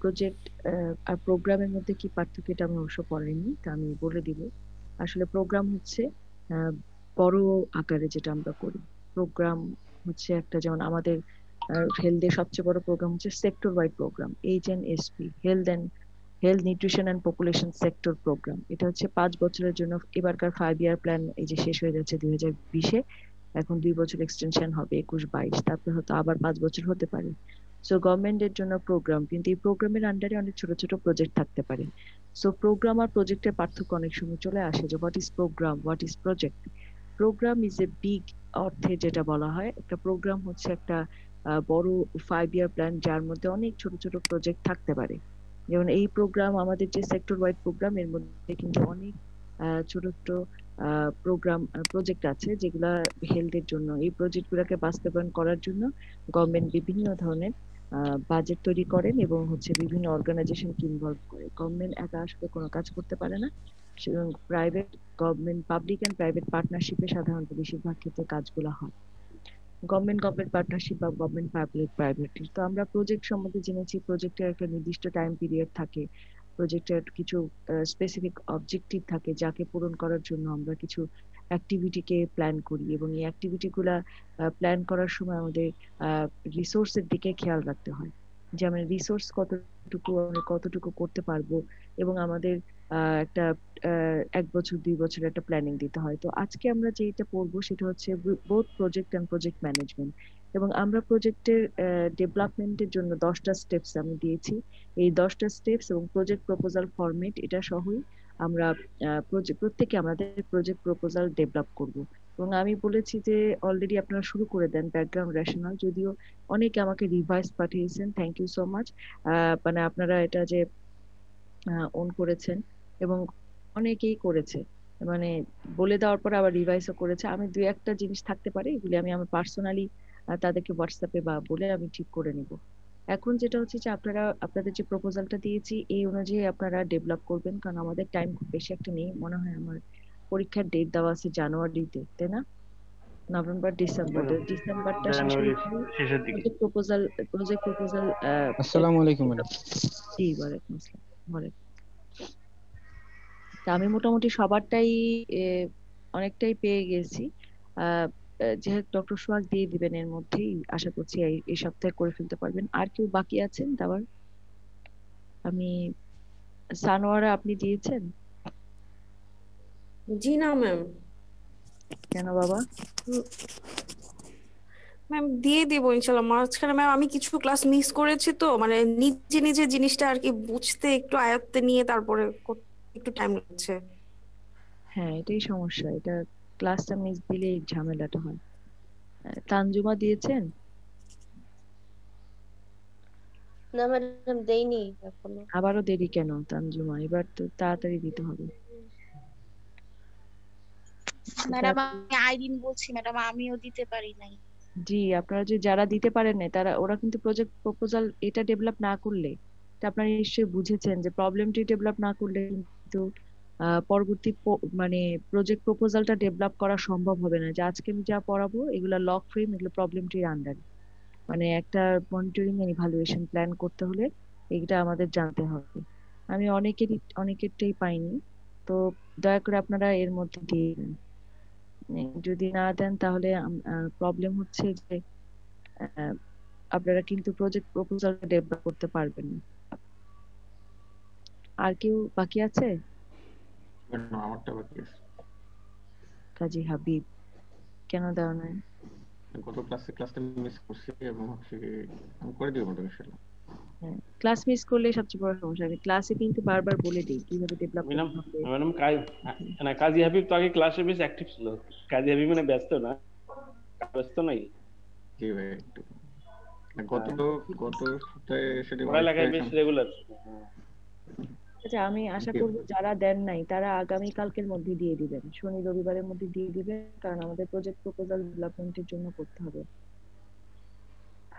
Project আর প্রোগ্রামের মধ্যে কি পার্থক্য এটা আমি অবশ্য পড়াইনি, তা আমি বলে দিব। আসলে প্রোগ্রাম হচ্ছে আহ, বড় আকারে যেটা আমরা করি। প্রোগ্রাম হচ্ছে একটা, যেমন আমাদের হেলথের সবচেয়ে বড় প্রোগ্রাম হচ্ছে sector wide program, HNSP, health nutrition and population sector program. এটা হচ্ছে 5 বছরের জন্য। এবারকার 5 ইয়ার প্ল্যান এই যে শেষ হয়ে যাচ্ছে 2020-এ, এখন 2 বছর এক্সটেনশন হবে 21-22, তারপরে হয়তো আবার 5 বছর হতে পারে। সো গভর্নমেন্টের জন্য প্রোগ্রাম, কিন্তু এই প্রোগ্রামের আন্ডারে অনেক ছোট ছোট প্রজেক্ট থাকতে পারে। সো প্রোগ্রাম আর প্রজেক্টের পার্থক্য অনেক সময় চলে আসে, যে what is program, what is project. Program is a big অর্থে যেটা বলা হয়, একটা প্রোগ্রাম হচ্ছে একটা বড় 5 ইয়ার প্ল্যান, যার মধ্যে অনেক ছোট ছোট প্রজেক্ট থাকতে পারে। যেমন এই প্রোগ্রাম, আমাদের যে সেক্টর ওয়াইড প্রোগ্রাম, এর মধ্যে কিন্তু অনেক ছোট ছোট প্রোগ্রাম প্রজেক্ট আছে যেগুলা হেলথের জন্য। এই প্রজেক্ট গুলাকে বাস্তবায়ন করার জন্য গভর্নমেন্ট বিভিন্ন ধরনের বাজেট তৈরি করেন এবং হচ্ছে বিভিন্ন অর্গানাইজেশনকে ইনভলভ করে। গভর্নমেন্ট একা আসলে কোনো কাজ করতে পারে না, এবং private, government, public and private পার্টনারশিপে সাধারণত বেশিরভাগ ক্ষেত্রে কাজগুলো হয়। গভর্নমেন্ট গভর্নমেন্ট পার্টনারশিপ বা গভর্নমেন্ট পাবলিক প্রাইভেট। তো আমরা প্রজেক্ট সম্বন্ধে জেনেছি, প্রজেক্টের একটা নির্দিষ্ট টাইম পিরিয়ড থাকে, প্রজেক্টের কিছু স্পেসিফিক অবজেক্টিভ থাকে, যাকে পূরণ করার জন্য আমরা কিছু অ্যাক্টিভিটিকে প্ল্যান করি, এবং এই অ্যাক্টিভিটি গুলা প্ল্যান করার সময় আমাদের রিসোর্সের দিকে খেয়াল রাখতে হয়, যে আমরা রিসোর্স কতটুকু, আমরা কতটুকু করতে পারবো, এবং আমাদের একটা 1 বছর 2 বছরের একটা প্ল্যানিং দিতে হয়। তো আজকে আমরা যেটা পড়বো সেটা হচ্ছে both project and project management. এবং আমরা প্রজেক্টের ডেভেলপমেন্টের জন্য 10টা স্টেপস আমি দিয়েছি। এই 10টা স্টেপস এবং প্রজেক্ট প্রপোজাল ফরম্যাট, এটা সহই আমরা প্রত্যেকে আমাদের প্রজেক্ট প্রপোজাল ডেভেলপ করব। এবং আমি বলেছি যে অলরেডি আপনারা শুরু করে দেন ব্যাকগ্রাউন্ড রেশনাল, যদিও অনেকে আমাকে রিভাইস পাঠিয়েছেন, থ্যাংক ইউ সো মাচ। মানে আপনারা এটা যে অন করেছেন, এবং অনেকেই করেছে, মানে বলে দেওয়ার পর আবার রিভাইসও করেছে। আমি দুই একটা জিনিস থাকতে পারে, এগুলি আমি আমার পার্সোনালি তাদেরকে হোয়াটসঅ্যাপে বা বলে আমি ঠিক করে নিব। এখন যেটা হচ্ছে যে আপনারা আপনাদের যে প্রপোজালটা দিয়েছি এই অনুযায়ী আপনারা ডেভেলপ করবেন, কারণ আমাদের টাইম খুব বেশি একটা নেই। মনে হয় আমার পরীক্ষার ডেট দেওয়া আছে জানুয়ারিতে, তাই না? নভেম্বর ডিসেম্বর, তো ডিসেম্বরটা শেষ জানুয়ারি হলে পরে শেষের দিকে। প্রজেক্ট প্রপোজাল আসসালামু আলাইকুম ম্যাডাম। জি, ওয়ালাইকুম আসসালাম। ওয়ালাইকুম। তা আমি মোটামুটি সবারটাই অনেকটাই পেয়ে গেছি। আহ যেহেতু ডক্টর সোহাগ দিয়ে দিবেন এর মধ্যেই, আশা করছি এই সপ্তাহে করে ফেলতে পারবেন। আর কেউ বাকি আছেন দেওয়ার? আমি, সানোয়ারা, আপনি দিয়েছেন? জি না ম্যাম। কেন বাবা? ম্যাম দিয়ে দিব ইনশাল্লাহ মাঝখানে। ম্যাম আমি কিছু ক্লাস মিস করেছি, তো মানে নিজে নিজে জিনিসটা আর কি বুঝতে একটু আয়ত্তে নিয়ে তারপরে একটু টাইম লাগছে। হ্যাঁ, এটাই সমস্যা, এটা ক্লাসটা মিস দিলে এই ঝামেলাটা হয়। তানজুমা দিয়েছেন? না ম্যাডাম, দেইনি এখনো। আবারও দেরি কেন তানজুমা? এবার তো তাড়াতাড়ি দিতে হবে। ম্যাডাম আমি আইরিন বলছি ম্যাডাম, আমিও দিতে পারি নাই। জি, আপনারা যে যারা দিতে পারেন না, তারা, ওরা কিন্তু প্রজেক্ট প্রপোজাল এটা ডেভেলপ না করলে, এটা আপনারা নিশ্চয়ই বুঝেছেন যে প্রবলেমটি ডেভেলপ না করলে কিন্তু পরবর্তী মানে প্রজেক্ট প্রপোজালটা ডেভেলপ করা সম্ভব হবে না। যে আজকে আমি যা পড়াবো এগুলা লগ ফ্রেম, এগুলো প্রবলেমটির আন্ডার, মানে একটা মনিটরিং এন্ড ইভালুয়েশন প্ল্যান করতে হলে এইটা আমাদের জানতে হবে। আমি অনেকেরটাই পাইনি, তো দয়া করে আপনারা এর মধ্যে দিয়ে দিন। যদি না দেন তাহলে প্রবলেম হচ্ছে যে আহ, আপনারা কিন্তু প্রজেক্ট প্রপোজাল ডেভেলপ করতে পারবেন না। আর কেউ বাকি আছে? আমারটা বাকি আছে। কাজী হাবিব, কেন দেওয়া নাই? গত ক্লাসটা মিস করছি এবং হচ্ছে কি আমি করে দিব ম্যাডাম ইনশাআল্লাহ। হ্যাঁ, ক্লাস মিস করলে সবচেয়ে বড় সমস্যা। আমি ক্লাসে কিন্তু বারবার বলে দিই কিভাবে ডেভেলপ ম্যাডাম, করতে হবে। ম্যাডাম না, কাজী হাবিব তো আগে ক্লাসে বেশ অ্যাক্টিভ ছিল। কাজী হাবিব মানে ব্যস্ত না, ব্যস্ত নাই। জি ভাই, একটু গত গত সপ্তাহে সেটা পড়ালেখায় বেশ রেগুলার। আচ্ছা, আমি আশা করবো যারা দেন নাই তারা আগামী কালকের মধ্যে দিয়ে দিবেন, শনি রবিবারের মধ্যে দিয়ে দিবেন, কারণ আমাদের প্রজেক্ট প্রপোজাল ডেভেলপমেন্টের জন্য করতে হবে।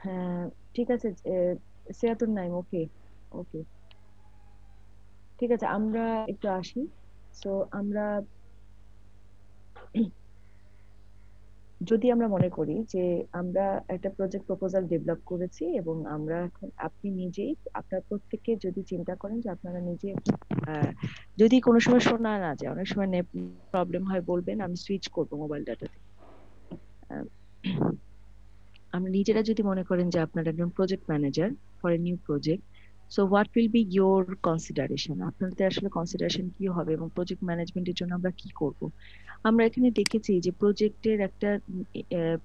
হ্যাঁ, ঠিক আছে। সিয়াতুন নাইম, ওকে, ওকে, ঠিক আছে, আমরা একটু আসি। সো আমরা যদি আমরা মনে করি যে আমরা একটা প্রজেক্ট প্রপোজাল ডেভেলপ করেছি এবং আমরা এখন আপনি নিজেই আপনার প্রত্যেককে যদি চিন্তা করেন যে আপনারা নিজে যদি কোনো সময় শোনা না যায়, অনেক সময় নেট প্রবলেম হয়, বলবেন আমি সুইচ করব মোবাইল ডাটাতে। আমরা নিজেরা যদি মনে করেন যে আপনারা একজন project manager for a new project, so what will be your consideration, আপনাদের আসলে কনসিডারেশন কি হবে এবং প্রজেক্ট ম্যানেজমেন্টের জন্য আমরা কি করব। আমরা এখানে দেখেছি যে প্রজেক্টের একটা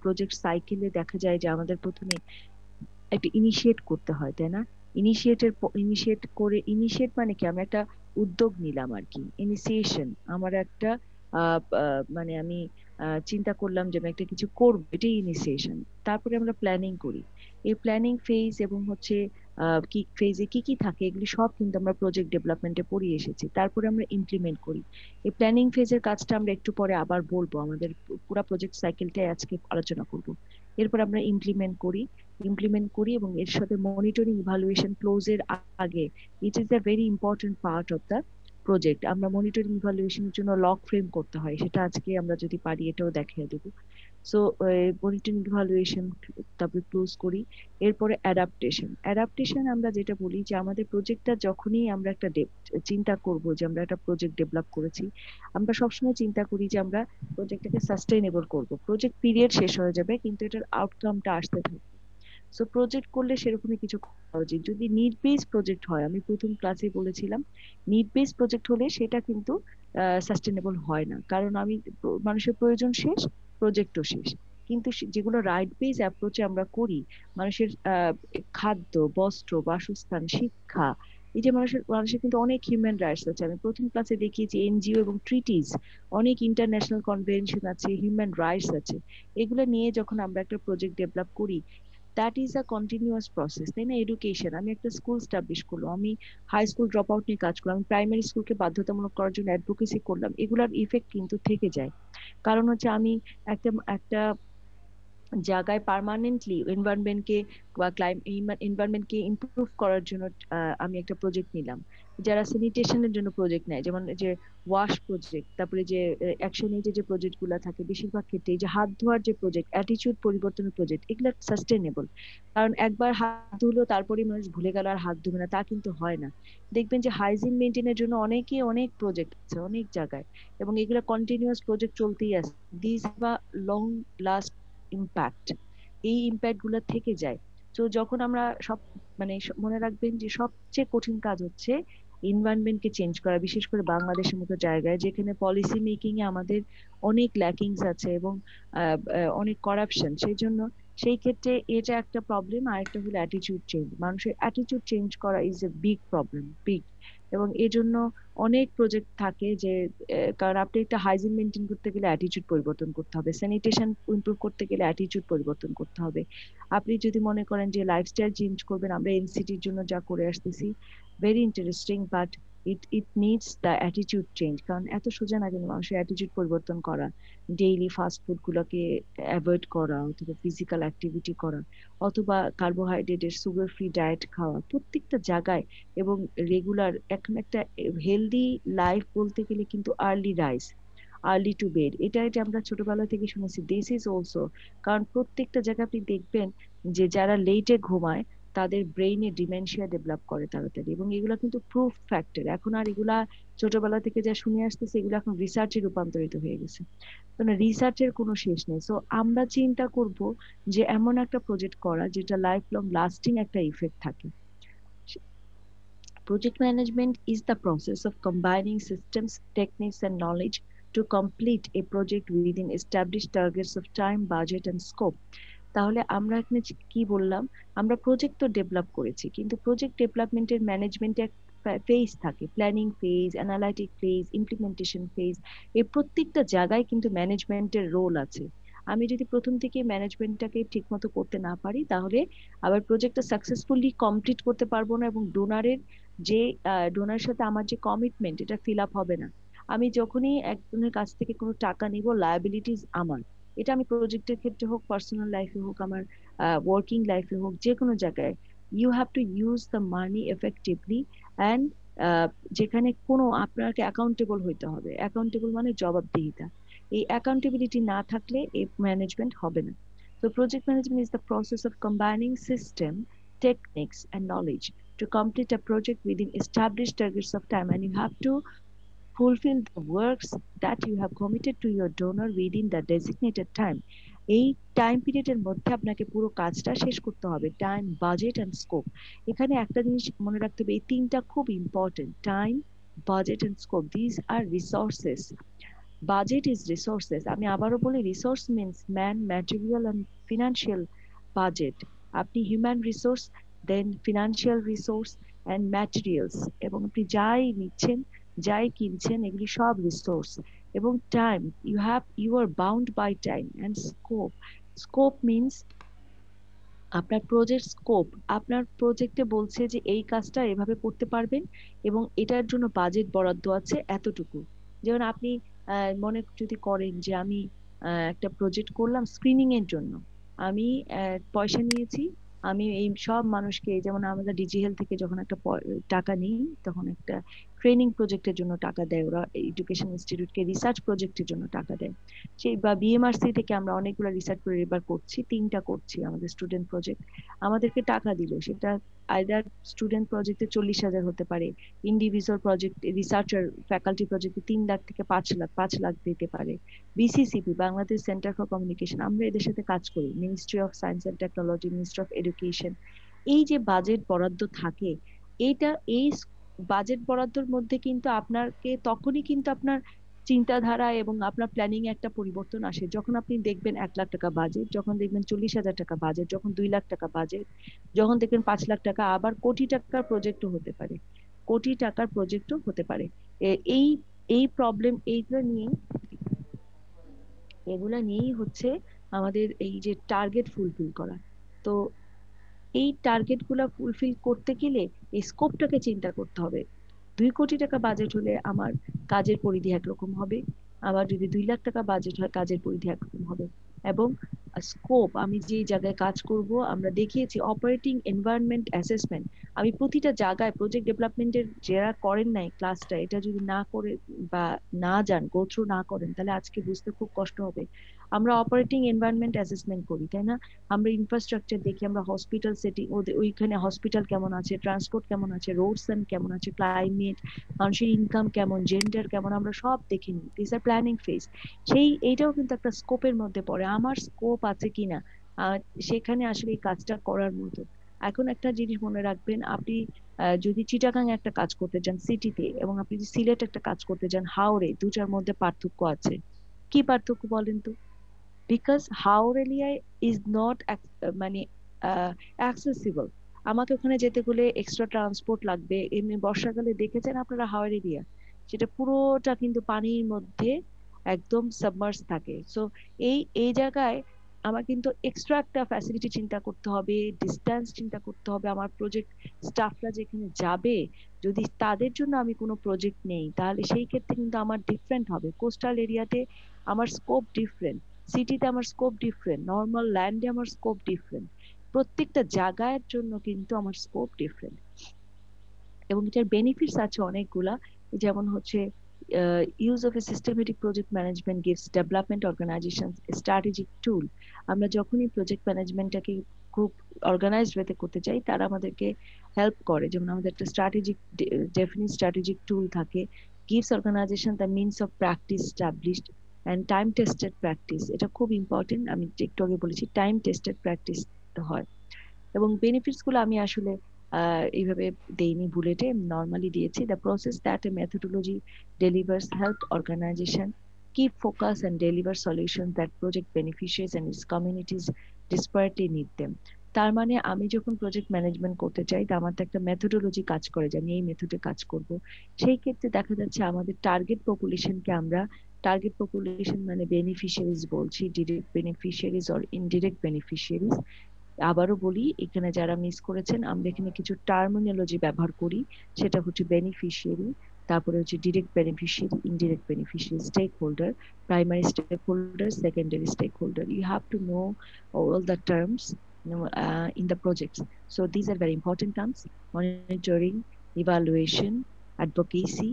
প্রজেক্ট সাইকেলে দেখা যায় যে আমাদের প্রথমে একটা ইনিশিয়েট করতে হয়, তাই না? ইনিশিয়েট মানে কি, আমি একটা উদ্যোগ নিলাম আর কি, ইনিশিয়েশন। আমার একটা মানে আমি চিন্তা করলাম যে আমি একটা কিছু করবো, এটাই ইনিশিয়েশন। তারপরে আমরা প্ল্যানিং করি। এই প্ল্যানিং ফেজ এবং হচ্ছে কি ফেজে কি কি থাকে এগুলি সব কিন্তু আমরা প্রজেক্ট ডেভেলপমেন্টে পড়ে এসেছি। তারপরে আমরা ইমপ্লিমেন্ট করি। এই প্ল্যানিং ফেজের কাজটা আমরা একটু পরে আবার বলবো, আমাদের পুরো প্রজেক্ট সাইকেলটাই আজকে আলোচনা করব। এরপর আমরা ইমপ্লিমেন্ট করি এবং এর সাথে মনিটরিং ইভালুয়েশন ক্লোজের আগে, it is the very important part of the project. আমরা মনিটরিং ইভালুয়েশনের জন্য লগ ফ্রেম করতে হয়, সেটা আজকে আমরা যদি পারি এটাও দেখিয়ে দেবো। সো মনিটরিং ইভালুয়েশন তারপরে ক্লোজ করি। এরপরে অ্যাডাপ্টেশন আমরা যেটা বলি যে আমাদের প্রজেক্টটা যখনই আমরা একটা চিন্তা করব যে আমরা একটা প্রজেক্ট ডেভেলপ করেছি, আমরা সবসময় চিন্তা করি যে আমরা প্রজেক্টটাকে সাস্টেইনেবল করব। প্রজেক্ট পিরিয়ড শেষ হয়ে যাবে কিন্তু এটার আউটকামটা আসতে থাকবে। সো প্রজেক্ট করলে সেরকমই কিছু করা উচিত। যদি নিড বেস প্রজেক্ট হয়, আমি প্রথম ক্লাসে বলেছিলাম, নিড বেস প্রজেক্ট হলে সেটা কিন্তু সাস্টেনেবল হয় না, কারণ আমি মানুষের প্রয়োজন শেষ, প্রজেক্টও শেষ। কিন্তু যেগুলো রাইট বেস অ্যাপ্রোচে আমরা করি, মানুষের খাদ্য, বস্ত্র, বাসস্থান, শিক্ষা, এই যে মানুষের কিন্তু অনেক হিউম্যান রাইটস আছে। আমি প্রথম ক্লাসে দেখিয়েছি এনজিও এবং ট্রিটিজ, অনেক ইন্টারন্যাশনাল কনভেনশন আছে, হিউম্যান রাইটস আছে। এগুলো নিয়ে যখন আমরা একটা প্রজেক্ট ডেভেলপ করি, that is a continuous process, তাই না? এডুকেশন, আমি একটা স্কুল স্টাবলিশ করলাম, আমি হাই স্কুল ড্রপ আউট নিয়ে কাজ করলাম, প্রাইমারি স্কুলকে বাধ্যতামূলক করার জন্য অ্যাডভোকেসি করলাম, এগুলার ইফেক্ট কিন্তু থেকে যায়। কারণ হচ্ছে আমি একটা একটা জায়গায় পার্মানেন্টলি এনভায়রনমেন্টকে বা এনভায়রনমেন্টকে ইমপ্রুভ করার জন্য আমি একটা প্রজেক্ট নিলাম। যারা স্যানিটেশনের জন্য প্রজেক্ট নেয়, যেমন যে ওয়াশ প্রজেক্ট, তারপরে যে অ্যাকশন এইডের যে প্রজেক্ট গুলা থাকে, বেশিরভাগ ক্ষেত্রে যে হাত ধোয়ার যে প্রজেক্ট, অ্যাটিটিউড পরিবর্তনের প্রজেক্ট, এগুলো সাস্টেনেবল। কারণ একবার হাত ধুলো তারপরে মানুষ ভুলে গেল আর হাত ধুবে না, তা কিন্তু হয় না। দেখবেন যে হাইজিন মেনটেনের জন্য অনেক প্রজেক্ট আছে অনেক জায়গায়, এবং এগুলো কন্টিনিউয়াস প্রজেক্ট চলতেই আছে। This have a long last impact, এই ইম্প্যাক্ট গুলো থেকে যায়। তো যখন আমরা মানে মনে রাখবেন যে সবচেয়ে কঠিন কাজ হচ্ছে এনভায়রনমেন্টকে চেঞ্জ করা, বিশেষ করে বাংলাদেশের মতো জায়গায় যেখানে পলিসি মেকিং এ আমাদের অনেক ল্যাকিংস আছে এবং অনেক করাপশন। সেই ক্ষেত্রে এটা একটা প্রবলেম। আর একটা হলো অ্যাটিটিউড চেঞ্জ, মানুষের অ্যাটিটিউড চেঞ্জ করা is a big problem, big. এবং এর জন্য অনেক প্রজেক্ট থাকে যে কারণ আপনি একটা হাইজিন মেনটেন করতে গেলে অ্যাটিটিউড পরিবর্তন করতে হবে, স্যানিটেশন ইমপ্রুভ করতে গেলে অ্যাটিটিউড পরিবর্তন করতে হবে। আপনি যদি মনে করেন যে লাইফস্টাইল চেঞ্জ করবেন, আমরা এনসিটির জন্য যা করে আসতেছি, very interesting, but it needs the attitude change. কারণ এত সোজা না কিন্তু মানুষের অ্যাটিটিউড পরিবর্তন করা, ডেইলি ফাস্ট ফুড গুলোকে অ্যাভয়েড করা, অথবা ফিজিক্যাল অ্যাক্টিভিটি করা, অথবা কার্বোহাইড্রেটের সুগার ফ্রি ডায়েট খাওয়া প্রত্যেকটা জায়গায়, এবং রেগুলার। এখন একটা হেলদি লাইফ বলতে গেলে কিন্তু early rise, early to bed, এটা আমরা ছোটবেলা থেকে শুনেছি, দিস ইজ অলসো। কারণ প্রত্যেকটা জায়গায় আপনি দেখবেন যে যারা লেটে ঘুমায় তাদের ব্রেইনে ডিমেনশিয়া ডেভেলপ করে তাড়াতাড়ি, এবং এগুলো কিন্তু প্রুফ ফ্যাক্টর। এখন আর এগুলা ছোটবেলা থেকে যা শুনে আসতেছে, এগুলো এখন রিসার্চে রূপান্তরিত হয়ে গেছে। রিসার্চের কোনো শেষ নেই। সো আমরা চিন্তা করব যে এমন একটা প্রজেক্ট করা যেটা লাইফ লং লাস্টিং একটা ইফেক্ট থাকে। Project management is the process of combining systems, techniques, and knowledge to complete a project within established targets of time, budget, and scope. তাহলে আমরা এখানে কি বললাম, আমরা প্রজেক্ট তো ডেভেলপ করেছি, কিন্তু প্রজেক্ট ডেভেলপমেন্টের ম্যানেজমেন্টের ফেজ থাকে, planning phase, analytic phase, implementation phase. এই প্রত্যেকটা জায়গায় কিন্তু ম্যানেজমেন্টের রোল আছে। আমি যদি প্রথম থেকে ম্যানেজমেন্টটাকে ঠিক মতো করতে না পারি, তাহলে আবার প্রজেক্টটা সাকসেসফুলি কমপ্লিট করতে পারবো না, এবং ডোনারের সাথে আমার যে কমিটমেন্ট, এটা ফিল আপ হবে না। আমি যখনই একজনের কাছ থেকে কোনো টাকা নিব, লায়াবিলিটিস আমার। এটা আমি প্রজেক্টের ক্ষেত্রে হোক, পার্সোনাল লাইফে হোক, আমার ওয়ার্কিং লাইফে হোক, যে কোনো জায়গায়, you have to use the money effectively and যেখানে কোনো আপনাকে অ্যাকাউন্টেবল হইতে হবে। অ্যাকাউন্টেবল মানে জবাবদিহিতা। এই অ্যাকাউন্টেবিলিটি না থাকলে এই ম্যানেজমেন্ট হবে না। So project management is the process of combining system, techniques and knowledge to complete a project within established targets of time, and you have to fulfill the works that you have committed to your donor within the designated time. এই time পিরিয়ডের মধ্যে আপনাকে পুরো কাজটা শেষ করতে হবে। Time, budget and scope. এখানে একটা জিনিস মনে রাখতে হবে, এই তিনটা খুব important. Time, budget and scope, this are resources. Budget is resources. আমি আবারও বলি, resource means man, material and financial budget. আপনি human resource, then financial resource and materials, এবং আপনি যাই নিচ্ছেন, যাই কিনছেন, এগুলি সব রিসোর্স। এবং time, you are bound by time. And scope, scope means আপনার প্রজেক্ট স্কোপ। আপনার প্রজেক্টে বলছে যে এই কাজটা এভাবে করতে পারবেন এবং এটার জন্য বাজেট বরাদ্দ আছে এতটুকু। যেমন আপনি মনে যদি করেন যে আমি একটা প্রজেক্ট করলাম স্ক্রিনিং এর জন্য, আমি পয়সা নিয়েছি, আমি এই সব মানুষকে, যেমন আমাদের ডিজি হেলথ থেকে যখন একটা টাকা নিই তখন একটা ট্রেনিং প্রজেক্টের জন্য টাকা দেয় ওরা, এডুকেশন ইনস্টিটিউটকে রিসার্চ প্রজেক্টের জন্য টাকা দেয়। সেই বা বিএমআরসি থেকে আমরা অনেকগুলো রিসার্চ করে এবার করছি, 3টা করছি আমাদের স্টুডেন্ট প্রজেক্ট। আমাদেরকে টাকা দিল, সেটা আইদার স্টুডেন্ট প্রজেক্টে 40,000 হতে পারে, ইন্ডিভিজুয়াল প্রজেক্ট রিসার্চার ফ্যাকাল্টি প্রজেক্টে 3 লাখ থেকে 5 লাখ দিতে পারে। BCCP, Bangladesh centre for communication, আমরা এদের সাথে কাজ করি, ministry of science and technology, ministry of education. এই যে বাজেট বরাদ্দ থাকে, এই বাজেট বরাদ্দর মধ্যে কিন্তু আপনাকে তখনই কিন্তু আপনার চিন্তাধারা এবং আপনার প্ল্যানিং একটা পরিবর্তন আসে, যখন আপনি দেখবেন 1 লাখ টাকা বাজেট, যখন দেখবেন 40,000 টাকা বাজেট, যখন 2 লাখ টাকা বাজেট, যখন দেখবেন 5 লাখ টাকা, আবার কোটি টাকার প্রজেক্টও হতে পারে, কোটি টাকার প্রজেক্টও হতে পারে। এই এই প্রবলেম, এগুলা নিয়েই হচ্ছে আমাদের এই যে টার্গেট ফুলফিল করা। তো এই টার্গেট গুলা ফুলফিল করতে গেলে এই স্কোপটাকে চিন্তা করতে হবে। 2 কোটি টাকা বাজেট হলে আমার কাজের পরিধি একরকম হবে, আবার যদি 2 লাখ টাকা বাজেট হয় কাজের পরিধি একরকম হবে। এবং স্কোপ, আমি যে জায়গায় কাজ করব, আমরা দেখিয়েছি অপারেটিং এনভায়রনমেন্ট অ্যাসেসমেন্ট। আমি প্রতিটা জায়গায় প্রজেক্ট ডেভেলপমেন্টের যারা করেন নাই ক্লাসটা, এটা যদি না করে বা না যান, গো থ্রু না করেন, তাহলে আজকে বুঝতে খুব কষ্ট হবে। আমরা অপারেটিং এনভায়রনমেন্ট অ্যাসেসমেন্ট করি, তাই না? আমরা ইনফ্রাস্ট্রাকচার দেখি, আমরা হসপিটাল সেটিং, ওইখানে হসপিটাল কেমন আছে, ট্রান্সপোর্ট কেমন আছে, রোডস কেমন আছে, ক্লাইমেট, মানুষের ইনকাম কেমন, জেন্ডার কেমন, আমরা সব দেখে নিই। This are planning phase. এইটাও কিন্তু একটা স্কোপের মধ্যে পড়ে, আমার স্কোপ আছে কিনা সেখানে আসলে এই কাজটা করার মতো। এখন একটা জিনিস মনে রাখবেন, আপনি যদি চিটাগাং একটা কাজ করতে যান সিটিতে, এবং আপনি যদি সিলেট একটা কাজ করতে যান হাওড়ে, দুটার মধ্যে পার্থক্য আছে। কি পার্থক্য বলেন তো? বিকজ হাওড়েলিয়া ইজ নট মানে অ্যাক্সেসিবল। আমাকে ওখানে যেতে গেলে এক্সট্রা ট্রান্সপোর্ট লাগবে। এমনি বর্ষাকালে দেখেছেন আপনারা হাওড়েলিয়া, সেটা পুরোটা কিন্তু পানির মধ্যে একদম সাবমার্জ থাকে। সো এই জায়গায় আমার কিন্তু এক্সট্রা একটা ফ্যাসিলিটি চিন্তা করতে হবে, ডিস্টেন্স চিন্তা করতে হবে। আমার প্রজেক্ট স্টাফরা যেখানে যাবে, যদি তাদের জন্য আমি কোনো প্রজেক্ট নেই, তাহলে সেই ক্ষেত্রে কিন্তু আমার ডিফারেন্ট হবে। কোস্টাল এরিয়াতে আমার স্কোপ ডিফারেন্ট, সিটিতে আমার স্কোপ ডিফারেন্ট, নর্মাল ল্যান্ডে আমার স্কোপ ডিফারেন্ট। প্রত্যেকটা জায়গার জন্য কিন্তু আমার স্কোপ ডিফারেন্ট, এবং এটার বেনিফিটস আছে অনেকগুলা। যেমন হচ্ছে use of a systematic project management gives development organizations a strategic tool. আমরা যখনই প্রজেক্ট ম্যানেজমেন্টটাকে খুব অর্গানাইজড ওয়েতে করতে চাই, তারা আমাদেরকে হেল্প করে। যেমন আমাদের একটা ডেফিনিট স্ট্র্যাটেজিক টুল থাকে, gives organization the means of practice established and time tested practice. এটা খুব ইম্পর্টেন্ট, আমি একটু আগে বলেছি টাইম টেস্টেড প্র্যাকটিস হয়। এবং বেনিফিটস গুলো আমি আসলে এইভাবে দেইনি বুলেটে, নর্মালি দিয়েছি। The process that a methodology delivers help organization keep focus and deliver solutions that project beneficiaries and its communities desperately need them. তার মানে আমি যখন প্রজেক্ট ম্যানেজমেন্ট করতে চাই, তা আমার তো একটা মেথোডোলজি কাজ করে যে আমি এই মেথডে কাজ করব। সেই ক্ষেত্রে দেখা যাচ্ছে আমাদের টার্গেট পপুলেশনকে আমরা, টার্গেট পপুলেশন মানে বেনিফিশিয়ারিজ বলছি, direct beneficiaries or indirect beneficiaries. আবারও বলি, এখানে যারা মিস করেছেন, আমরা এখানে কিছু টার্মিনোলজি ব্যবহার করি, সেটা হচ্ছে বেনিফিশিয়ারি, তারপরে হচ্ছে direct beneficiary, indirect beneficiary, stakeholder, primary stakeholder, secondary stakeholder. You have to know all the terms in the projects. So these are very important terms: monitoring, evaluation, advocacy,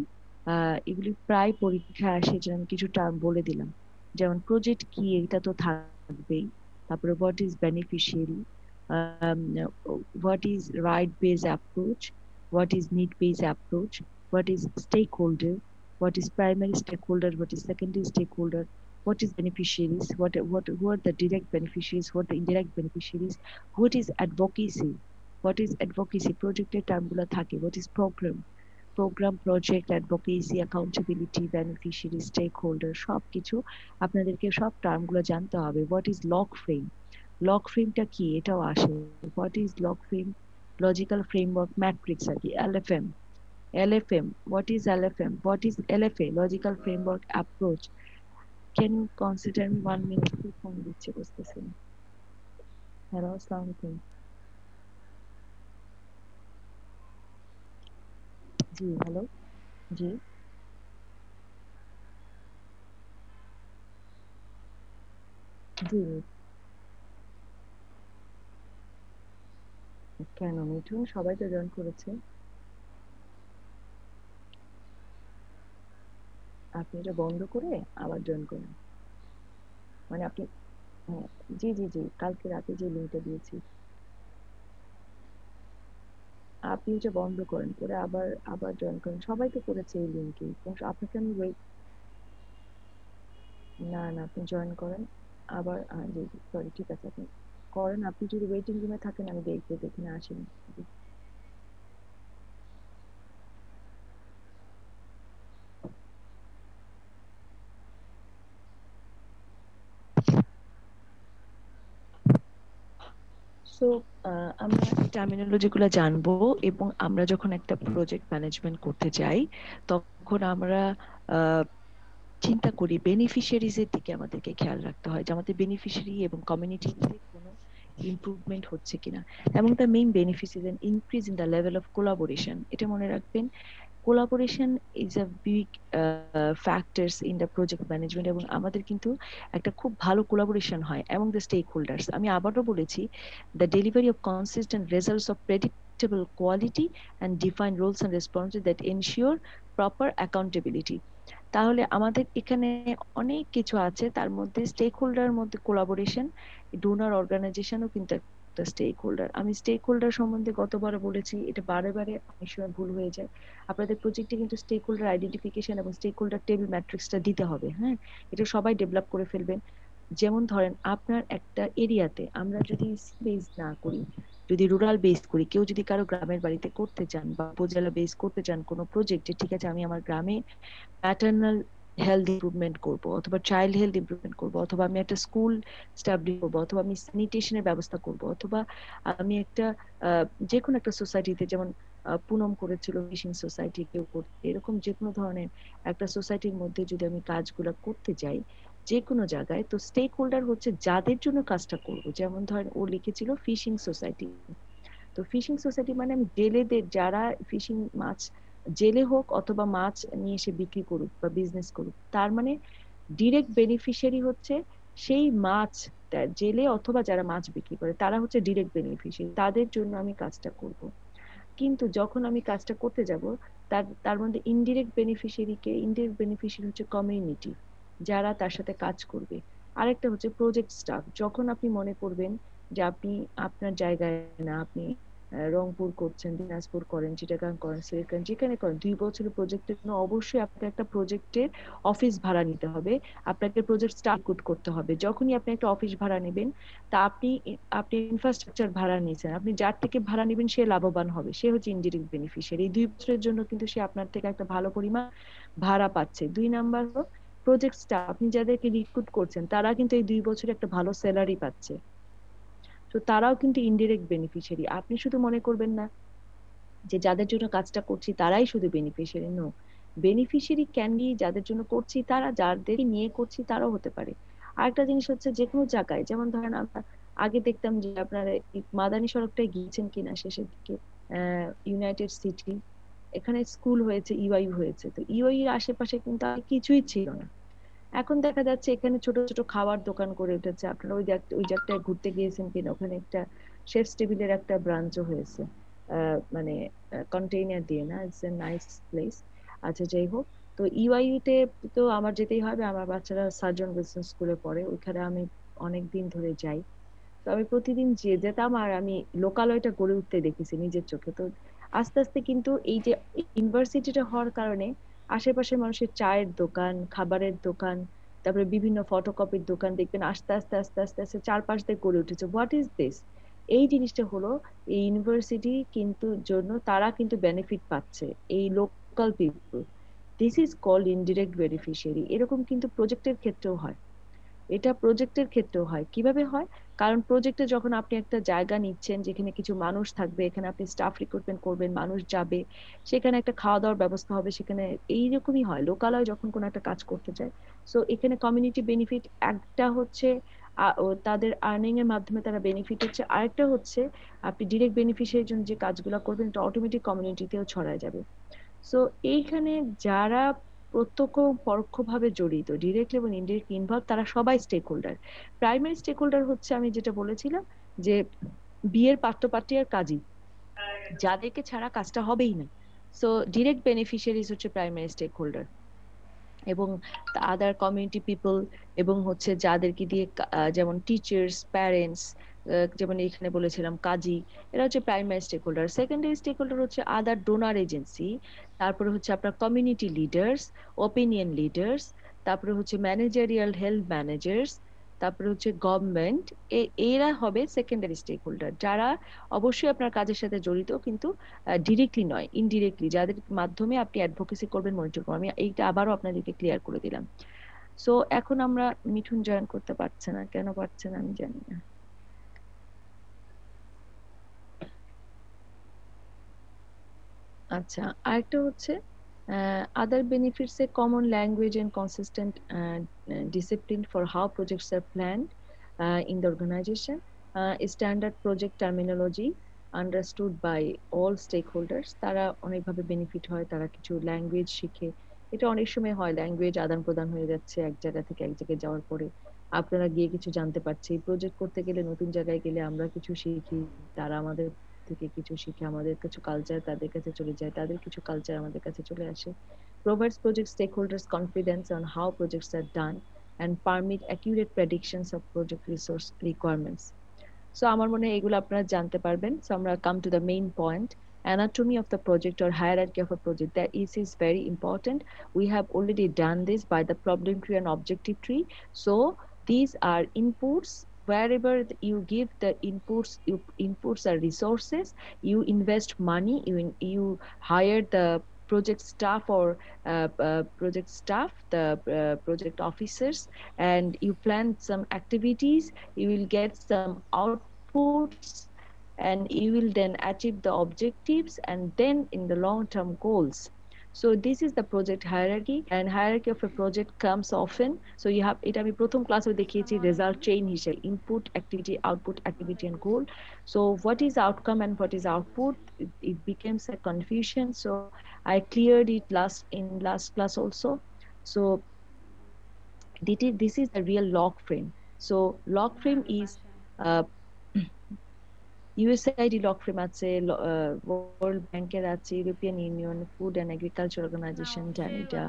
এগুলি প্রায় পরীক্ষা আসে, যে আমি কিছু term বলে দিলাম, যেমন প্রজেক্ট কি এটা তো থাকবেই, তারপরে what is beneficiary, what is right based approach, what is need based approach, what is stakeholder, what is primary stakeholder, what is secondary stakeholder, what is beneficiaries, who are the direct beneficiaries, what are the indirect beneficiaries, what is advocacy, projected term গুলো থাকে, what is program project advocacy accountability beneficiary stakeholder, সবকিছু আপনাদেরকে সব term গুলো জানতে হবে। what is log ফ্রেমটা কি এটাও আসে, what is log frame, logical framework matrix আর কি, LFM, what is LFM, what is LFA, logical framework approach. Can you consider me 1 minute? কি ফোন দিচ্ছে বুঝতেছি না। হ্যালো, আসসালামু আলাইকুম। জি হ্যালো, জি জি। কেন মিঠুন, সবাই তো জয়েন করেছে। আপনি এটা বন্ধ করে আবার জয়েন করেন, মানে আপনি, হ্যাঁ, জি জি জি, কালকে রাতে যে লিঙ্কটা দিয়েছি আপনি এটা বন্ধ করেন, করে আবার আবার জয়েন করেন। সবাই তো করেছে এই লিঙ্কে, আপনাকে আমি ওয়েট, না না আপনি জয়েন করেন আবার, জি জি সরি, ঠিক আছে আপনি করেন। আপনি যদি ওয়েটিং রুমে থাকেন আমি দেখবো, দেখে আসেন। সো আমরা এই টার্মিনোলজি গুলো জানবো, এবং আমরা যখন একটা প্রজেক্ট ম্যানেজমেন্ট করতে যাই তখন আমরা চিন্তা করি বেনিফিশিয়ারিজ এর দিকে আমাদেরকে খেয়াল রাখতে হয়, যে আমাদের বেনিফিশিয়ারি এবং কমিউনিটিতে কোনো ইমপ্রুভমেন্ট হচ্ছে কিনা, এবং the main benefit is an increase in the level of collaboration. এটা মনে রাখবেন, collaboration is a big factors in the project management, এবং আমাদের কিন্তু একটা খুব ভালো কোলাবোরেশন হয় এবং দ্য স্টেক হোল্ডার্স। আমি আবারও বলেছি, the delivery of consistent results of predictable quality and define roles and responsibility that ensure proper accountability. তাহলে আমাদের এখানে অনেক কিছু আছে, তার মধ্যে স্টেক হোল্ডার মধ্যে কোলাবোরেশন, ডোনার অর্গানাইজেশনও কিন্তু একটা স্টেক হোল্ডার। আমি স্টেক হোল্ডার সম্বন্ধে গতবার বলেছি, এটা বারে বারে অনেক সময় ভুল হয়ে যায়। আপনাদের প্রজেক্টে কিন্তু স্টেক হোল্ডার আইডেন্টিফিকেশন এবং স্টেক হোল্ডার টেবিল ম্যাট্রিক্সটা দিতে হবে, হ্যাঁ, এটা সবাই ডেভেলপ করে ফেলবেন। যেমন ধরেন আপনার একটা এরিয়াতে আমরা যদি বেস না করি, যদি রুরাল বেস করি, কেউ যদি কারো গ্রামের বাড়িতে করতে চান বা উপজেলা বেস করতে চান কোনো প্রজেক্টে, ঠিক আছে আমি আমার গ্রামে ম্যাটারনাল হেলথ ইমপ্রুভমেন্ট করব, অথবা চাইল্ড হেলথ ইমপ্রুভমেন্ট করব, অথবা আমি একটা স্কুল স্টাবলিশ করব, অথবা আমি স্যানিটেশনের ব্যবস্থা করব, অথবা আমি একটা যে কোনো একটা সোসাইটিতে, যেমন পুনম করেছিল ফিশিং সোসাইটি, কেউ করতে, এরকম যে কোনো ধরনের একটা সোসাইটির মধ্যে যদি আমি কাজগুলো করতে যাই যে কোনো জায়গায়, তো স্টেক হোল্ডার হচ্ছে যাদের জন্য কাজটা করব। যেমন ধরেন ও লিখেছিল ফিশিং সোসাইটি, তো ফিশিং সোসাইটি মানে আমি জেলেদের, যারা ফিশিং মাছ জেলে হোক অথবা মাছ নিয়ে এসে বিক্রি করুক বা বিজনেস করুক, তার মানে ডিরেক্ট বেনিফিশিয়ারি হচ্ছে সেই মাছ, জেলে অথবা যারা মাছ বিক্রি করে তারা হচ্ছে ডিরেক্ট বেনিফিশিয়ারি, তাদের জন্য আমি কাজটা করব। কিন্তু যখন আমি কাজটা করতে যাব, তার মধ্যে ইনডিরেক্ট বেনিফিশিয়ারি হচ্ছে কমিউনিটি, যারা তার সাথে কাজ করবে। আরেকটা হচ্ছে প্রজেক্ট স্টাফ। যখন আপনি মনে করবেন যে আপনি আপনার জায়গায় না, আপনি রংপুর করছেন, দিনাজপুর করেন, চিটাগাং করেন, সিলেট করেন, যেখানে করেন, 2 বছরের প্রজেক্টের জন্য অবশ্যই আপনাকে একটা প্রজেক্টের অফিস ভাড়া নিতে হবে, আপনাকে প্রজেক্ট স্টার্ট করতে হবে। যখনই আপনি একটা অফিস ভাড়া নেবেন, তা আপনি ইনফ্রাস্ট্রাকচার ভাড়া নিয়েছেন, আপনি যার থেকে ভাড়া নেবেন সে লাভবান হবে, সে হচ্ছে ইনডিরেক্ট বেনিফিশিয়ারি। এই 2 বছরের জন্য কিন্তু সে আপনার থেকে একটা ভালো পরিমাণ ভাড়া পাচ্ছে। 2 নাম্বার হলো প্রজেক্ট স্টাফ, আপনি যাদেরকে রিক্রুট করছেন তারা কিন্তু এই 2 বছরে একটা ভালো স্যালারি পাচ্ছে, তো তারাও কিন্তু ইনডিরেক্ট বেনিফিশিয়ারি। আপনি শুধু মনে করবেন না যে যাদের জন্য কাজটা করছি তারাই শুধু beneficiary, no, beneficiary can be যাদের জন্য করছি তারা, যাদের নিয়ে করছি তারাও হতে পারে। আরেকটা জিনিস হচ্ছে যে কোনো জায়গায়, যেমন ধরেন আমরা আগে দেখতাম যে আপনারা মাদানী সড়কটায় গিয়েছেন কিনা শেষের দিকে, ইউনাইটেড সিটি, এখানে স্কুল হয়েছে, ইউআই হয়েছে, তো ইউআই এর আশেপাশে কিন্তু আর কিছুই ছিল না। এখন দেখা যাচ্ছে এখানে ছোট ছোট খাবার দোকান করে উঠেছে। আপনারা ওই জায়গাটায় ঘুরতে গিয়েছেন কিনা, ওখানে একটা শেফস টেবিলের একটা ব্রাঞ্চও হয়েছে। মানে কন্টেইনার দিয়ে না, ইটস এ নাইস প্লেস। আচ্ছা যাই হোক, তো ইউআইইউ তে তো আমার যেতেই হবে, আমার বাচ্চারা সার্জন উইলসন স্কুলে পড়ে, ওইখানে আমি অনেক দিন ধরে যাই। তো আমি প্রতিদিন যেতাম, আর আমি লোকালয়টা গড়ে উঠতে দেখেছি নিজের চোখে। তো আস্তে আস্তে কিন্তু এই যে ইউনিভার্সিটিটা হওয়ার কারণে আশেপাশের মানুষের চায়ের দোকান, খাবারের দোকান, তারপরে বিভিন্ন ফটোকপির দোকান দেখবেন আস্তে আস্তে আস্তে আস্তে আস্তে চারপাশ দিয়ে গড়ে উঠেছে। What is this? এই জিনিসটা হলো এই ইউনিভার্সিটি কিন্তু জন্য তারা কিন্তু বেনিফিট পাচ্ছে, এই local people. This is called indirect beneficiary. এরকম কিন্তু প্রজেক্টের ক্ষেত্রেও হয়, এটা প্রজেক্টের ক্ষেত্রেও হয়। কিভাবে হয়? কারণ প্রজেক্টে যখন আপনি একটা জায়গা নিচ্ছেন যেখানে কিছু মানুষ থাকবে, এখানে আপনি স্টাফ রিক্রুটমেন্ট করবেন, মানুষ যাবে, সেখানে একটা খাওয়া দাওয়ার ব্যবস্থা হবে, সেখানে এইরকমই হয় লোকালয় যখন কোনো একটা কাজ করতে যায়। সো এখানে কমিউনিটি বেনিফিট একটা হচ্ছে, তাদের আর্নিং এর মাধ্যমে তারা বেনিফিট হচ্ছে, আরেকটা হচ্ছে আপনি ডিরেক্ট বেনিফিশিয়ারির জন্য যে কাজগুলো করবেন এটা অটোমেটিক কমিউনিটিতেও ছড়ায় যাবে। সো এইখানে যারা প্রত্যক্ষ পরোক্ষভাবে জড়িত, ডিরেক্টলি এবং ইনডিরেক্টলি ইনভলভ, তারা সবাই stakeholder. Primary stakeholder হচ্ছে আমি যেটা বলেছিলাম যে বিয়ের পাত্রপাত্রী আর কাজী, যাদেরকে ছাড়া কাজটা হবেই না। সো ডিরেক্ট বেনিফিশিয়ারিজ হচ্ছে প্রাইমারি স্টেক হোল্ডার, এবং আদার কমিউনিটি পিপল, এবং হচ্ছে যাদেরকে দিয়ে যেমন টিচার্স, প্যারেন্টস, যেমন এখানে বলেছিলাম কাজী, এরা হচ্ছে primary stakeholder. Secondary stakeholder হচ্ছে আদার ডোনার এজেন্সি, তারপরে হচ্ছে আপনার কমিউনিটি লিডার্স, ওপিনিয়ন লিডার্স, তারপরে হচ্ছে ম্যানেজারিয়াল হেলথ ম্যানেজার্স, তারপরে হচ্ছে গভর্নমেন্ট। এরা হবে সেকেন্ডারি স্টেক হোল্ডার, যারা অবশ্যই আপনার কাজের সাথে জড়িত কিন্তু ডিরেক্টলি নয়, ইনডিরেক্টলি, যাদের মাধ্যমে আপনি অ্যাডভোকেসি করবেন, মনিটর করবেন। আমি এইটা আবারও আপনাদেরকে ক্লিয়ার করে দিলাম। সো এখন আমরা, মিঠুন জয়েন করতে পারছে না, কেন পারছে না আমি জানি না। আচ্ছা, আরেকটা হচ্ছে other benefits a common language and consistent discipline for how projects are planned in the organization, standard project terminology understood by all stakeholders। তারা অনেকভাবে বেনিফিট হয়, তারা কিছু ল্যাঙ্গুয়েজ শিখে। এটা অনেক সময় হয় ল্যাঙ্গুয়েজ আদান প্রদান হয়ে যাচ্ছে এক জায়গা থেকে এক জায়গায় যাওয়ার পরে, আপনারা গিয়ে কিছু জানতে পারছি। প্রজেক্ট করতে গেলে, নতুন জায়গায় গেলে আমরা কিছু শিখি, তারা আমাদের থেকে কিছু শিখে, আমাদের কিছু কালচার তাদের কাছে চলে যায়, তাদের কিছু কালচার আমাদের কাছে চলে আসে। Provides project stakeholders confidence on how projects are done and permit accurate predictions of project resource requirements. So আমার মনে হয় এগুলো আপনারা জানতে পারবেন। So আমরা come to the main point. Anatomy of the project or hierarchy of a project, that is very important. We have already done this by the problem tree and objective tree. So these are inputs. Wherever you give the inputs are resources, you invest money, you hire the project staff or project staff, the project officers, and you plan some activities, you will get some outputs, and you will then achieve the objectives, and then in the long-term goals. So this is the project hierarchy, and hierarchy of a project comes often. So you have it, আমি প্রথম ক্লাসে দেখিয়েছি result chain হিসেবে input, activity, output, activity and goal. So what is outcome and what is output? It becomes a confusion. So I cleared it in last class also. So this is the real log frame. So log frame is USAID log frame আছে, world ব্যাংকের আছে, European Union, food and agriculture organization, এটা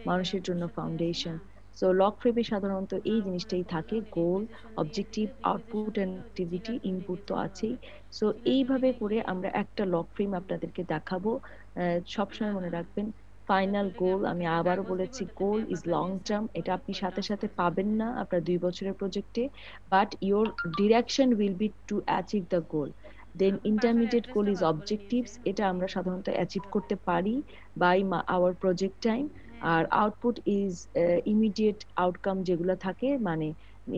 মানুষের জন্য foundation. So log ফ্রেমে সাধারণত এই জিনিসটাই থাকে, goal, objective, output and activity, input তো আছেই। সো এইভাবে করে আমরা একটা লগ ফ্রেম আপনাদেরকে দেখাবো। সবসময় মনে রাখবেন ফাইনাল গোল, আমি আবারও বলেছি, গোল ইজ লং টার্ম। এটা আপনি সাথে সাথে পাবেন না আপনার 2 বছরের প্রজেক্টে, but your direction will be to achieve the goal. Then intermediate goal is objectives, এটা আমরা সাধারণত অ্যাচিভ করতে পারি বাই আওয়ার প্রজেক্ট টাইম। আর আউটপুট ইজ ইমিডিয়েট আউটকাম, যেগুলো থাকে মানে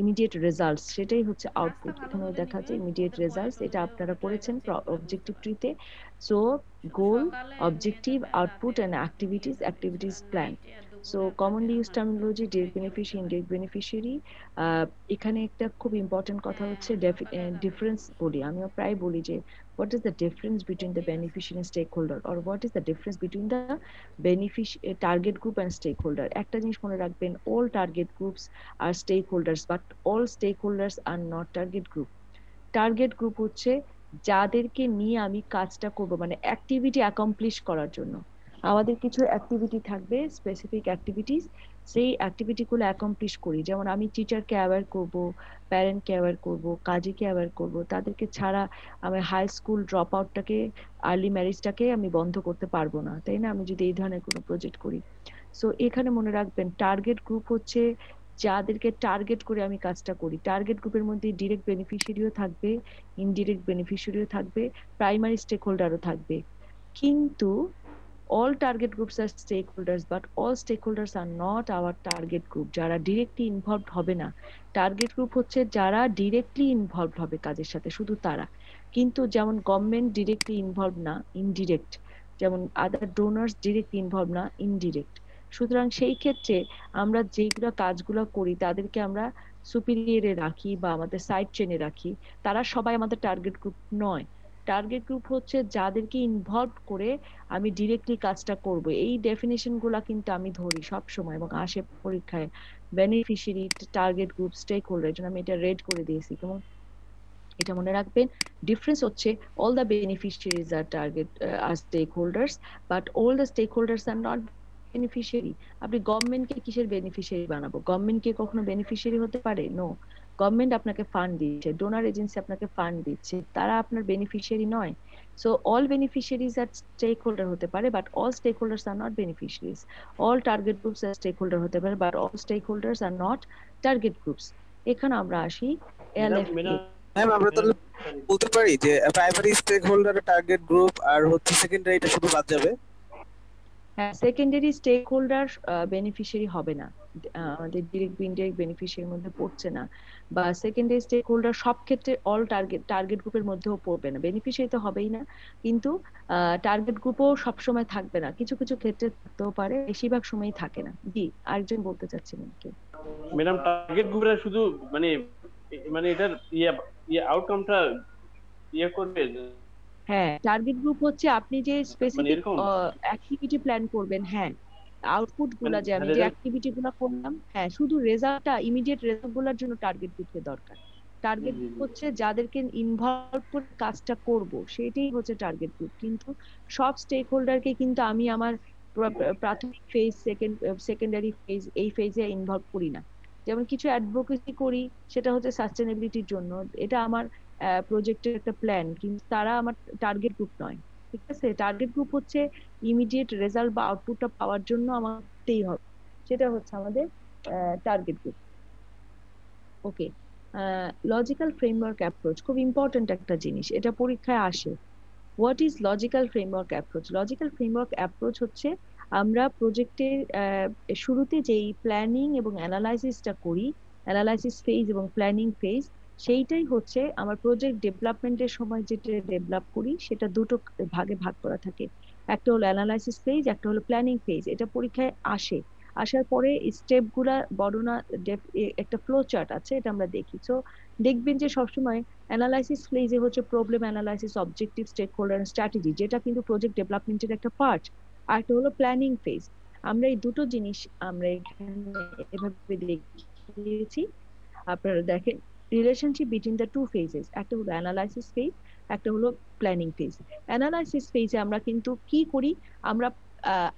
ইমিডিয়েট রেজাল্টস, সেটাই হচ্ছে আউটপুট। এখানেও দেখা যায় ইমিডিয়েট রেজাল্টস, এটা আপনারা করেছেন অবজেক্টিভ ট্রিতে। So goal, objective, output and activities plan. So commonly used terminology, direct beneficiary, indirect beneficiary. এখানে একটা খুব ইম্পর্টেন্ট কথা হচ্ছে ডিফারেন্স বলি, আমিও প্রায় বলি যে what is the difference between the beneficiary and stakeholder, or what is the difference between the target group and stakeholder. একটা জিনিস মনে রাখবেন, all target groups are stakeholders, but all stakeholders are not target group. Target group হচ্ছে যাদেরকে নিয়ে আমি কাজটা করব, মানে অ্যাক্টিভিটি অ্যাকমপ্লিশ করার জন্য আমাদের কিছু অ্যাক্টিভিটি থাকবে, স্পেসিফিক অ্যাক্টিভিটিস। সেই অ্যাক্টিভিটিগুলো অ্যাকমপ্লিশ করি, যেমন আমি টিচারকে অ্যাওয়্যার করব, প্যারেন্টকে অ্যাওয়্যার করব, কাজীকে অ্যাওয়্যার করব। তাদেরকে ছাড়া আমি হাই স্কুল ড্রপ আউটটাকে, আর্লি ম্যারেজটাকে আমি বন্ধ করতে পারবো না, তাই না, আমি যদি এই ধরনের কোনো প্রজেক্ট করি। সো এখানে মনে রাখবেন টার্গেট গ্রুপ হচ্ছে যাদেরকে টার্গেট করে আমি কাজটা করি। টার্গেট গ্রুপের মধ্যে ডিরেক্ট বেনিফিশিয়ারিও থাকবে, ইনডিরেক্ট বেনিফিশিয়ারিও থাকবে, প্রাইমারি স্টেক হোল্ডারও থাকবে। কিন্তু all target groups are stakeholders, but all stakeholders are not our target group. যারা ডিরেক্টলি ইনভলভড হবে না, টার্গেট গ্রুপ হচ্ছে যারা ডিরেক্টলি ইনভলভড হবে কাজের সাথে, শুধু তারা। কিন্তু যেমন গভর্নমেন্ট ডিরেক্টলি ইনভলভ না, ইনডিরেক্ট। যেমন আদার ডোনার্স ডিরেক্টলি ইনভলভ না, ইনডিরেক্ট। সুতরাং সেই ক্ষেত্রে আমরা যেগুলো কাজগুলো করি তাদেরকে আমরা সুপিরিয়রে রাখি বা আমাদের সাইড চেনে রাখি, তারা সবাই আমাদের টার্গেট গ্রুপ নয়। টার্গেট গ্রুপ হচ্ছে যাদেরকে ইনভলভ করে আমি ডিরেক্টলি কাজটা করব। এই ডেফিনেশন গুলা কিন্তু আমি ধরি সব সময় এবং আসে পরীক্ষায়। Beneficiary, target group, stakeholder, জন্য আমি এটা রেড করে দিয়েছি। কেমন, এটা মনে রাখবেন, ডিফারেন্স হচ্ছে all the beneficiaries are target are stakeholders, but all the stakeholders are not beneficiary. আপনি গভর্নমেন্টকে কিসের বেনিফিশিয়ারি বানাবো? গভর্নমেন্ট কি কখনো বেনিফিশিয়ারি হতে পারে? নো। গভর্নমেন্ট আপনাকে ফান্ড দিচ্ছে, ডোনার এজেন্সি আপনাকে ফান্ড দিচ্ছে, তারা আপনার বেনিফিশিয়ারি নয়। So all beneficiaries are stakeholder হতে পারে, but all stakeholders are not beneficiaries. All target groups are stakeholder হতে পারে, but all stakeholders are not target groups. এখানে আমরা আসি এলএফএ। ম্যাম আমরা তাহলে বলতে পারি যে primary stakeholder, target group আর হচ্ছে সেকেন্ডারি, এটা শুধু বাদ যাবে। হ্যাঁ, সেকেন্ডারি স্টেক হোল্ডার বেনিফিশিয়ারি হবে না, আমাদের ডিরেক্ট ইনডিরেক্ট বেনিফিশিয়ারির মধ্যে পড়ছে না। বা সেকেন্ডারি স্টেক হোল্ডার সব ক্ষেত্রে অল টার্গেট গ্রুপের মধ্যেও পড়বে না, বেনিফিশিয়ারি তো হবেই না। কিন্তু টার্গেট গ্রুপও সবসময় থাকবে না, কিছু কিছু ক্ষেত্রে থাকতেও পারে, বেশিরভাগ সময়ই থাকে না। জি, আরেকজন বলতে চাচ্ছিলেন কি? ম্যাডাম টার্গেট গ্রুপের শুধু মানে মানে এটার আউটকামটা করবে। হ্যাঁ, টার্গেট গ্রুপ হচ্ছে আপনি যে স্পেসিফিক অ্যাক্টিভিটি প্ল্যান করবেন, হ্যাঁ, আউটপুট গুলা যে আমি যে অ্যাক্টিভিটি গুলা করলাম, হ্যাঁ, শুধু রেজাল্টটা, ইমিডিয়েট রেজাল্ট গুলার জন্য টার্গেট গ্রুপকে দরকার। টার্গেট গ্রুপ হচ্ছে যাদেরকে ইনভলভ করে কাজটা করব, সেটাই হচ্ছে টার্গেট গ্রুপ। কিন্তু সব স্টেক হোল্ডারকে কিন্তু আমি আমার প্রাথমিক ফেজ, সেকেন্ডারি ফেজ, এই ফেজে ইনভলভ করি না। যেমন কিছু অ্যাডভোকেসি করি, সেটা হচ্ছে সাস্টেনেবিলিটির জন্য, এটা আমার প্রজেক্টের একটা প্ল্যান, কিন্তু তারা আমার টার্গেট গ্রুপ নয়। ঠিক আছে, টার্গেট গ্রুপ হচ্ছে ইমিডিয়েট রেজাল্ট বা আউটপুটটা পাওয়ার জন্য আমাদেরই হবে, সেটা হচ্ছে আমাদের টার্গেট গ্রুপ। ওকে, লজিক্যাল ফ্রেমওয়ার্ক অ্যাপ্রোচ খুব ইম্পর্টেন্ট একটা জিনিস, এটা পরীক্ষায় আসে। What is logical framework approach? Logical framework approach হচ্ছে আমরা প্রজেক্টের শুরুতে যেই প্ল্যানিং এবং অ্যানালাইসিসটা করি, অ্যানালাইসিস ফেজ এবং প্ল্যানিং ফেজ, সেইটাই হচ্ছে আমার প্রজেক্ট ডেভেলপমেন্টের সময় যেটা ডেভেলপ করি, সেটা দুটো ভাগে ভাগ করা থাকে। একটা হলো অ্যানালাইসিস ফেজ, একটা হলো প্ল্যানিং ফেজ। এটা পরীক্ষায় আসে, আসার পরে স্টেপ গুলা বর্ণনা, একটা ফ্লো চার্ট আছে, এটা আমরা দেখি। তো দেখবেন যে সবসময় অ্যানালাইসিস ফেজে হচ্ছে problem analysis, objective, stakeholder, strategy, যেটা কিন্তু প্রজেক্ট ডেভেলপমেন্টের একটা পার্ট। আর একটা হলো প্ল্যানিং ফেজ। আমরা এই দুটো জিনিস আমরা এখানে এভাবে দেখিয়েছি, আপনারা দেখেন relationship between the two phases. একটা হলো অ্যানালাইসিস ফেজ, একটা হলো প্ল্যানিং ফেজ। অ্যানালাইসিস ফেজে আমরা কিন্তু কি করি, আমরা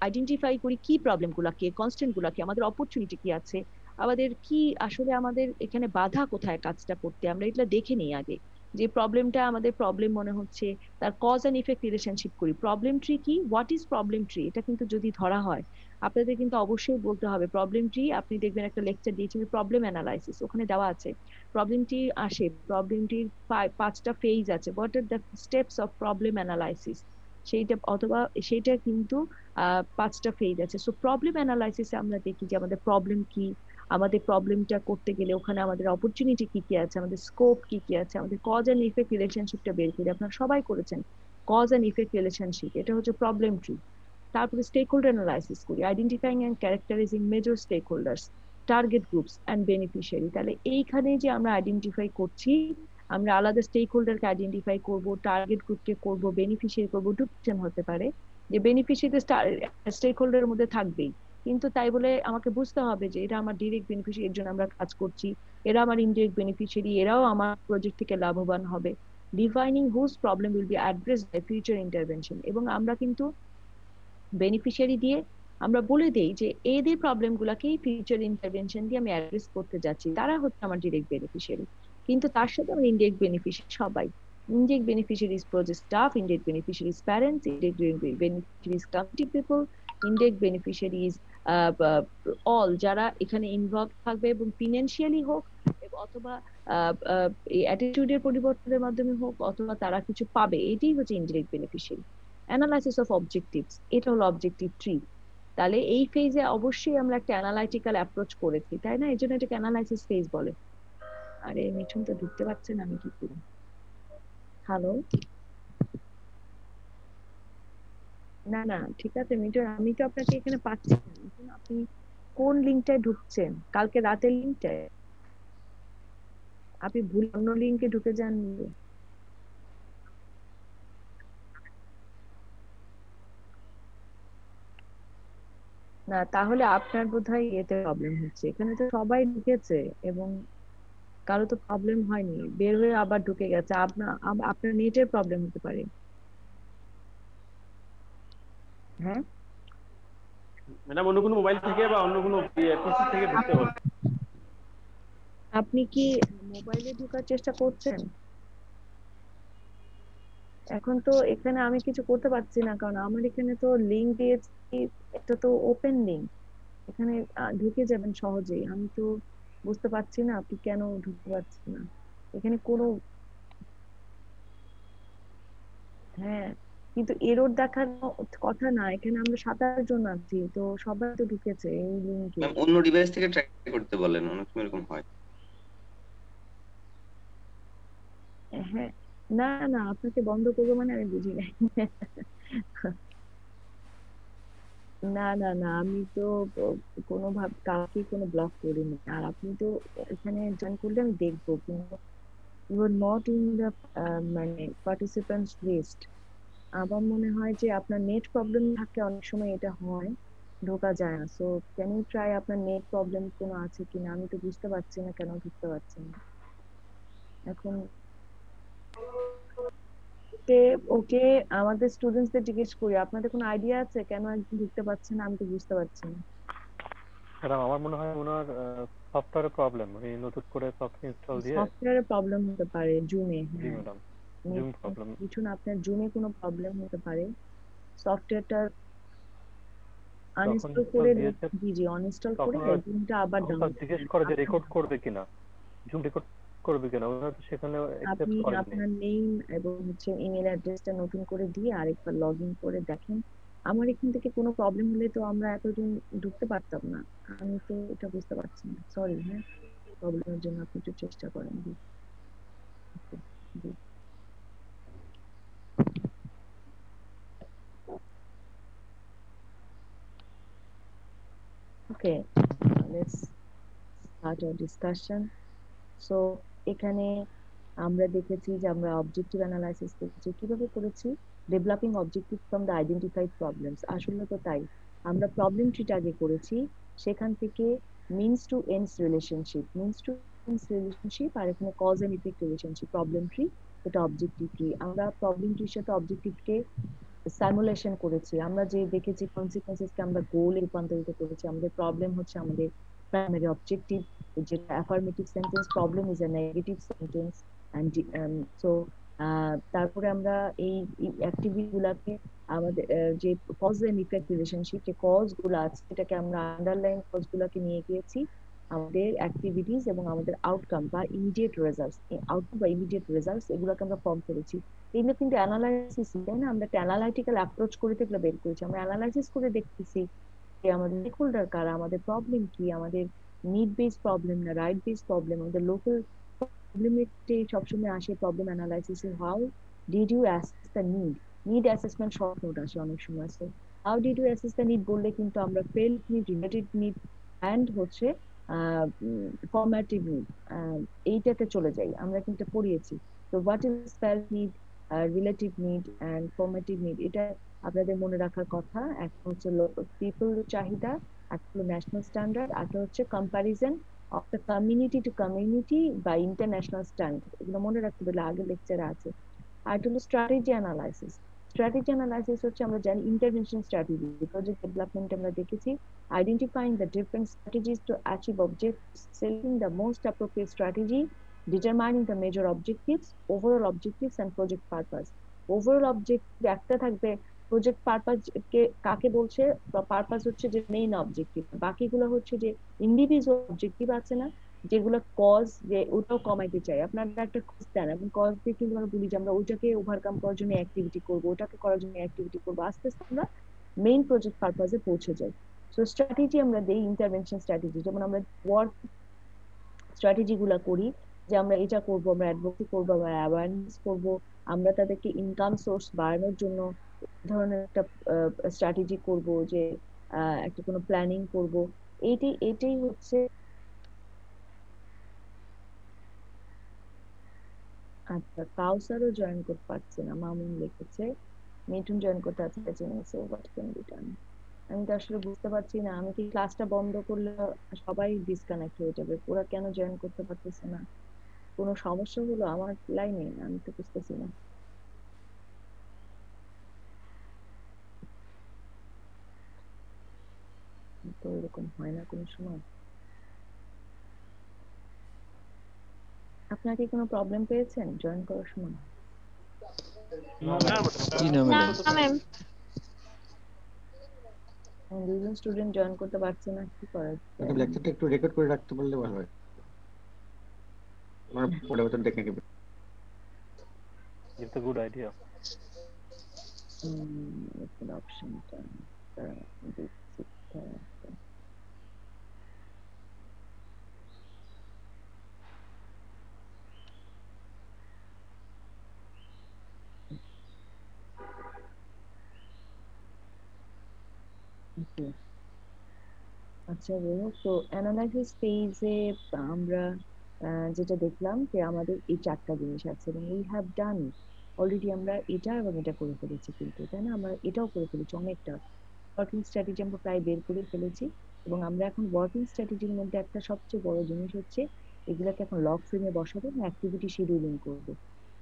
আইডেন্টিফাই করি কি প্রবলেমগুলোকে, কনস্ট্যান্টগুলোকে, আমাদের অপরচুনিটি কি আছে, আমাদের কি আসলে আমাদের এখানে বাধা কোথায় কাজটা করতে, আমরা এটা দেখে নিই আগে। যে প্রবলেমটা আমাদের প্রবলেম মনে হচ্ছে, তার কজ এন্ড ইফেক্ট রিলেশনশিপ করি। প্রবলেম ট্রি কি, হোয়াট ইজ প্রবলেম ট্রি, এটা কিন্তু যদি ধরা হয় আপনাদের কিন্তু অবশ্যই বলতে হবে প্রবলেম ট্রি। আপনি দেখবেন একটা লেকচার দিয়েছি প্রবলেম অ্যানালাইসিস, ওখানে দেওয়া আছে প্রবলেমটি আসে, প্রবলেমটির 5টা ফেজ আছে, what are the steps of problem analysis, সেইটা অথবা সেইটা কিন্তু 5টা ফেজ আছে। সো প্রবলেম অ্যানালাইসিসে আমরা দেখি যে আমাদের প্রবলেম কি, আমাদের প্রবলেমটা করতে গেলে ওখানে আমাদের অপরচুনিটি কি কি আছে, আমাদের স্কোপ কি কি আছে, আমাদের কজ এন্ড ইফেক্ট রিলেশনশিপটা বের করি। আপনারা সবাই করেছেন কজ এন্ড ইফেক্ট রিলেশনশিপ, এটা হচ্ছে প্রবলেম ট্রি। তারপরে স্টেক হোল্ডার অ্যানালাইসিস করি, identifying and characterising major stakeholders, target groups and beneficiary. তাহলে এইখানে যে আমরা আইডেন্টিফাই করছি, আমরা আলাদা স্টেক হোল্ডারকে আইডেন্টিফাই করব, টার্গেট গ্রুপকে করব, বেনিফিশিয়ারি করব। ডিফারেন্স হতে পারে যে বেনিফিশিয়ারি স্টেক হোল্ডারের মধ্যে থাকবেই, কিন্তু তাই বলে আমাকে বুঝতে হবে যে এটা আমার ডিরেক্ট বেনিফিশিয়ারি, এর জন্য আমরা কাজ করছি, এরা আমার ইনডিরেক্ট বেনিফিশিয়ারি, এরাও আমার প্রজেক্ট থেকে লাভবান হবে। Defining whose problem will be addressed by future intervention. এবং আমরা কিন্তু বেনিফিশিয়ারি দিয়ে আমরা বলে দেই যে এদের প্রবলেম গুলাকেই ফিউচার ইন্টারভেনশন দিয়ে আমি অ্যাড্রেস করতে যাচ্ছি, তারা হচ্ছে আমার ডিরেক্ট বেনিফিশিয়ারি। কিন্তু তার সাথে আমার ইনডিরেক্ট বেনিফিশিয়ারি সবাই। Indirect beneficiaries project staff, indirect beneficiaries parents, indirect beneficiaries committee people, indirect beneficiaries all যারা এখানে ইনভলভ থাকবে, এবং ফিনান্সিয়ালি হোক অথবা এই অ্যাটিটিউডের পরিবর্তনের মাধ্যমে হোক, অথবা তারা কিছু পাবে, এটাই হচ্ছে indirect beneficiary. Analysis of objectives, এটা হলো অবজেক্টিভ ট্রি। তাহলে এই ফেজে অবশ্যই আমরা একটা অ্যানালাইটিক্যাল অ্যাপ্রোচ করেছি, তাই না? এই জন্য এটাকে অ্যানালাইসিস ফেজ বলে। আরে মিঠুন তো ঢুকতে পারছে না, আমি কি করি? হ্যালো, না না ঠিক আছে মিঠুন, আমি তো আপনাকে এখানে পাচ্ছি না। মিঠুন, আপনি কোন লিঙ্কটায় ঢুকছেন? কালকে রাতের লিঙ্কটায়? আপনি ভুল অন্য লিঙ্কে ঢুকে যান। না, তাহলে আপনার বোধহয় এতে প্রবলেম হচ্ছে। এখানে তো সবাই ঢুকেছে এবং কারো তো প্রবলেম হয়নি, বের হয়ে আবার ঢুকে গেছে। আপনার নেটের প্রবলেম হতে পারে। হ্যাঁ ম্যাডাম, অন্য কোনো মোবাইল থেকে বা অন্য কোনো পিসি থেকে ঢুকতে হবে। আপনি কি মোবাইলে ঢোকার চেষ্টা করছেন? এখন তো এখানে আমি কিছু করতে পারছি না, কারণ আমার এখানে তো লিঙ্ক দিয়েছি, এটা তো ওপেন লিঙ্ক, এখানে ঢুকে যাবেন সহজেই। আমি তো বুঝতে পারছি না আপনি কেন ঢুকতে পারছেন না। এখানে কোনো, হ্যাঁ কিন্তু এরর দেখার কথা না, এখানে আমরা 27 জন আছি, তো সবাই তো ঢুকেছে এই লিঙ্কে। অন্য ডিভাইস থেকে ট্রাই করতে বলেন, অনেক সময় এরকম হয়। হ্যাঁ, না না আপনাকে বন্ধ করবো মানে আমি বুঝি নাই। না না না, আমি তো কোনো ভাবে কাউকে কোনো ব্লক করিনি। আর আপনি তো এখানে জয়েন করলে আমি দেখবো, কিন্তু you are not in the মানে পার্টিসিপেন্টস লিস্ট। আমার মনে হয় যে আপনার নেট প্রবলেম থাকলে অনেক সময় এটা হয়, ঢোকা যায় না। সো ক্যান ইউ ট্রাই আপনার নেট প্রবলেম কোনো আছে কিনা? আমি তো বুঝতে পারছি না কেন ঢুকতে পারছি না এখন। ওকে ওকে, আমাদের স্টুডেন্টসদের জিজ্ঞেস করি, আপনাদের কোনো আইডিয়া আছে কেন একজন ঢুকতে পারছে না? আমি তো বুঝতে পারছি না। ম্যাডাম, আমার মনে হয় ওনার সফটওয়্যারের প্রবলেম, উনি নতুন করে সফটওয়্যার ইনস্টল দিয়ে। সফটওয়্যারের প্রবলেম হতে পারে, জুমে। জি হ্যাঁ ম্যাডাম, জুম প্রবলেম। কিছু না, আপনার জুমে কোনো প্রবলেম হতে পারে। সফটওয়্যারটা আনইনস্টল করে, জি জি আনইনস্টল করে জুমটা আবার ডাউনলোড জিজ্ঞেস করে যে রেকর্ড করবে কিনা, জুম রেকর্ড করবে কিনা, ওনারা তো সেখানে আপনি আপনার নেম এবং হচ্ছে ইমেল অ্যাড্রেসটা নতুন করে দিয়ে আরেকবার লগ ইন করে দেখেন। আমার এখান থেকে কোনো প্রবলেম হলে তো আমরা এতদিন ঢুকতে পারতাম না। আমি তো এটা বুঝতে পারছি না, সরি। হ্যাঁ, প্রবলেমের জন্য আপনি একটু চেষ্টা করেন। Okay, let's start our discussion. So এখানে আমরা দেখেছি যে আমরা অবজেক্টিভ অ্যানালাইসিস করেছি। কিভাবে করেছি? Developing objective from the identified problems. আসলে তো তাই, আমরা প্রবলেম ট্রিটা আগে করেছি, সেখান থেকে মিনস টু এন্ডস রিলেশনশিপ, আর এখানে cause and effect relationship, problem tree, এটা অবজেক্টিভ ট্রি। আমরা প্রবলেম ট্রির সাথে অবজেক্টিভকে সাইমুলেশন করেছি। আমরা যে দেখেছি কনসিকোয়েন্সেসকে আমরা গোলে রূপান্তরিত করেছি। আমাদের প্রবলেম হচ্ছে আমাদের প্রাইমারি অবজেক্টিভ, যেটা affirmative sentence, problem is a negative sentence. And so তারপরে আমরা এই অ্যাক্টিভিটি গুলাকে আমাদের যে কজ এন্ড ইফেক্ট রিলেশনশিপ, যে কজ গুলো আছে সেটাকে আমরা আন্ডারলাইন কজ গুলাকে নিয়ে গিয়েছি আমাদের অ্যাক্টিভিটিস এবং আমাদের আউটকাম বা ইমিডিয়েট রেজাল্টস, আউটকাম বা ইমিডিয়েট রেজাল্টস, এগুলোকে আমরা ফর্ম করেছি। এগুলো কিন্তু অ্যানালাইসিস, তাই না? আমরা একটা অ্যানালাইটিক্যাল অ্যাপ্রোচ করে এগুলো বের করেছি। আমরা অ্যানালাইসিস করে দেখতেছি যে আমাদের স্টেকহোল্ডার কারা, আমাদের প্রবলেম কি, আমাদের নিড বেস প্রবলেম না রাইট বেস প্রবলেম, আমাদের লোকাল প্রবলেমে সবসময় আসে প্রবলেম অ্যানালাইসিসে। How did you assess the need assessment short note আসে অনেক সময়। আছে how did you assess the need বললে কিন্তু আমরা felt need, related need and হচ্ছে ফর্মেটিভ নিড, এইটাতে চলে যাই। আমরা কিন্তু পড়িয়েছি। তো what is felt need, relative need and formative need, এটা আপনাদের মনে রাখার কথা। একটা হচ্ছে পিপল চাহিদা, একটা হলো ন্যাশনাল স্ট্যান্ডার্ড, একটা হচ্ছে comparison of the community two community বা ইন্টারন্যাশনাল স্ট্যান্ডার্ড, এগুলো মনে রাখতে পারলে আগের লেকচারে আছে। আর হলো স্ট্র্যাটেজি অ্যানালাইসিস। স্ট্র্যাটেজি অ্যানালাইসিস হচ্ছে আমরা জানি ইন্টারভেনশন স্ট্র্যাটেজি, প্রজেক্ট ডেভেলপমেন্ট আমরা দেখেছি, identifying the different strategies to achieve objectives, selecting the most appropriate strategy, determining the major objectives, overall objectives and project purpose. Overall objective একটা থাকবে, project purpose কে কাকে বলছে, purpose হচ্ছে যে মেইন অবজেক্টিভ, বাকিগুলো হচ্ছে যে ইন্ডিভিজুয়াল অবজেক্টিভ আছে না, যেগুলো কজ, যে ওটাও কমাইতে চাই, আপনারা একটা কজ দেন এবং কজ দিয়ে কিন্তু আমরা বলি যে আমরা ওইটাকে ওভারকাম করার জন্য অ্যাক্টিভিটি করবো, ওটাকে করার জন্য অ্যাক্টিভিটি করবো, আস্তে আস্তে আমরা মেইন প্রজেক্ট পারপাসে পৌঁছে যাই। সো স্ট্র্যাটেজি আমরা দেই, ইন্টারভেনশন স্ট্র্যাটেজি, যেমন আমরা ওয়ার্ক স্ট্র্যাটেজি গুলা করি যে আমরা এটা করবো, আমরা অ্যাডভোকেসি করবো, আমরা অ্যাওয়ারনেস করবো, আমরা তাদেরকে ইনকাম সোর্স বাড়ানোর জন্য ধরনের একটা স্ট্র্যাটেজি করব, যে একটা কোনো প্ল্যানিং করব। এটাই হচ্ছে। আচ্ছা, কাউসারও জয়েন করতে পারছে না, মামুন লিখেছে, মিঠুন জয়েন করতে চাচ্ছে না, so what can be done. আমি তো আসলে বুঝতে পারছি না, আমি কি ক্লাসটা বন্ধ করলে সবাই ডিসকানেক্ট হয়ে যাবে, ওরা কেন জয়েন করতে পারতেছে না? কোনো সমস্যা হলো আমার লাইনে? আমি তো বুঝতেছি না। তো এরকম হয় না কোনো সময়? আপনারা কি কোনো প্রবলেম পেয়েছেন জয়েন করার সময়? দুজন স্টুডেন্ট জয়েন করতে পারছে না, কি করার? লেকচারটা একটু রেকর্ড করে রাখতে পারলে ভালো হয়, আমরা পরে হয়তো দেখে নেব। It's a good idea. It's an option. আচ্ছা, তো অ্যানালাইসিস ফেজে আমরা যেটা দেখলাম যে আমাদের এই চারটা জিনিস আছে এবং উই হ্যাভ ডান অলরেডি, আমরা এটা এবং এটা করে ফেলেছি, কিন্তু তাই না, আমরা এটাও করে ফেলেছি অনেকটা। ওয়ার্কিং স্ট্র্যাটেজি আমরা প্রায় বের করে ফেলেছি এবং আমরা এখন ওয়ার্কিং স্ট্র্যাটেজির মধ্যে একটা সবচেয়ে বড় জিনিস হচ্ছে এগুলোকে এখন লগ ফ্রেমে বসাবো এবং অ্যাক্টিভিটি শিডিউলিং করব।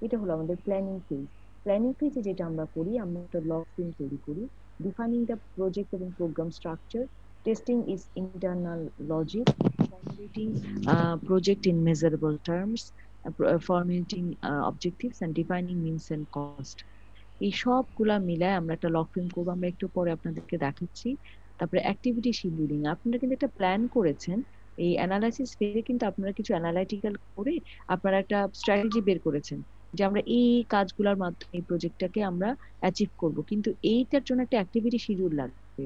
এটা হলো আমাদের প্ল্যানিং ফেজ। প্ল্যানিং ফেজে যেটা আমরা করি, আমরা একটা লগ ফ্রেম তৈরি করি, ডিফাইনিং দ্য প্রজেক্ট এবং program structure, testing is internal logic, formulating project in measurable terms, formulating objectives and defining means and cost. এই সবগুলা মিলায় আমরা একটা লগ ফ্রেম করবো, আমরা একটু পরে আপনাদেরকে দেখাচ্ছি। তারপরে অ্যাক্টিভিটি শিডিউলিং, আপনারা কিন্তু একটা প্ল্যান করেছেন, এই অ্যানালাইসিস ফেজে কিন্তু আপনারা কিছু অ্যানালাইটিক্যাল করে আপনারা একটা স্ট্র্যাটেজি বের করেছেন যে আমরা এই কাজগুলোর মাধ্যমে এই প্রজেক্টটাকে আমরা অ্যাচিভ করব, কিন্তু এইটার জন্য একটা অ্যাক্টিভিটি শিডিউল লাগবে।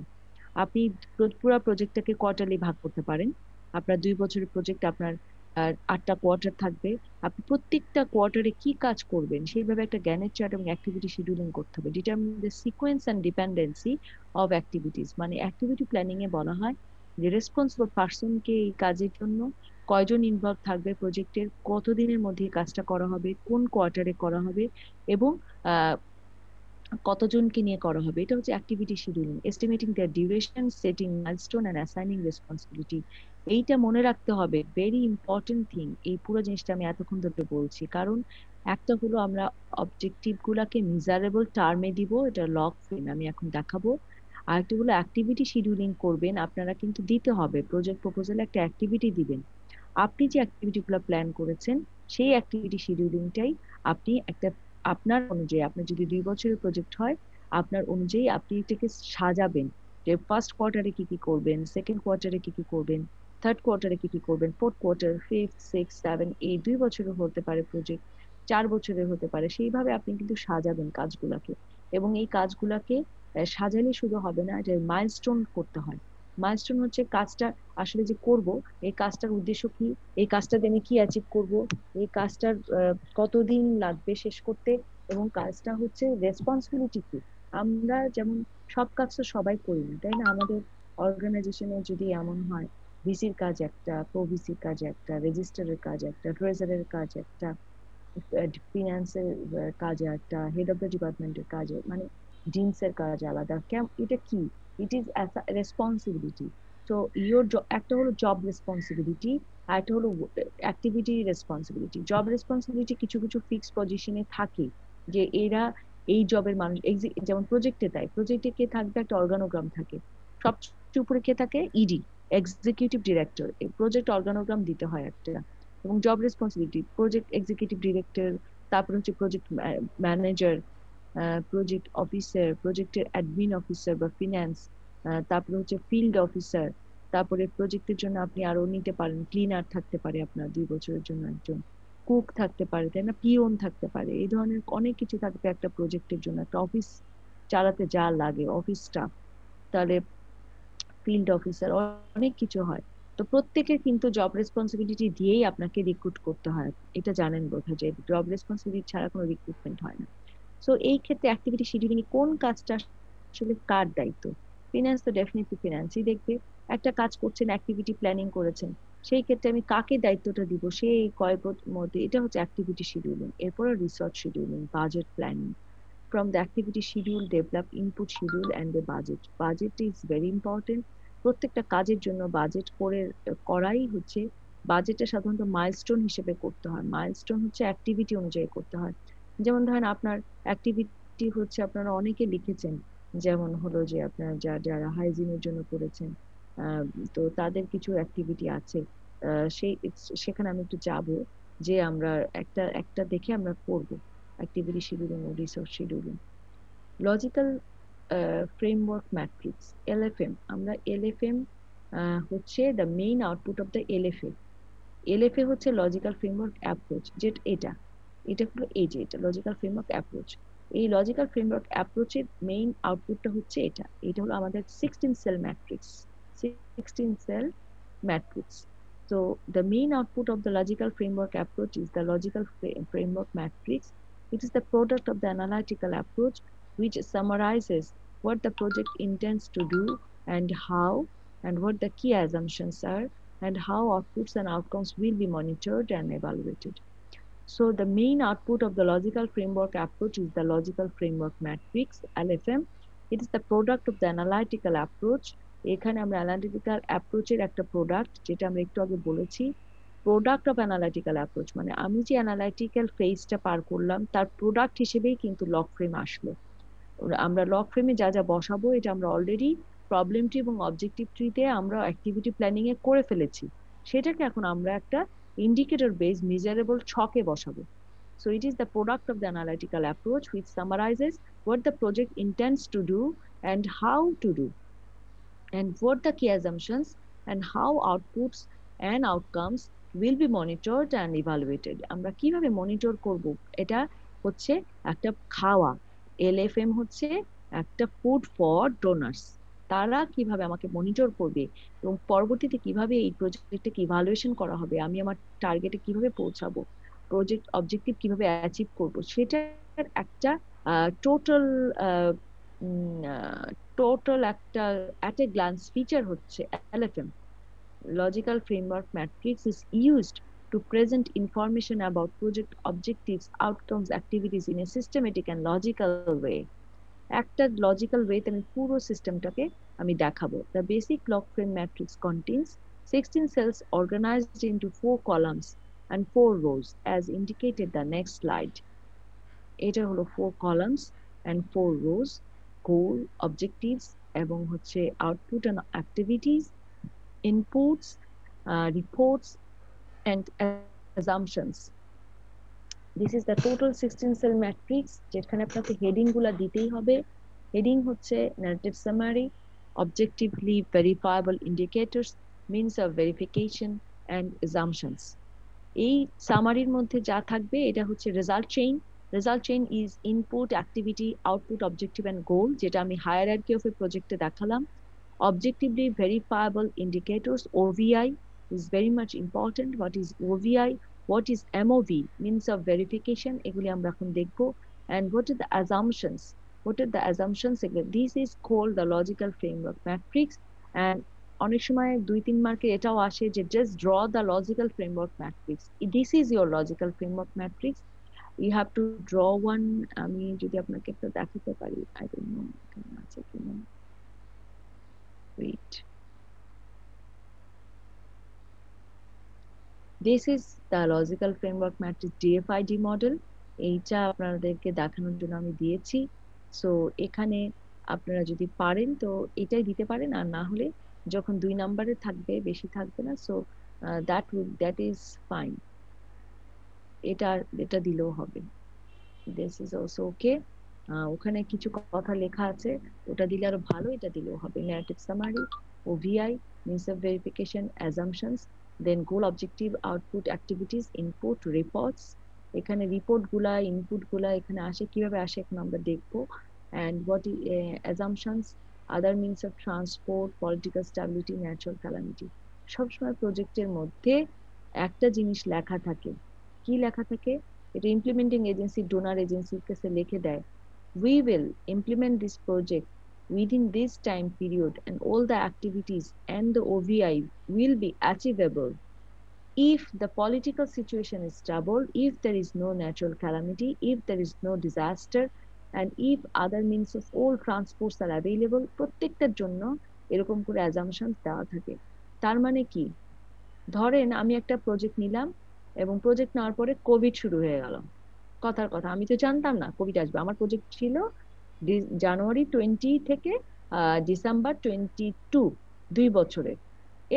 আপনি পুরো প্রজেক্টটাকে কোয়ার্টারলি ভাগ করতে পারেন, আপনার 2 বছরের প্রজেক্ট, আপনার 8টা কোয়ার্টার থাকবে, আপনি প্রত্যেকটা কোয়ার্টারে কি কাজ করবেন সেইভাবে একটা জ্ঞানের চার্ট এবং অ্যাক্টিভিটি শিডিউলিং করতে হবে। Determine the sequence and dependency of activities, মানে অ্যাক্টিভিটি প্ল্যানিং এ বলা হয় যে রেসপন্সিবল পারসনকে এই কাজের জন্য কয়জন ইনভলভ থাকবে, প্রজেক্টের কতদিনের মধ্যে এই কাজটা করা হবে, কোন কোয়ার্টারে করা হবে এবং কতজনকে নিয়ে করা হবে, এটা হচ্ছে activity scheduling. Estimating the duration, setting milestone and assigning responsibility, এইটা মনে রাখতে হবে, ভেরি ইম্পর্টেন্ট থিং। এই পুরো জিনিসটা আমি এতক্ষণ ধরে বলছি, কারণ একটা হলো আমরা অবজেক্টিভ গুলাকে মেজারেবল টার্মে দিব, এটা লগ ফ্রেম আমি এখন দেখাবো। আর একটা হলো অ্যাক্টিভিটি শিডিউলিং করবেন, আপনারা কিন্তু দিতে হবে প্রজেক্ট প্রপোজালে একটা অ্যাক্টিভিটি দিবেন, আপনি যে অ্যাক্টিভিটি গুলো প্ল্যান করেছেন সেই অ্যাক্টিভিটি শিডিউলিংটাই আপনি একটা আপনার অনুযায়ী, আপনার যদি 2 বছরের প্রজেক্ট হয় আপনার অনুযায়ী আপনি এটাকে সাজাবেন যে ফার্স্ট কোয়ার্টারে কি কি করবেন, সেকেন্ড কোয়ার্টারে কি কি করবেন, থার্ড কোয়ার্টারে কি কি করবেন, fourth quarter, fifth, six, seven, এই 2 বছরের হতে পারে প্রজেক্ট, 4 বছরের হতে পারে, সেইভাবে আপনি কিন্তু সাজাবেন কাজগুলাকে। এবং এই কাজগুলাকে সাজালে শুধু হবে না, যে মাইলস্টোন করতে হয়। মাইলস্টোন হচ্ছে কাজটা আসলে যে করব, এই কাজটার উদ্দেশ্য কি, এই কাজটা দিয়ে আমি কি অ্যাচিভ করব, এই কাজটার কতদিন লাগবে শেষ করতে, এবং কাজটা হচ্ছে রেসপন্সিবিলিটি কি। আমরা যেমন সব কাজ তো সবাই করি না, তাই না, আমাদের অর্গানাইজেশনে যদি এমন হয় ভিসির কাজ একটা, প্রোভিসির কাজ একটা, রেজিস্টারের কাজ একটা, ট্রেজারের কাজ একটা, ফিনান্সের কাজ একটা, হেড অফ দ্য ডিপার্টমেন্টের কাজ, মানে ডিনসের কাজ আলাদা, এটা কি, ইট ইজ রেসপন্সিবিলিটি। তো একটা হলো জব রেসপন্সিবিলিটি, আর একটা হলো অ্যাক্টিভিটি রেসপন্সিবিলিটি। জব রেসপন্সিবিলিটি কিছু কিছু ফিক্স পজিশনে থাকে, যে এরা এই জবের মানুষ, যেমন প্রজেক্টে তাই, প্রজেক্টে কে থাকবে, একটা অর্গানোগ্রাম থাকে, সবচেয়ে উপরে কে থাকে, ইডি, এক্সিকিউটিভ ডিরেক্টর। এই প্রজেক্ট অর্গানোগ্রাম দিতে হয় একটা। এবং job responsibility project executive director, তারপর হচ্ছে প্রজেক্ট ম্যানেজার, প্রজেক্ট অফিসার, প্রজেক্টের অ্যাডমিন অফিসার বা ফিন্যান্স, তারপরে হচ্ছে ফিল্ড অফিসার, তারপরে প্রজেক্টের জন্য আপনি আরো নিতে পারেন, ক্লিনার থাকতে পারে আপনার 2 বছরের জন্য, একজন কুক থাকতে পারে, তাই না, পিওন থাকতে পারে, এই ধরনের অনেক কিছু থাকবে একটা প্রজেক্টের জন্য, একটা অফিস চালাতে যা লাগে, অফিস স্টাফ, তাহলে ফিল্ড অফিসার, অনেক কিছু হয়। তো প্রত্যেকের কিন্তু জব রেসপন্সিবিলিটি দিয়েই আপনাকে রিক্রুট করতে হয়, এটা জানেন বোধহয়, যে জব রেসপন্সিবিলিটি ছাড়া কোনো রিক্রুটমেন্ট হয় না। সো এই ক্ষেত্রে অ্যাক্টিভিটি শিডিউলিং কোন কাজটা আসলে কার দায়িত্ব? ফিনান্স তো ডেফিনেটলি ফিনান্সই দেখবে। একটা কাজ করছেন, অ্যাক্টিভিটি প্ল্যানিং করেছেন, সেই ক্ষেত্রে আমি কাকে দায়িত্বটা দিব, সেই কয়ের মধ্যে, এটা হচ্ছে অ্যাক্টিভিটি শিডিউলিং। এরপরে research scheduling, budget planning. From the activity schedule, develop input schedule and the budget. Budget is very important. প্রত্যেকটা কাজের জন্য বাজেট করাই হচ্ছে, বাজেটটা সাধারণত মাইলস্টোন হিসেবে করতে হয়। মাইলস্টোন হচ্ছে অ্যাক্টিভিটি অনুযায়ী করতে হয়। যেমন ধরেন আপনার অ্যাক্টিভিটি হচ্ছে, আপনারা অনেকে লিখেছেন, যেমন হলো যে আপনার যারা হাইজিনের জন্য করেছেন, তো তাদের কিছু অ্যাক্টিভিটি আছে, সেখানে আমি একটু যাব, যে আমরা একটা দেখে আমরা করব activity scheduling or resource scheduling. Logical framework matrix, LFM. আমরা LFM হচ্ছে the main output of the LFA. LFA হচ্ছে logical framework approach, যেটা এটা হলো এটা logical framework approach. এই logical framework approach এর main outputটা হচ্ছে এটা হলো আমাদের 16 cell matrix. 16 cell matrix. So the main output of the logical framework approach is the logical framework matrix. It is the product of the analytical approach, which summarizes what the project intends to do and how, and what the key assumptions are, and how outputs and outcomes will be monitored and evaluated. So the main output of the logical framework approach is the logical framework matrix, LFM. It is the product of the analytical approach. এখানে আমরা analytical অ্যাপ্রোচের একটা product, যেটা আমরা একটু আগে বলেছি, product of analytical approach, মানে আমি যে অ্যানালিটিক্যাল ফেজটা পার করলাম তার প্রোডাক্ট হিসেবেই কিন্তু লগ ফ্রেম আসলো। আমরা লগ ফ্রেমে যা যা বসাবো, এটা আমরা অলরেডি প্রবলেম ট্রি এবং অবজেক্টিভ ট্রিতে আমরা অ্যাক্টিভিটি প্ল্যানিং এ করে ফেলেছি, সেটাকে এখন আমরা একটা ইন্ডিকেটর বেস মেজারেবল ছকে বসাবো। So it is the product of the analytical approach, which summarizes what the project intends to do and how to do, and what the key assumptions, and how outputs and outcomes will be monitored and evaluated. আমরা কিভাবে monitor করব, এটা হচ্ছে একটা খাওয়া। LFM হচ্ছে একটা food for donors, তারা কিভাবে আমাকে মনিটর করবে এবং পরবর্তীতে কিভাবে এই প্রজেক্টটাকে ইভালুয়েশন করা হবে, আমি আমার টার্গেটে কিভাবে পৌঁছাবো, প্রজেক্ট অবজেক্টিভ কিভাবে অ্যাচিভ করব, সেটার একটা টোটাল একটা at a glance feature হচ্ছে LFM. Logical framework matrix is used to present information about project objectives, outcomes, activities in a systematic and logical way. একটা লজিক্যাল ওয়েতে আমি পুরো সিস্টেমটাকে আমি দেখাবো। The basic log frame matrix contains 16 cells organized into 4 columns and 4 rows as indicated the next slide. এটা হলো 4 columns and 4 rows, goal, objectives এবং হচ্ছে output and activities, inputs, reports and assumptions. This is the total 16 cell matrix, যেখানে আপনাকে heading গুলা দিতেই হবে। Heading হচ্ছে narrative summary, objectively verifiable indicators, means of verification and assumptions. এই সামারির মধ্যে যা থাকবে এটা হচ্ছে result chain. Result chain is input, activity, output, objective and goal, যেটা আমি হায়ারার্কি অফ এ প্রজেক্টে দেখালাম। Objectively verifiable indicators, OVI, is very much important. What is OVI? What is MOV? Means of verification, এগুলি আমরা এখন দেখব। And what are the assumptions? What are the assumptions? This is called the logical framework matrix. And অনেক সময় 2-3 মার্কে এটাও আসে যে just draw the logical framework matrix. This is your logical framework matrix. You have to draw one. আমি যদি আপনাকে একটা দেখাতে পারি, I don't know আছে কিনা, wait, this is the logical framework matrix DFID model. এইটা আপনাদেরকে দেখানোর জন্য আমি দিয়েছি। সো এখানে আপনারা যদি পারেন তো এটাই দিতে পারেন, আর না হলে যখন 2 নম্বরে থাকবে, বেশি থাকবে না, সো দ্যাট ইজ ফাইন, এটা দিলেও হবে। দিস ইজ অলসো ওকে। ওখানে কিছু কথা লেখা আছে, ওটা দিলে আরো ভালো, এটা দিলেও হবে। Narrative summary, OVI, means of verification, assumptions, then goal, objective, output, activities, input, reports। এখানে রিপোর্ট গুলা, ইনপুট গুলা এখানে আসে, কিভাবে আসে এখন আমরা দেখবো। and what is assumptions, other means of transport, political stability, natural calamity। সবসময় প্রজেক্টের মধ্যে একটা জিনিস লেখা থাকে। কি লেখা থাকে? এটা ইমপ্লিমেন্টিং এজেন্সি ডোনার এজেন্সির কাছে লিখে দেয়, we will implement this project within this time period and all the activities and the OVI will be achievable if the political situation is stable, if there is no natural calamity, if there is no disaster, and if other means of all transports are available। প্রত্যেকটার জন্য এরকম করে assumptions দেওয়া থাকে। তার মানে কি, ধরেন আমি একটা প্রজেক্ট নিলাম এবং প্রজেক্ট নেওয়ার পরে কোভিড শুরু হয়ে গেল। কথার কথা, আমি তো জানতাম না কোভিড আসবে। আমার প্রজেক্ট ছিল জানুয়ারি 20 থেকে ডিসেম্বর 22, 2 বছরের।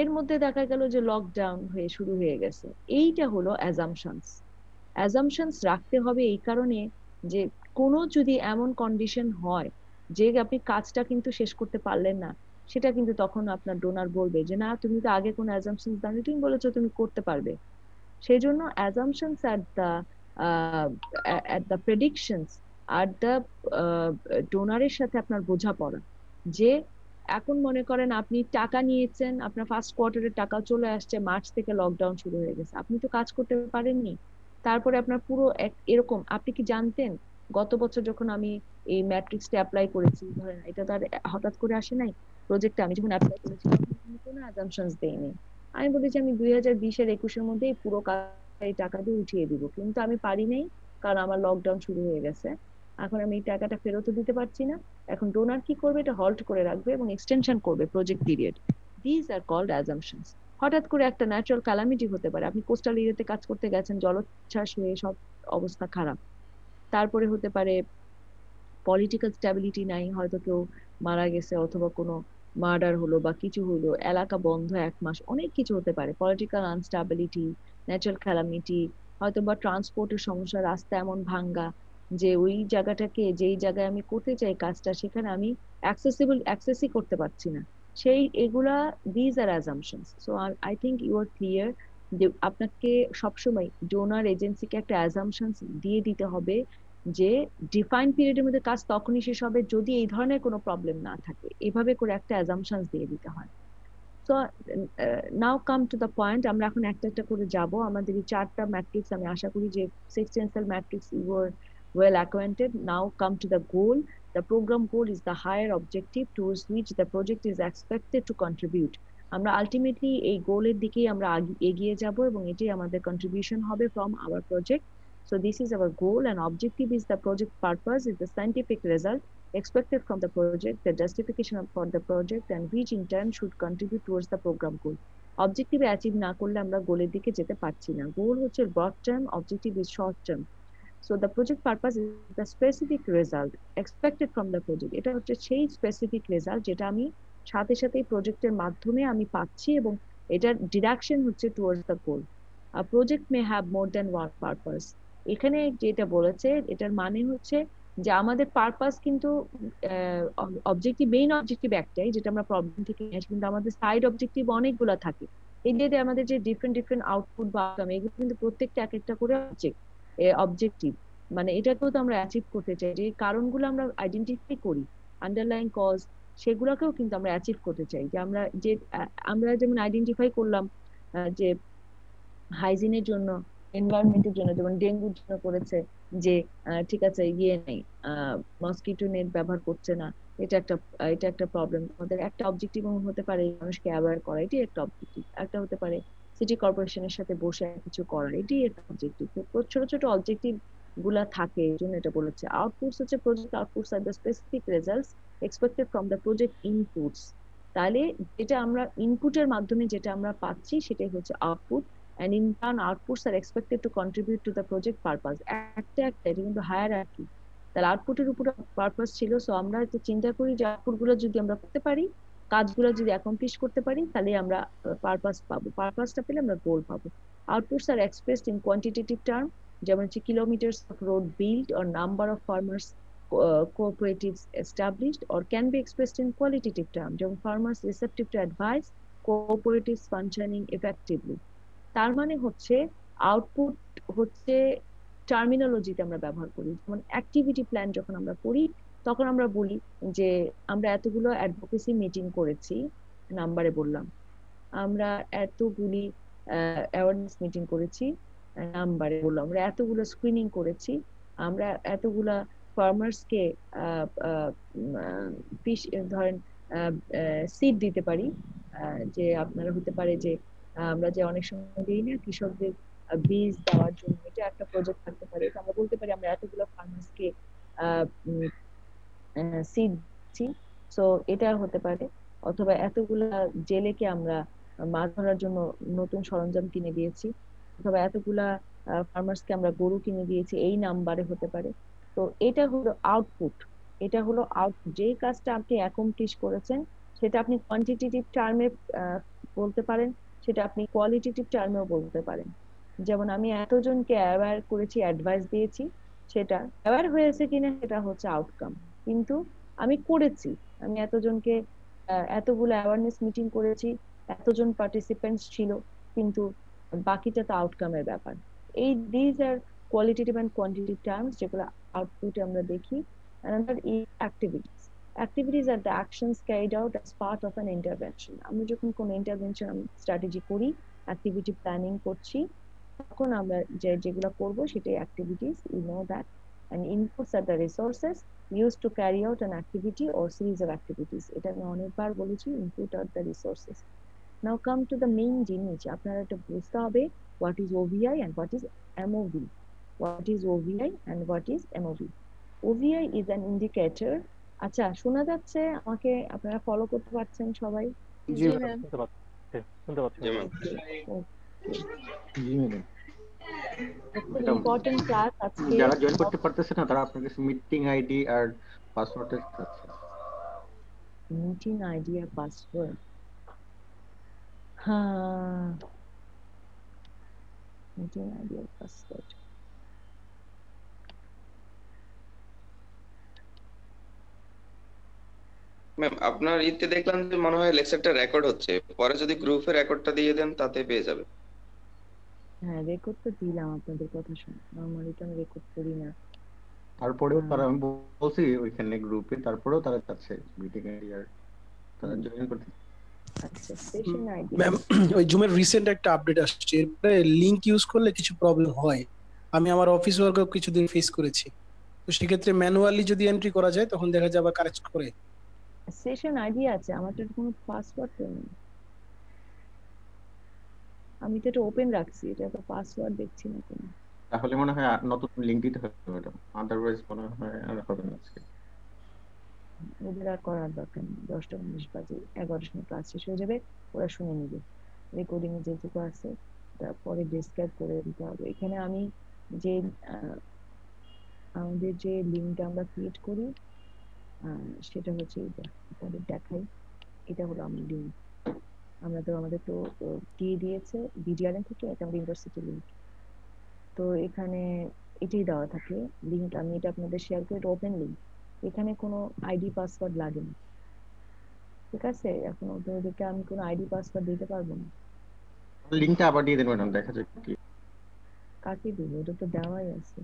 এর মধ্যে দেখা গেল যে লকডাউন হয়ে শুরু হয়ে গেছে। এইটা হলো অ্যাজাম্পশনস। অ্যাজাম্পশনস রাখতে হবে এই কারণে যে কোনো যদি এমন কন্ডিশন হয় যে আপনি কাজটা কিন্তু শেষ করতে পারলেন না, সেটা কিন্তু তখন আপনার ডোনার বলবে যে না, তুমি তো আগে কোনো অ্যাজাম্পশনস দাওনি, তুমি বলেছো তুমি করতে পারবে। সেই জন্য অ্যাজাম্পশনস at the predictions আর দ্য ডোনারের সাথে আপনার বোঝাপড়া। যে এখন মনে করেন আপনি টাকা নিয়েছেন, আপনার ফার্স্ট কোয়ার্টারের টাকা চলে আসছে, মার্চ থেকে লকডাউন শুরু হয়ে গেছে, আপনি তো কাজ করতে পারেননি। তারপরে আপনার পুরো এরকম, আপনি কি জানতেন গত বছর যখন আমি এই ম্যাট্রিক্সটা অ্যাপ্লাই করেছি, ধরেন এটা তো আর হঠাৎ করে আসে নাই, প্রজেক্টে আমি যখন অ্যাপ্লাই করেছি তখন আমি কোনো অ্যাজাম্পশনস দেইনি। আমি বলেছি আমি 2020-এর 21-এর মধ্যেই পুরো এই টাকা দিয়ে উঠিয়ে দিব, কিন্তু আমি পারি নাই কারণ আমার লকডাউন শুরু হয়ে গেছে। এখন আমি এই টাকাটা ফেরতও দিতে পারছি না। এখন ডোনার কি করবে? এটা হল্ট করে রাখবে এবং এক্সটেনশন করবে project period. This are called assumptions. হঠাৎ করে একটা ন্যাচারাল ক্যালামিটি হতে পারে, আপনি কোস্টাল এরিয়াতে কাজ করতে গেছেন, জলোচ্ছ্বাস হয়ে সব অবস্থা খারাপ। তারপরে হতে পারে পলিটিক্যাল স্ট্যাবিলিটি নাই, হয়তো কেউ মারা গেছে অথবা কোনো মার্ডার হলো বা কিছু হলো, এলাকা বন্ধ 1 মাস, অনেক কিছু হতে পারে। পলিটিক্যাল আনস্টেবিলিটি, ন্যাচারাল ক্যালামিটি, হয়তো বা ট্রান্সপোর্টের সমস্যা, রাস্তা এমন ভাঙ্গা যে ওই জায়গাটাকে, যেই জায়গায় আমি করতে চাই কাজটা, সেখানে আমি অ্যাক্সেসই করতে পারছি না। সেই এগুলা, these are assumptions. So I think you are clear যে আপনাকে সবসময় ডোনার এজেন্সিকে একটা অ্যাজাম্পশনস দিয়ে দিতে হবে যে ডিফাইন পিরিয়ডের মধ্যে কাজ তখনই শেষ হবে যদি এই ধরনের কোনো প্রবলেম না থাকে। এভাবে করে একটা অ্যাজাম্পশনস দিয়ে দিতে হয়। So now come to the point. আমরা এখন একটা একটা করে যাব। আমাদের এই 4টা ম্যাট্রিক্স, আমি আশা করি যে sectional matrix you are well acquainted. Now come to the goal. The program goal is the higher objective towards which the project is expected to contribute. আমরা আলটিমেটলি এই গোলের দিকেই আমরা এগিয়ে যাব এবং এটাই আমাদের কন্ট্রিবিউশন হবে from our project. So this is our goal, and objective is the project purpose, is the scientific result expected from the project, the justification for the project, and which in turn should contribute towards the program goal. Objective achieve না করলে আমরা গোলের দিকে যেতে পারছি না। Goal হচ্ছে broad term, objective is short term. So the project purpose is the specific result expected from the project. এটা হচ্ছে সেই স্পেসিফিক রেজাল্ট যেটা আমি সাথে সাথে প্রজেক্টের মাধ্যমে আমি পাচ্ছি, এবং এটার ডিরেকশন হচ্ছে towards the goal. A project may have more than one purpose. এখানে যেটা বলেছে এটার মানে হচ্ছে যে আমাদের পারপাস কিন্তু অবজেক্টিভ, মেইন অবজেক্টিভ একটাই যেটা আমরা প্রবলেম থেকে নিয়ে আসি, কিন্তু আমাদের সাইড অবজেক্টিভ অনেকগুলো থাকে। এই যে আমাদের যে ডিফারেন্ট আউটপুট বা আউটকাম, এগুলো কিন্তু প্রত্যেকটা এক একটা করে অবজেক্টিভ। মানে এটাকেও তো আমরা অ্যাচিভ করতে চাই, যে কারণগুলো আমরা আইডেন্টিফাই করি, আন্ডারলাইন কজ, সেগুলোকেও কিন্তু আমরা অ্যাচিভ করতে চাই। যে আমরা যেমন আইডেন্টিফাই করলাম যে হাইজিনের জন্য, এনভায়রনমেন্টের জন্য, যেমন ডেঙ্গুর জন্য করেছে যে ঠিক আছে নেই, মসকিটো নেট ব্যবহার করছে না, এটা একটা প্রবলেম। আমাদের একটা অবজেক্টিভ হতে পারে মানুষকে অ্যাওয়্যার করা, এটি একটা অবজেক্টিভ। একটা হতে পারে সিটি কর্পোরেশনের সাথে বসে কিছু করা, এটি একটা অবজেক্টিভ। ছোট ছোট অবজেক্টিভ গুলা থাকে, এই জন্য এটা বলেছে। আউটপুটস হচ্ছে project outputs are the specific results expected from the project inputs. তাহলে যেটা আমরা ইনপুটের মাধ্যমে যেটা আমরা পাচ্ছি সেটাই হচ্ছে output, and in turn outputs are expected to contribute to the project purpose. একটা এটা কিন্তু হায়ারার্কি। তাহলে আউটপুটের উপর পারপাস ছিল, সো আমরা হয়তো চিন্তা করি যে আউটপুট গুলো যদি আমরা করতে পারি, কাজগুলো যদি অ্যাকমপ্লিশ করতে পারি, তাহলে আমরা পারপাস পাবো। পারপাসটা পেলে আমরা গোল পাবো। Outputs are expressed in quantitative term, যেমন হচ্ছে kilometers of road build or number of farmers cooperatives established, or can be expressed in qualitative term, যেমন farmers receptive to advice, cooperatives functioning effectively। তার মানে হচ্ছে output হচ্ছে টার্মিনোলজিতে আমরা ব্যবহার করি। যেমন অ্যাক্টিভিটি প্ল্যান যখন আমরা করি তখন আমরা বলি যে আমরা এতগুলো অ্যাডভোকেসি মিটিং করেছি, নাম্বারে বললাম। আমরা এতগুলি অ্যাওয়ারনেস মিটিং করেছি, নাম্বারে বললাম। আমরা এতগুলো স্ক্রিনিং করেছি, আমরা এতগুলা ফার্মার্সকে ধরেন সিড দিতে পারি, যে আপনারা হতে পারে যে আমরা যে অনেক সময় দিই না কৃষকদের বীজ দেওয়ার জন্য, এটা একটা প্রজেক্ট থাকতে পারে। আমরা বলতে পারি আমরা এতগুলো ফার্মার্সকে সিড দিচ্ছি, সো এটা হতে পারে। অথবা এতগুলা জেলেকে আমরা মাছ ধরার জন্য নতুন সরঞ্জাম কিনে দিয়েছি, অথবা এতগুলা ফার্মার্সকে আমরা গরু কিনে দিয়েছি, এই নাম্বারে হতে পারে। তো এটা হলো আউটপুট। এটা হলো আউটপুট, যেই কাজটা আপনি অ্যাকমপ্লিশ করেছেন সেটা আপনি কোয়ান্টিটেটিভ টার্মে বলতে পারেন, সেটা আপনি কোয়ালিটেটিভ টার্মেও বলতে পারেন। যেমন আমি এতজনকে অ্যাওয়্যার করেছি, অ্যাডভাইস দিয়েছি, সেটা অ্যাওয়্যার হয়েছে কিনা সেটা হচ্ছে আউটকাম। কিন্তু আমি করেছি, আমি এতজনকে এতগুলো অ্যাওয়ারনেস মিটিং করেছি, এতজন পার্টিসিপেন্টস ছিল, কিন্তু বাকিটা তো আউটকামের ব্যাপার। এই these are qualitative and quantitative terms যেগুলো আউটপুটে আমরা দেখি। Another is activities. Activities are the actions carried out as part of an intervention. আমরা যখন কোনো ইন্টারভেনশন স্ট্র্যাটেজি করি, অ্যাক্টিভিটি প্ল্যানিং করছি, তখন আমরা যেগুলো করব সেটাই activities. You know that. And inputs are the resources used to carry out an activity or series of activities. এটা আমি অনেকবার বলেছি, input are the resources. Now come to the main জিনিস, আপনারা এটা বুঝতে হবে what is OVI and what is MOV. What is OVI and what is MOV? OVI is an indicator. আচ্ছা, শোনা যাচ্ছে আমাকে? আপনারা ফলো করতে পারছেন সবাই? জি জি ম্যাম, ম্যাম। শুনতে পাচ্ছি। জি ম্যাডাম। খুব ইম্পর্টেন্ট ক্লাস আজকে। যারা জয়েন করতে পারতেছে না তারা আপনার কাছে মিটিং আইডি আর পাসওয়ার্ডটা চাচ্ছে। মিটিং আইডি আর পাসওয়ার্ড, হ্যাঁ, মিটিং আইডি আর পাসওয়ার্ড। ম্যাম আপনার ইতে দেখলাম যে মনে হয় লেকচারটা রেকর্ড হচ্ছে, পরে যদি গ্রুপে রেকর্ডটা দিয়ে দেন তাতে পেয়ে যাবে। হ্যাঁ, রেকর্ড তো দিলাম আপনাদের কথা শুনে, নরমালি তো আমি রেকর্ড করি না। তারপরেও তারা, আমি বলছি ওইখানে গ্রুপে, তারপরেও তারা চাচ্ছে মিটিং আইডি আর তারা জয়েন করতে। আচ্ছা, সেশন আইডি। ম্যাম, ওই জুমের রিসেন্ট একটা আপডেট আসছে, এরপরে লিংক ইউজ করলে কিছু প্রবলেম হয়। আমি আমার অফিস ওয়ার্কও কিছুদিন ফেস করেছি। তো সেক্ষেত্রে ম্যানুয়ালি যদি এন্ট্রি করা যায় তখন দেখা যায় আবার কারেক্ট করে। সেশন আইডি আছে, আমার তো কোনো পাসওয়ার্ড তো নেই। আমি তো এটা ওপেন রাখছি, এটা তো পাসওয়ার্ড দেখছি না কোনো। তাহলে মনে হয় নতুন লিংক দিতে হবে ম্যাডাম, আদারওয়াইজ মনে হয় আর হবে না আজকে। ওদের আর করার দরকার নেই, 10টা 19 বাজে, 11টার সময় ক্লাস শেষ হয়ে যাবে, ওরা শুনে নিবে। রেকর্ডিং এ যেটুকু আছে তারপরে ডেসক্রাইব করে দিতে হবে। এখানে আমি যে আমাদের যে লিঙ্কটা আমরা ক্রিয়েট করি সেটা হচ্ছে এটা, আপনাদের দেখাই। এটা হলো আমার লিঙ্ক, আমাদের তো দিয়ে দিয়েছে বিডিআরএম থেকে, এটা আমাদের ইউনিভার্সিটি লিঙ্ক। তো এখানে এটাই দেওয়া থাকে লিঙ্ক। আমি এটা আপনাদের শেয়ার করি, এটা ওপেন লিঙ্ক, এখানে কোনো আইডি পাসওয়ার্ড লাগে না, ঠিক আছে? এখন ওদেরকে আমি কোনো আইডি পাসওয়ার্ড দিতে পারবো না। লিংকটা আবার দিয়ে দেন ম্যাডাম, দেখা যাক কি। কাকে দিব? ওটা তো দেওয়াই আছে।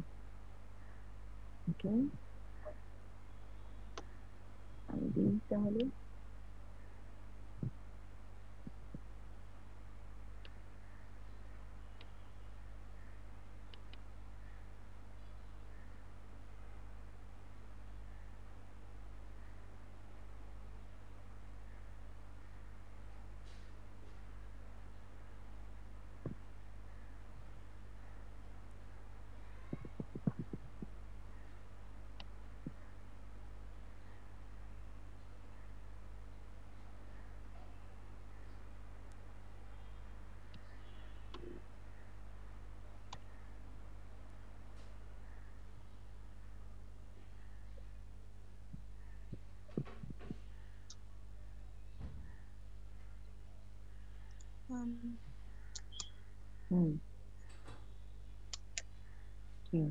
ওকে, আমি দিই তাহলে। হুম কি?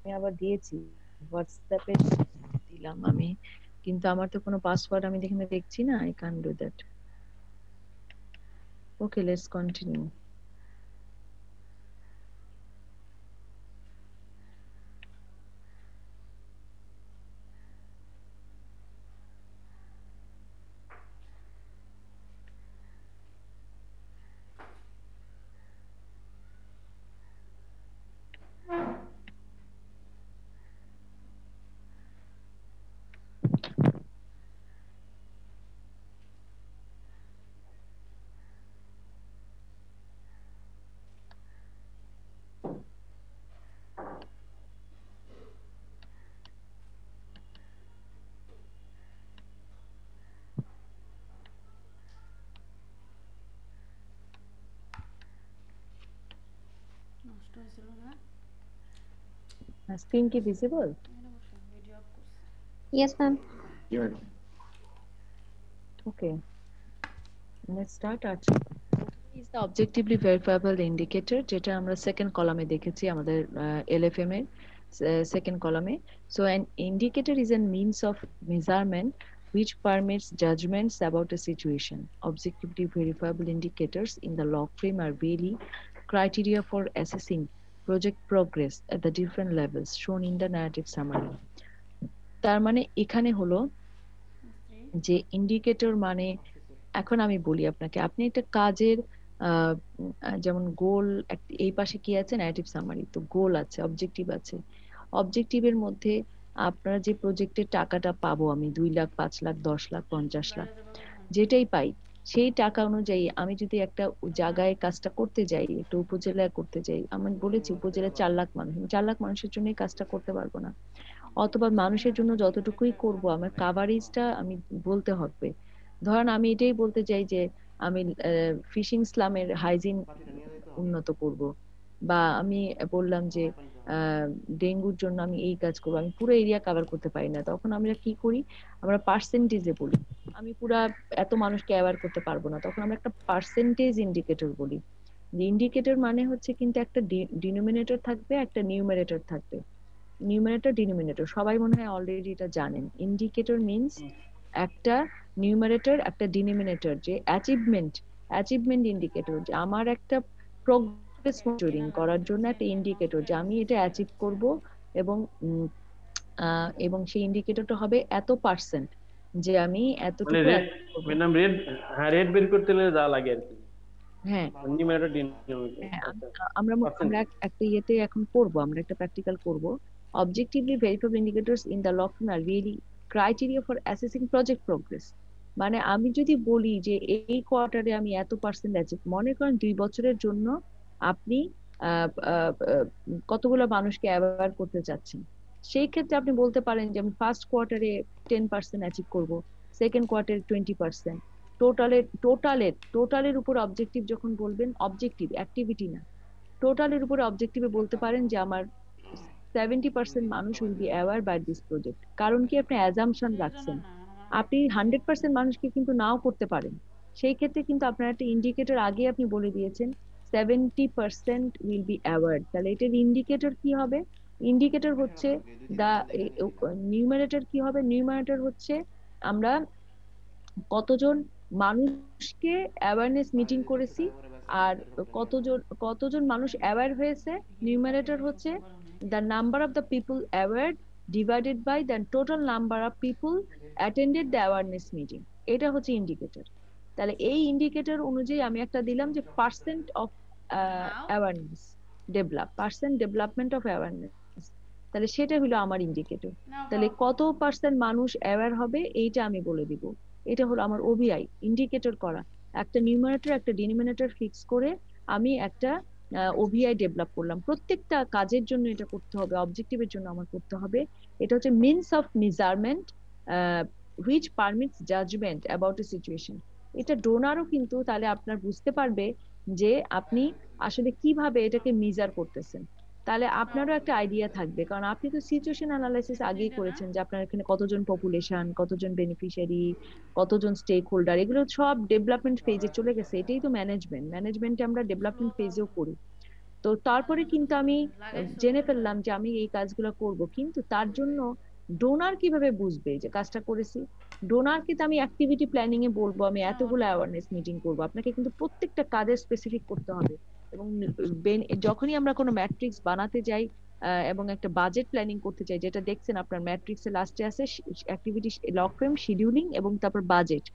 আমি আবার দিয়েছি হোয়াটসঅ্যাপে দিলাম আমি, কিন্তু আমার তো কোনো পাসওয়ার্ড আমি এখানে দেখছি না। I can do that. Okay, let's continue. Screen কি visible? Yes, ma'am. Okay, let's start. Is the objectively verifiable indicator, যেটা আমরা সেকেন্ড কলামে দেখেছি আমাদের LFM এর সেকেন্ড কলামে। So an indicator is a means of measurement which permits judgments about a situation. Objectively verifiable indicators in the log frame are really criteria for assessing project progress at the different levels shown in the narrative summary. তার মানে এখানে হলো যে indicator মানে, এখন আমি বলি আপনাকে, আপনি একটা কাজের যেমন গোল, এই পাশে কি আছে ন্যারেটিভ সামারি, তো গোল আছে, অবজেক্টিভ আছে। অবজেক্টিভের মধ্যে আপনারা যে প্রজেক্টের টাকাটা পাবো আমি 2 লাখ, 5 লাখ, 10 লাখ, 50 লাখ, যেটাই পাই সেই টাকা অনুযায়ী আমি যদি একটা জায়গায় কাজটা করতে যাই, একটা উপজেলায় করতে যাই, আমি বলেছি উপজেলায় 4 লাখ মানুষ, 4 লাখ মানুষের জন্য এই কাজটা করতে পারবো না। অথবা মানুষের জন্য যতটুকুই করব আমার কাভারেজটা আমি বলতে হবে। ধরেন আমি এটাই বলতে চাই যে আমি ফিশিং স্লামের হাইজিন উন্নত করব, বা আমি বললাম যে ডেঙ্গুর জন্য আমি এই কাজ করবো, আমি পুরো এরিয়া কভার করতে পারি না, তখন আমরা কি করি, আমরা পার্সেন্টেজে বলি। আমি পুরা এত মানুষকে অ্যাওয়ার করতে পারবো না, তখন আমরা একটা পার্সেন্টেজ ইন্ডিকেটর বলি। ইন্ডিকেটর মানে হচ্ছে কিন্তু একটা ডিনোমিনেটর থাকবে, একটা নিউমারেটর থাকবে। নিউমারেটর ডিনোমিনেটর সবাই মনে হয় অলরেডি এটা জানেন। ইন্ডিকেটর মিন্স একটা নিউমারেটর, একটা ডিনোমিনেটর, যে অ্যাচিভমেন্ট ইন্ডিকেটর, যে আমার একটা প্রোগ্রেস মনিটরিং করার জন্য একটা ইন্ডিকেটর, যে আমি এটা অ্যাচিভ করব, এবং সেই ইন্ডিকেটরটা হবে এত পার্সেন্ট, যে আমি এতটুকু ম্যাডাম রেড বের করতে হলে যা লাগে আর কি। হ্যাঁ, আমরা একটা ইয়েতে এখন করব, আমরা একটা প্র্যাকটিক্যাল করব। Objectively verifiable indicators in the log frame are really criteria for assessing project progress. মানে আমি যদি বলি যে এই কোয়ার্টারে আমি এত পার্সেন্ট অ্যাচিভ, মনে করেন 2 বছরের জন্য আপনি কতগুলো মানুষকে অ্যাওয়ার করতে চাচ্ছেন, সেই ক্ষেত্রে আপনি বলতে পারেন যে আমি ফার্স্ট কোয়ার্টারে 10% অ্যাচিভ করব, সেকেন্ড কোয়ার্টারে 20%। টোটালের উপর অবজেক্টিভ যখন বলবেন, অবজেক্টিভ অ্যাক্টিভিটি না, টোটালের উপর অবজেক্টিভে বলতে পারেন যে আমার 70% মানুষ will be aware by this project. কারণ কি, আপনি অ্যাজাম্পশন রাখছেন, আপনি 100% মানুষকে কিন্তু নাও করতে পারেন। সেই ক্ষেত্রে কিন্তু আপনার একটা ইন্ডিকেটর আগে আপনি বলে দিয়েছেন 70% উইল বি অ্যাওয়ার্ড। তাহলে এটার ইন্ডিকেটর কি হবে? ইন্ডিকেটর হচ্ছে নিউমারেটর কি হবে? নিউমারেটর হচ্ছে আমরা কতজন মানুষকে অ্যাওয়ারনেস মিটিং করেছি আর কতজন মানুষ অ্যাওয়ার হয়েছে। নিউমারেটর হচ্ছে the number of the people aware divided by the total number of people attended the awareness meeting. এটা হচ্ছে ইন্ডিকেটর। তাহলে এই ইন্ডিকেটর অনুযায়ী আমি একটা দিলাম যে percent of awareness develop, percent development of awareness. তাহলে সেটা হলো আমার ইন্ডিকেটর। তাহলে কত পার্সেন্ট মানুষ অ্যাওয়্যার হবে এইটা আমি বলে দিব। এটা হলো আমার ওবিআই ইন্ডিকেটর করা। একটা নিউমারেটর একটা ডিনোমিনেটর ফিক্স করে আমি একটা ওভিআই ডেভেলপ করলাম। প্রত্যেকটা কাজের জন্য এটা করতে হবে, অবজেক্টিভের জন্য আমার করতে হবে। এটা হচ্ছে means of measurement which permits judgement about a situation. এটা ডোনারও কিন্তু তাহলে আপনার বুঝতে পারবে যে আপনি আসলে কিভাবে এটাকে মেজার করতেছেন। তাহলে আপনারও একটা আইডিয়া থাকবে, কারণ আপনি তো সিচুয়েশন অ্যানালাইসিস আগেই করেছেন যে আপনার এখানে কতজন পপুলেশন, কতজন বেনিফিশিয়ারি, কতজন স্টেক হোল্ডার, এগুলো সব ডেভেলপমেন্ট ফেজে চলে গেছে। এটাই তো ম্যানেজমেন্টে আমরা ডেভেলপমেন্ট ফেজেও করি। তো তারপরে কিন্তু আমি জেনে ফেললাম যে আমি এই কাজগুলো করব, কিন্তু তার জন্য ডোনার কিভাবে বুঝবে যে কাজটা করেছি? ডোনারকে তো আমি অ্যাক্টিভিটি প্ল্যানিং এ বলবো আমি এতগুলো অ্যাওয়ারনেস মিটিং করব। আপনাকে কিন্তু প্রত্যেকটা কাজে স্পেসিফিক করতে হবে। এবং যখনই আমরা কোনো ম্যাট্রিক্স বানাতে যাই এবং একটা বাজেট প্ল্যানিং করতে চাই, যেটা দেখছেন আপনার ম্যাট্রিক্সের লাস্টে আছে অ্যাক্টিভিটি লগ ফ্রেম, শিডিউলিং এবং তারপর বাজেট।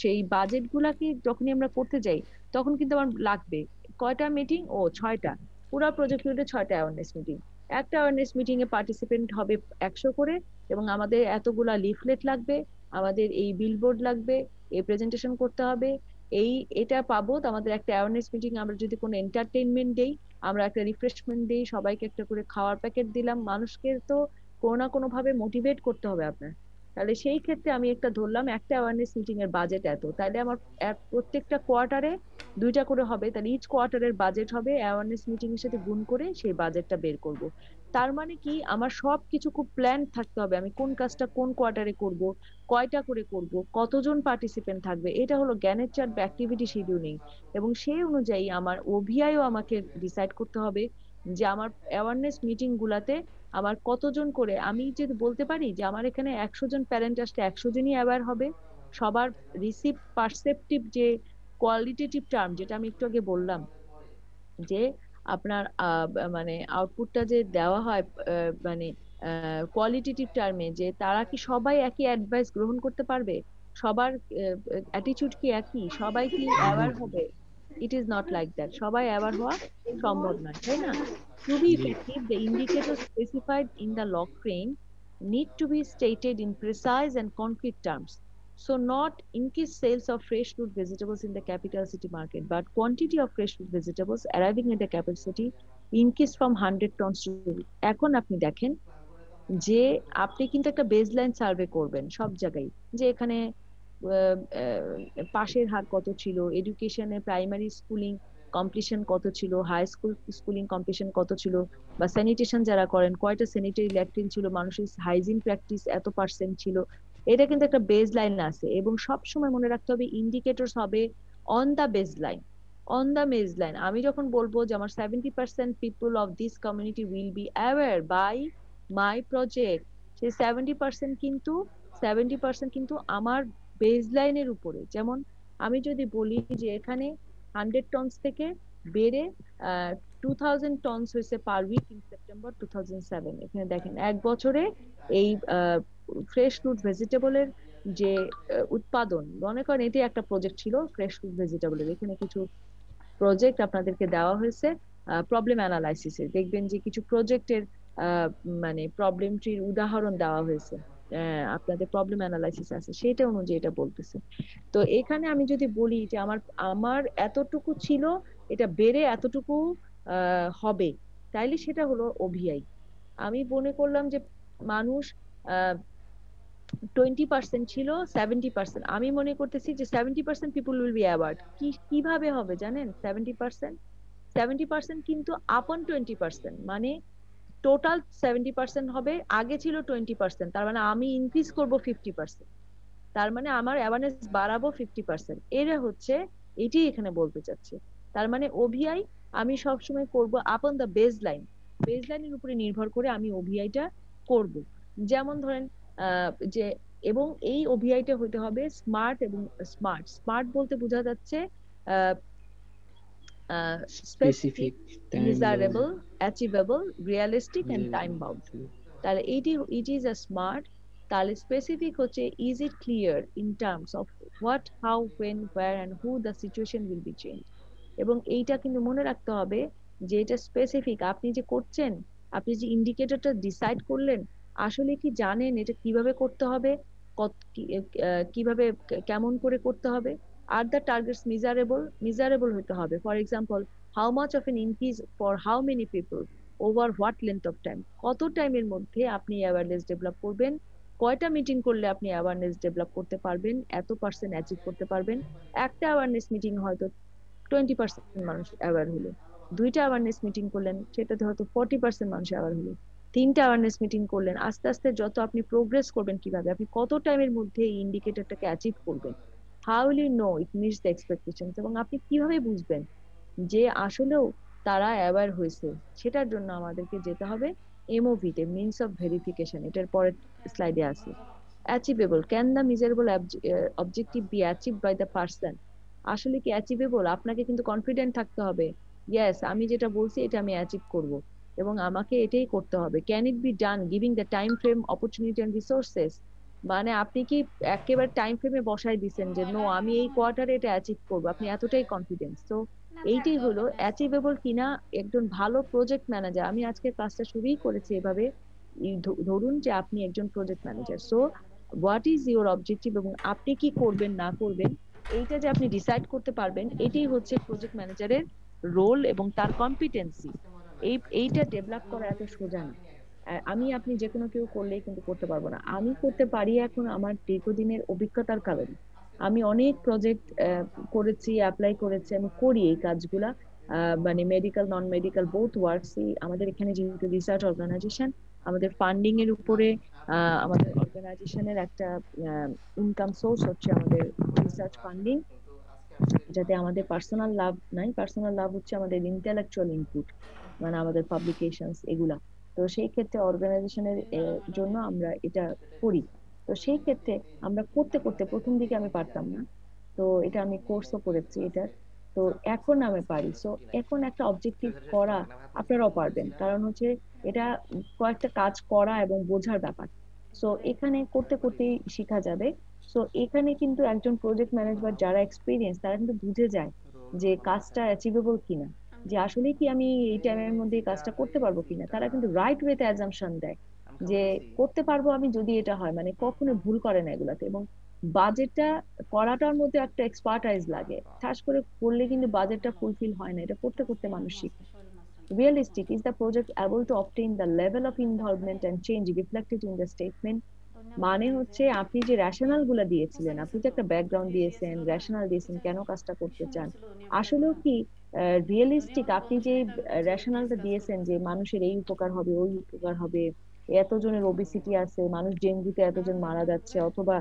সেই বাজেট গুলাকে যখনই আমরা করতে যাই তখন কিন্তু আমার লাগবে কয়টা মিটিং? 6টা। পুরো প্রজেক্ট ইউনিটে 6টা অ্যাওয়ারনেস মিটিং। একটা অ্যাওয়ারনেস মিটিং এ পার্টিসিপেন্ট হবে 100 করে, এবং আমাদের এতগুলা লিফলেট লাগবে, আমাদের এই বিলবোর্ড লাগবে, এই প্রেজেন্টেশন করতে হবে, এটা পাবো। তো আমাদের একটা অ্যাওয়ারনেস মিটিং আমরা যদি কোনো এন্টারটেইনমেন্ট দেই, আমরা একটা রিফ্রেশমেন্ট দেই, সবাইকে একটা করে খাওয়ার প্যাকেট দিলাম, মানুষকে তো কোনো না কোনো ভাবে মোটিভেট করতে হবে আপনার। তাহলে সেই ক্ষেত্রে আমি একটা ধরলাম একটা অ্যাওয়ারনেস মিটিং এর বাজেট এত, তাহলে আমার প্রত্যেকটা কোয়ার্টারে 2টা করে হবে, তাহলে ইচ কোয়ার্টারের বাজেট হবে অ্যাওয়ারনেস মিটিং এর সাথে গুণ করে সেই বাজেটটা বের করব। তার মানে কি আমার সবকিছু খুব প্ল্যান থাকতে হবে, আমি কোন কাজটা কোন কোয়ার্টারে করব, কয়টা করে করব, কতজন পার্টিসিপেন্ট থাকবে, এটা হলো জ্ঞানের চার্ট বা অ্যাক্টিভিটি শিডিউলিং। এবং সেই অনুযায়ী আমার ওভিআইও আমাকে ডিসাইড করতে হবে যে আমার অ্যাওয়ারনেস মিটিং গুলাতে আমার কতজন করে, আমি যদি বলতে পারি যে আমার এখানে 100 জন প্যারেন্ট আসলে 100 জনই অ্যাওয়্যার হবে। সবার রিসিভ পারসেপটিভ যে কোয়ালিটেটিভ টার্ম, যেটা আমি একটু আগে বললাম যে আপনার মানে আউটপুটটা যে দেওয়া হয় মানে কোয়ালিটেটিভ টার্মে, যে তারা কি সবাই একই অ্যাডভাইস গ্রহণ করতে পারবে, সবার অ্যাটিটিউড কি একই, সবাই কি অ্যাওয়্যার হবে? It is not like that. সবাই অ্যাওয়্যার হওয়া সম্ভব নয়, তাই না? To be effective, the indicators specified in the log frame need to be stated in precise and concrete terms. So not increased sales of fresh fruit vegetables in the capital city market, but quantity of fresh fruit vegetables arriving at the capital city increased from 100 tons to. এখন আপনি দেখেন যে আপনি কিন্তু একটা baseline survey করবেন সব জায়গায়, যে এখানে পাশের হার কত ছিল, এডুকেশনে প্রাইমারি স্কুলিং কমপ্লিশন কত ছিল, হাই স্কুল স্কুলিং কমপ্লিশন কত ছিল, বা স্যানিটেশন যারা করেন কয়টা স্যানিটারি ল্যাট্রিন ছিল, মানুষের হাইজিন প্র্যাকটিস এত পার্সেন্ট ছিল। এটা কিন্তু একটা বেস লাইন আছে, এবং সব সময় মনে রাখতে হবে ইন্ডিকেটরস হবে on the base line. On the base line আমি যখন বলবো যে আমার 70% people of this community will be aware by my project, সেই 70% কিন্তু আমার বেস লাইনের উপরে। যেমন আমি যদি বলি যে এখানে 100 টনস থেকে বেড়ে 2000 টনস হয়েছে পার উইক ইন সেপ্টেম্বর 2007। এখানে দেখেন এক বছরে এই ফ্রেশ ফ্রুট ভেজিটেবলের যে উৎপাদন, মনে করেন এটি একটা প্রজেক্ট ছিল ফ্রেশ ফ্রুট ভেজিটেবলের। এখানে কিছু প্রজেক্ট আপনাদেরকে দেওয়া হয়েছে প্রবলেম অ্যানালাইসিসের, দেখবেন যে কিছু প্রজেক্টের মানে প্রবলেমটির উদাহরণ দেওয়া হয়েছে, আপনাদের প্রবলেম অ্যানালাইসিস আছে, সেটা অনুযায়ী এটা বলতেছে। তো এখানে আমি যদি বলি যে আমার এতটুকু ছিল, এটা বেড়ে এতটুকু হবে, তাইলে সেটা হলো ওভিআই। আমি মনে করলাম যে মানুষ 20% ছিল, 70%, আমি মনে করতেছি যে 70% পিপল উইল বি অ্যাওয়ার্ড। কিভাবে হবে জানেন? 70% কিন্তু আপন 20%, মানে টোটাল 70% হবে, আগে ছিল 20%, তার মানে আমি ইনক্রিজ করব 50%, তার মানে আমার অ্যাওয়ারনেস বাড়াবো 50%। এরা হচ্ছে এটি এখানে বলতে চাচ্ছে। তার মানে ওভিআই আমি সবসময় করব আপন দ্য বেস লাইনের উপরে নির্ভর করে আমি ওভিআইটা করব। যেমন ধরেন যে, এবং এই ওভিআইটা হতে হবে স্মার্ট, এবং স্মার্ট বলতে বোঝা যাচ্ছে specific, desirable, achievable, realistic and time bound. তাহলে ইট ইজ আ স্মার্ট। তাহলে স্পেসিফিক হচ্ছে is it clear in terms of what, how, when, where and who the situation will be change. এবং এইটা কিন্তু মনে রাখতে হবে যে এটা স্পেসিফিক, আপনি যে করছেন আপনি যে ইন্ডিকেটরটা ডিসাইড করলেন, আসলে কি জানেন এটা কিভাবে করতে হবে, কিভাবে কেমন করে করতে হবে? আর দ্য টার্গেটস মিজারেবল হতে হবে। For example, how much of N increase for how many people over what length of time, কত টাইমের মধ্যে আপনি অ্যাওয়ারনেস ডেভেলপ করবেন, কয়টা মিটিং করলে আপনি অ্যাওয়ারনেস ডেভেলপ করতে পারবেন, এত পার্সেন্ট অ্যাচিভ করতে পারবেন। একটা অ্যাওয়ারনেস মিটিং হয়তো 20% মানুষ অ্যাওয়ার হলো, দুইটা অ্যাওয়ারনেস মিটিং করলেন সেটাতে হয়তো 40% মানুষ অ্যাওয়ার হলো, তিনটা অ্যাওয়ারনেস মিটিং করলেন। আস্তে আস্তে যত আপনি প্রোগ্রেস করবেন, কিভাবে আপনি কত টাইমের মধ্যে এই ইন্ডিকেটরটাকে অ্যাচিভ করবেন, how will you know it meets the expectations, এবং আপনি কিভাবে বুঝবেন যে আসলেও তারা অ্যাওয়ার হয়েছে। সেটার জন্য আমাদেরকে যেতে হবে এমওভি তে, মিনস অফ ভেরিফিকেশন। এটার পরের স্লাইডে আছে। Achievable, can the measurable objective be achieve by the person, আসলে কি অ্যাচিভেবল? আপনাকে কিন্তু কনফিডেন্ট থাকতে হবে, ইয়েস আমি যেটা বলছি এটা আমি অ্যাচিভ করব এবং আমাকে এটাই করতে হবে। Can it be done giving the time frame, opportunity and resources, মানে আপনি কি একেবারে টাইম ফ্রেমে বসাই দিচ্ছেন যে নো আমি এই কোয়ার্টারে এটা অ্যাচিভ করব, আপনি এতটাই কনফিডেন্স। তো এইটাই হলো অ্যাচিভেবল কিনা একজন ভালো প্রজেক্ট ম্যানেজার। আমি আজকে কাজটা শুরুই করেছি এভাবে, ধরুন যে আপনি একজন project manager, so what is your objective এবং আপনি কি করবেন না করবেন এইটা যে আপনি ডিসাইড করতে পারবেন, এটাই হচ্ছে প্রজেক্ট ম্যানেজারের রোল এবং তার কম্পিটেন্সি। এইটা ডেভেলপ করা এত সোজা না। আমি আপনি যে কোনো কেউ করলেই কিন্তু করতে পারবো না। আমি করতে পারি এখন আমার দীর্ঘদিনের অভিজ্ঞতার কারণে। আমি অনেক প্রজেক্ট করেছি, অ্যাপ্লাই করেছি, আমি করি এই কাজগুলা, মানে মেডিকেল নন মেডিকেল বোথ ওয়ার্কসই। আমাদের এখানে যেহেতু রিসার্চ অর্গানাইজেশন, আমাদের ফান্ডিং এর উপরে আমাদের অর্গানাইজেশনের একটা ইনকাম সোর্স হচ্ছে আমাদের রিসার্চ ফান্ডিং, যাতে আমাদের পার্সোনাল লাভ নাই। পার্সোনাল লাভ হচ্ছে আমাদের ইন্টেলেকচুয়াল ইনপুট, মানে আমাদের পাবলিকেশনস এগুলা। তো সেই ক্ষেত্রে অর্গানাইজেশনের জন্য আমরা এটা করি। তো সেই ক্ষেত্রে আমরা করতে করতে প্রথম দিকে আমি পারতাম না, তো এটা আমি কোর্সও করেছি এটার, তো এখন আমি পারি। সো এখন একটা অবজেক্টিভ করা আপনারাও পারবেন, কারণ হচ্ছে এটা কয়েকটা কাজ করা এবং বোঝার ব্যাপার। সো এখানে করতে করতেই শেখা যাবে। সো এখানে কিন্তু একজন প্রজেক্ট ম্যানেজার যারা এক্সপিরিয়েন্স, তারা কিন্তু বুঝে যায় যে কাজটা অ্যাচিভেবল কিনা, যে আসলে কি আমি এই টাইমের মধ্যে এই কাজটা করতে পারবো কিনা। তারা কিন্তু রাইট ওয়েতে অ্যাজাম্পশন দেয় যে করতে পারবো আমি যদি এটা হয়, মানে কখনো ভুল করে না এগুলাতে। এবং বাজেটটা করাটার মধ্যে একটা এক্সপার্টাইজ লাগে, ঠাস করে করলে কিন্তু বাজেটটা ফুলফিল হয় না, এটা করতে করতে মানুষ শিখে। Realistic, is the project able to obtain the level of involvement and change reflected in the statement? মানে হচ্ছে আপনি যে রেশনাল গুলা দিয়েছিলেন, আপনি তো একটা ব্যাকগ্রাউন্ড দিয়েছেন, রেশনাল দিয়েছেন কেন কাজটা করতে চান, আসলেও কি রিয়েলিস্টিক? আপনি যে রেশনালটা দিয়েছেন যে মানুষের এই উপকার হবে ওই উপকার হবে, এতজনের ওবেসিটি আছে, মানুষ ডেঙ্গুতে এতজন মারা যাচ্ছে, অথবা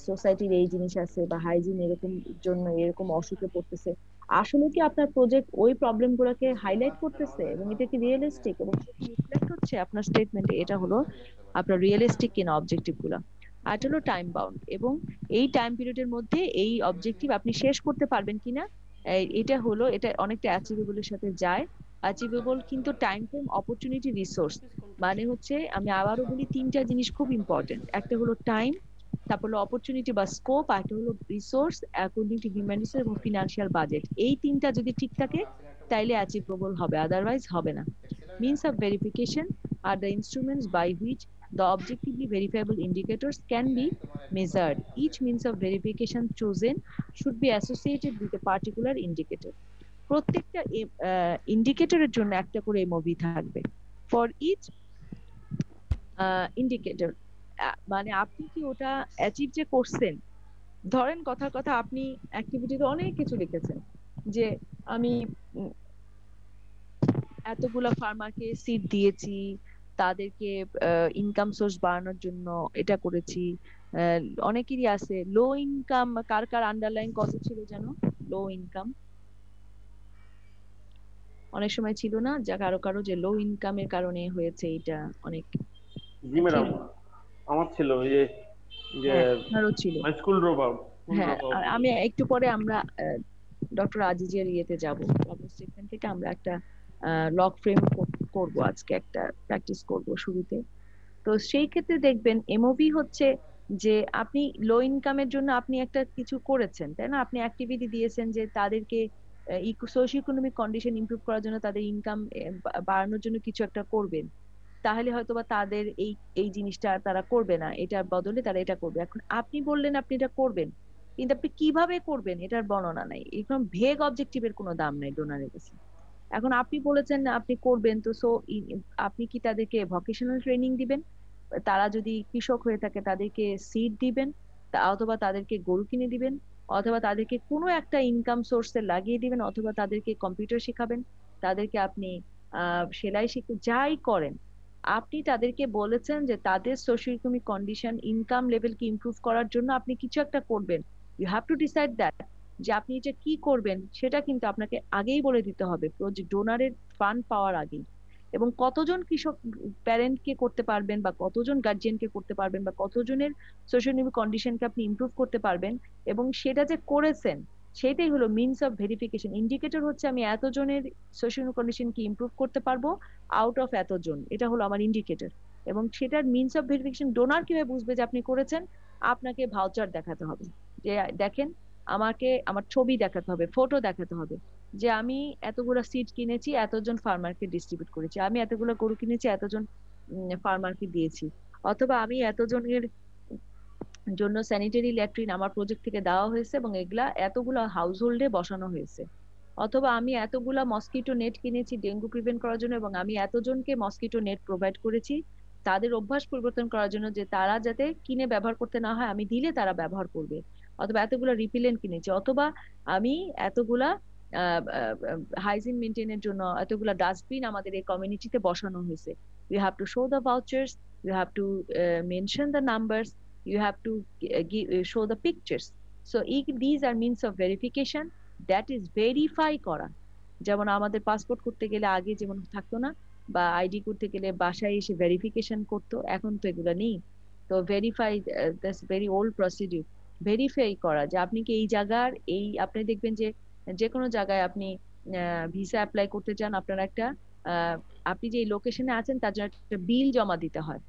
সোসাইটির এই জিনিস আছে বা হাইজিন এরকম জন্য এরকম অসুখে পড়তেছে, আসলে কি আপনার প্রজেক্ট ওই প্রবলেম গুলোকে হাইলাইট করতেছে এবং এটা কি রিয়েলিস্টিক এবং রিফ্লেক্ট হচ্ছে আপনার স্টেটমেন্টে? এটা হলো আপনার রিয়েলিস্টিক কিনা অবজেক্টিভ গুলা। আর এটা হলো টাইম বাউন্ড, এবং এই টাইম পিরিয়ডের মধ্যে এই অবজেক্টিভ আপনি শেষ করতে পারবেন কিনা, এটা হলো, এটা অনেকটা অ্যাচিভেবলের সাথে যায়। অ্যাচিভেবল কিন্তু টাইম ফ্রেম, অপরচুনিটি, রিসোর্স, মানে হচ্ছে আমি আবারও বলি তিনটা জিনিস খুব ইম্পর্টেন্ট। একটা হলো টাইম, তারপর হলো অপরচুনিটি বা স্কোপ, আর একটা হলো resource according to human resource এবং ফিনান্সিয়াল বাজেট। এই তিনটা যদি ঠিক থাকে তাইলে অ্যাচিভেবল হবে, আদারওয়াইজ হবে না। Means of verification are the instruments by which the objectively verifiable indicators can be measured. Each means of verification chosen should be associated with a particular indicator. প্রত্যেকটা ইন্ডিকেটরের জন্য একটা করে এমওভি থাকবে ফর ইচ ইন্ডিকেটর। মানে আপনি কি ওটা achieve যে করছেন, ধরেন কথার কথা আপনি অ্যাক্টিভিটিতে অনেক কিছু লিখেছেন যে আমি এতগুলা ফার্মারকে সিট দিয়েছি, তাদেরকে ইনকাম সোর্স বাড়ানোর জন্য এটা করেছি। অনেকেরই আছে লো ইনকাম, কার কার আন্ডারলাইন কত ছিল যেন লো ইনকাম, অনেক সময় ছিল না, যা কারো কারো যে লো ইনকামের কারণে হয়েছে এটা অনেক। জি ম্যাডাম, আমার ছিল যে আপনারও ছিল স্কুল ড্রপ আউট। হ্যাঁ, আমি একটু পরে আমরা ডক্টর আজিজের ইয়েতে যাব, প্রবলেম স্টেটমেন্ট থেকে আমরা একটা লগ ফ্রেম করব, আজকে একটা প্র্যাকটিস করব শুরুতে। তো সেই ক্ষেত্রে দেখবেন এমওভি হচ্ছে যে আপনি লো ইনকামের জন্য আপনি একটা কিছু করেছেন, তাই না? আপনি অ্যাক্টিভিটি দিয়েছেন যে তাদেরকে সোশিও ইকোনমিক কন্ডিশন ইমপ্রুভ করার জন্য, তাদের ইনকাম বাড়ানোর জন্য কিছু একটা করবেন, তাহলে হয়তোবা তাদের এই এই জিনিসটা তারা করবে না, এটার বদলে তারা এটা করবে। এখন আপনি বললেন আপনি এটা করবেন, কিন্তু আপনি কিভাবে করবেন এটার বর্ণনা নাই, এরকম ভেগ অবজেক্টিভের কোনো দাম নাই ডোনারের কাছে। এখন আপনি বলেছেন আপনি করবেন, তো সো আপনি কি তাদেরকে ভোকেশনাল ট্রেনিং দিবেন? তারা যদি কৃষক হয়ে থাকে তাদেরকে সিড দিবেন, অথবা তাদেরকে গরু কিনে দিবেন, অথবা তাদেরকে কোনো একটা ইনকাম সোর্সে লাগিয়ে দিবেন, অথবা তাদেরকে কম্পিউটার শেখাবেন, তাদেরকে আপনি সেলাই শিখে যাই করেন, আপনি তাদেরকে বলেছেন যে তাদের সোশিও ইকোনমিক কন্ডিশন ইনকাম লেভেলকে ইমপ্রুভ করার জন্য আপনি কিছু একটা করবেন। You have to decide that, যে আপনি এটা কি করবেন সেটা কিন্তু আপনাকে আগেই বলে দিতে হবে প্রজেক্ট ডোনারের ফান্ড পাওয়ার আগেই। এবং কতজন কৃষক প্যারেন্টকে করতে পারবেন, বা কতজন গার্জিয়ানকে করতে পারবেন, বা কতজনের সোশিও ইকোনমিক কন্ডিশনকে আপনি ইমপ্রুভ করতে পারবেন, এবং সেটা যে করেছেন সেটাই হলো মিনস অফ ভেরিফিকেশন। ইন্ডিকেটর হচ্ছে আমি এতজনের সোশিও ইকোনমিক কন্ডিশনকে ইমপ্রুভ করতে পারবো আউট অফ এতজন, এটা হলো আমার ইন্ডিকেটর। এবং সেটার মিনস অফ ভেরিফিকেশন ডোনার কিভাবে বুঝবে যে আপনি করেছেন? আপনাকে ভাউচার দেখাতে হবে, যে দেখেন আমাকে আমার ছবি দেখাতে হবে, ফটো দেখাতে হবে, যে আমি এতগুলো সিড কিনেছি, এতজন ফার্মারকে ডিস্ট্রিবিউট করেছি, আমি এতগুলো গরু কিনেছি, এতজন ফার্মারকে দিয়েছি, অথবা আমি এতজনের জন্য স্যানিটারি ল্যাট্রিন আমার প্রজেক্ট থেকে দেওয়া হয়েছে এবং এগুলা এতগুলো হাউস হোল্ডে বসানো হয়েছে, অথবা আমি এতগুলা মসকিটো নেট কিনেছি ডেঙ্গু প্রিভেন্ট করার জন্য এবং আমি এতজনকে মসকিটো নেট প্রোভাইড করেছি তাদের অভ্যাস পরিবর্তন করার জন্য, যে তারা যাতে কিনে ব্যবহার করতে না হয়, আমি দিলে তারা ব্যবহার করবে, অথবা এতগুলা রিপিলেন্ট কিনেছি, অথবা আমি এতগুলা হাইজিন মেনটেনের জন্য এতগুলা ডাস্টবিন আমাদের এই কমিউনিটিতে বসানো হয়েছে। You have to show the vouchers, you have to mention the numbers, you have to show the pictures. So these are means of verification, that is verify করা। যেমন আমাদের পাসপোর্ট করতে গেলে আগে যেমন থাকতো না, বা আইডি করতে গেলে বাসায় এসে ভেরিফিকেশন করতো, এখন তো এগুলো নেই। তো verify, that's very old procedure. Verify করা যে আপনি কি এই জায়গার এই, আপনি দেখবেন যে যে কোনো জায়গায় আপনি ভিসা অ্যাপ্লাই করতে চান, আপনার একটা আপনি যে লোকেশনে আছেন তার জন্য একটা বিল জমা দিতে হয়,